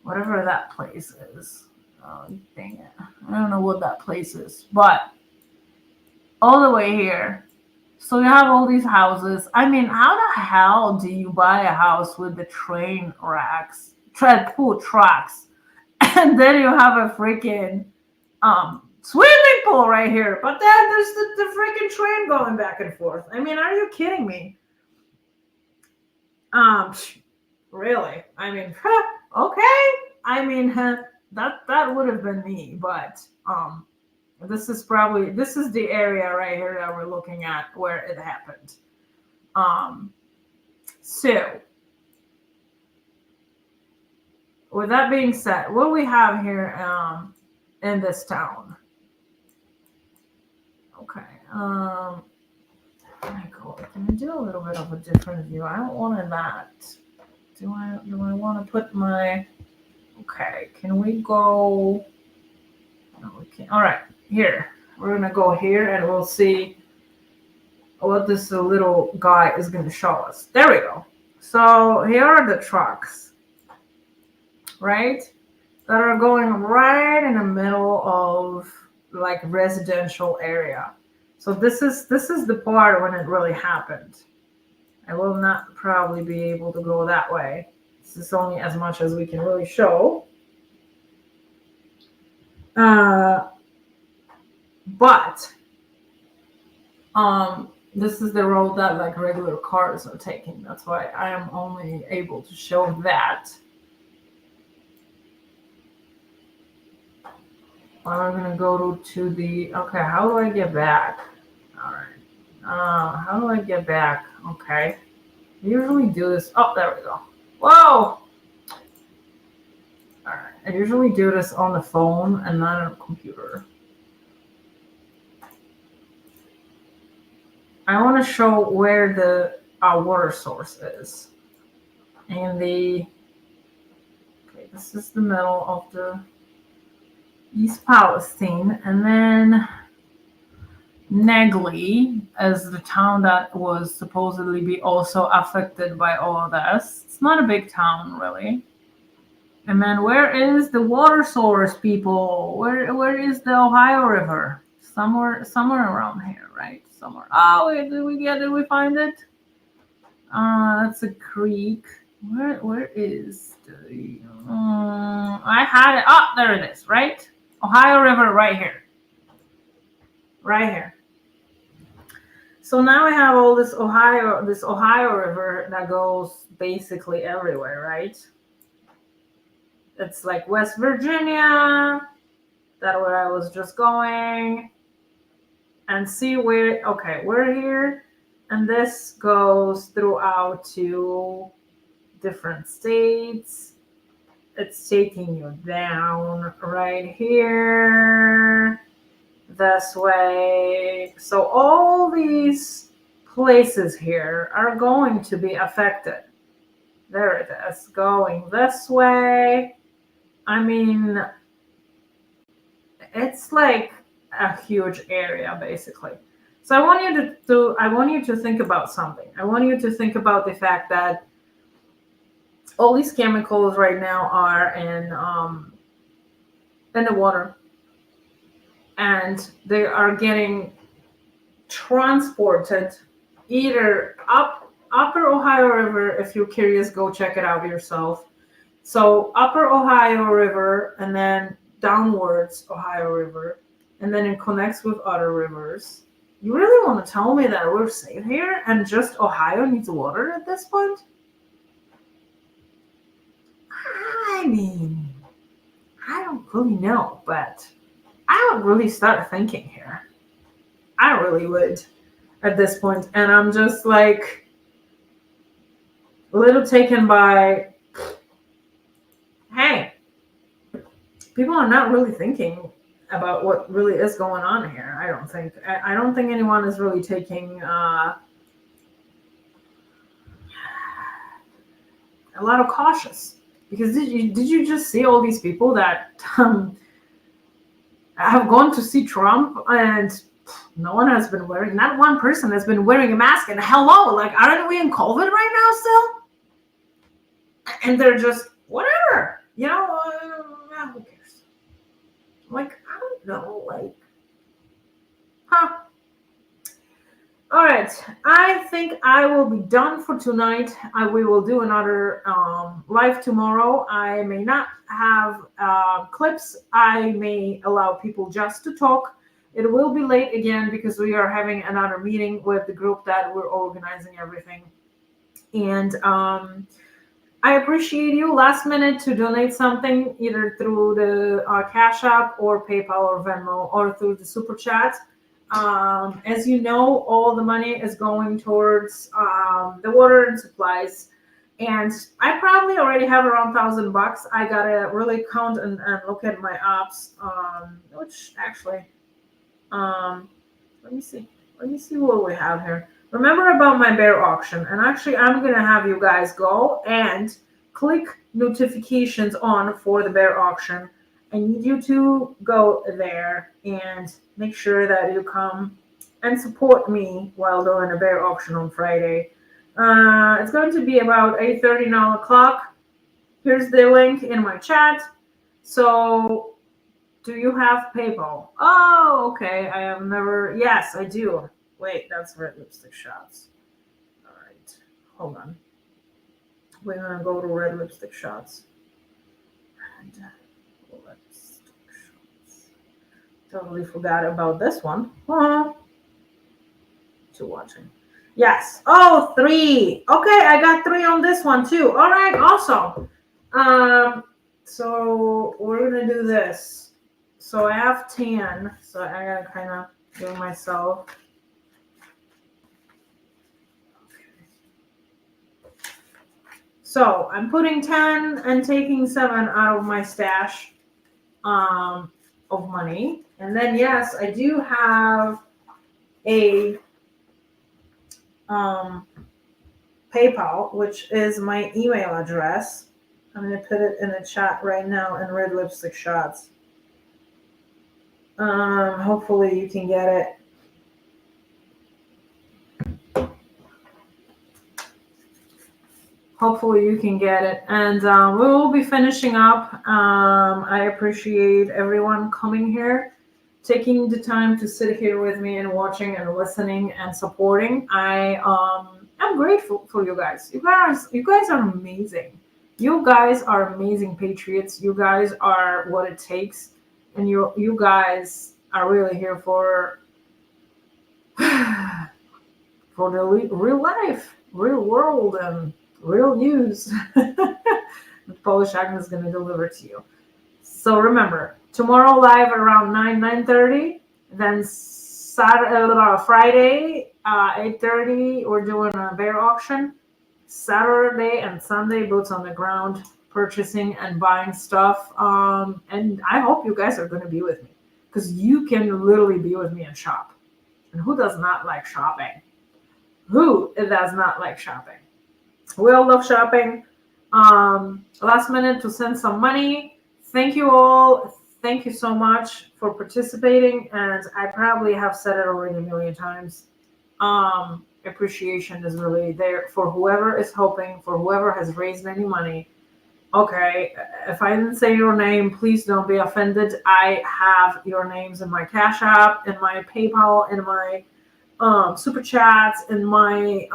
whatever that place is. Oh, dang it. I don't know what that place is, but all the way here. So you have all these houses. I mean, how the hell do you buy a house with the train racks, pool trucks, and then you have a freaking swimming pool right here, but then there's the freaking train going back and forth. I mean, are you kidding me? Really? I mean, okay. I mean, that would have been me, but this is the area right here that we're looking at where it happened. So with that being said, what we have here in this town, Okay. Can I do a little bit of a different view? I don't want that. Do I want to put my? Okay. Can we go? No, we can't. All right. Here. We're gonna go here, and we'll see what this little guy is gonna show us. There we go. So here are the trucks, right? That are going right in the middle of like residential area. So this is the part when it really happened. I will not probably be able to go that way. This is only as much as we can really show. But this is the road that like regular cars are taking. That's why I am only able to show that. I'm gonna go to the, okay, how do I get back? All right. How do I get back? Okay. I usually do this. Oh, there we go. Whoa! All right. I usually do this on the phone and not on a computer. I want to show where the water source is. And okay, this is the middle of the East Palestine, and then Negley as the town that was supposedly be also affected by all of this. It's not a big town, really. And then where is the water source, people? Where is the Ohio River? Somewhere around here, right? Somewhere. Oh, wait, did we find it? That's a creek. Where is the? I had it. Oh, there it is. Right, Ohio River, right here. Right here. So now I have all this Ohio River that goes basically everywhere, right? It's like West Virginia. That's where I was just going. And see where, okay, we're here. And this goes throughout to different states. It's taking you down right here. This way. So all these places here are going to be affected. There it is, going this way. I mean, it's like a huge area basically. So I want you to think about something. I want you to think about the fact that all these chemicals right now are in the water. And they are getting transported either upper Ohio River. If you're curious, go check it out yourself. So upper Ohio River and then downwards Ohio River, and then it connects with other rivers. You really want to tell me that we're safe here and just Ohio needs water at this point? I mean, I don't really know, but I would really start thinking here. I really would at this point. And I'm just like a little taken by, hey, people are not really thinking about what really is going on here. I don't think anyone is really taking a lot of cautious. Because did you just see all these people that have gone to see Trump and no one has been wearing, not one person has been wearing a mask. And hello, like, aren't we in COVID right now still? And they're just, whatever, you know, who cares? Like, I don't know, like, huh? All right, I think I will be done for tonight. We will do another live tomorrow. I may not have clips. I may allow people just to talk. It will be late again because we are having another meeting with the group that we're organizing everything. And I appreciate you last minute to donate something either through the Cash App or PayPal or Venmo or through the Super Chat. As you know, all the money is going towards the water and supplies. And I probably already have around $1,000. I gotta really count and look at my ops, which actually, Let me see. Let me see what we have here. Remember about my bear auction. And actually, I'm going to have you guys go and click notifications on for the bear auction. I need you to go there and make sure that you come and support me while doing a bear auction on Friday. It's going to be about 8:30, 9 o'clock. Here's the link in my chat. So, do you have PayPal? Oh, okay. I have never. Yes, I do. Wait, that's red lipstick shots. All right, hold on. We're gonna go to red lipstick shots. Red lipstick shots. Totally forgot about this one. To watching. Yes. Oh, 3. Okay, I got 3 on this one too. All right, awesome. So we're gonna do this. So I have 10. So I gotta kind of give myself. So I'm putting 10 and taking 7 out of my stash of money. And then yes, I do have a PayPal, which is my email address. I'm going to put it in the chat right now in red lipstick shots. Hopefully you can get it. Hopefully you can get it. And we will be finishing up. I appreciate everyone coming here, taking the time to sit here with me and watching and listening and supporting. I'm grateful for you guys. You guys are amazing. You guys are amazing patriots. You guys are what it takes. And you guys are really here for the real life, real world, and real news. The Polish Agnes is going to deliver to you. So remember, tomorrow live around 9:30. Then Friday, 8:30, we're doing a bear auction. Saturday and Sunday, boots on the ground, purchasing and buying stuff. And I hope you guys are going to be with me, because you can literally be with me and shop. And who does not like shopping? Who does not like shopping? We all love shopping. Last minute to send some money. Thank you all. Thank you so much for participating. And I probably have said it already a million times. Appreciation is really there for whoever is helping, for whoever has raised any money. Okay, if I didn't say your name, please don't be offended. I have your names in my Cash App, in my PayPal, in my Super Chats, in my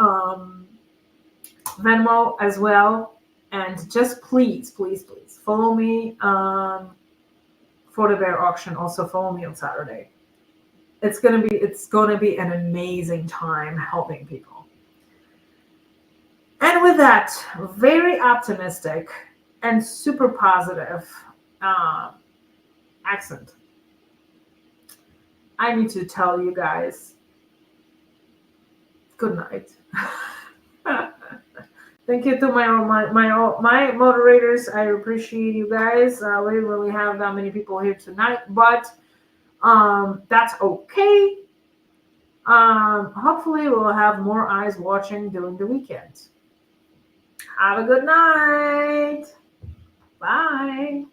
Venmo as well. And just please, please, please follow me for the bear auction. Also follow me on Saturday. It's gonna be an amazing time helping people. And with that very optimistic and super positive accent, I need to tell you guys good night. Thank you to my moderators. I appreciate you guys. We didn't really have that many people here tonight, but that's okay. Hopefully we'll have more eyes watching during the weekend. Have a good night. Bye.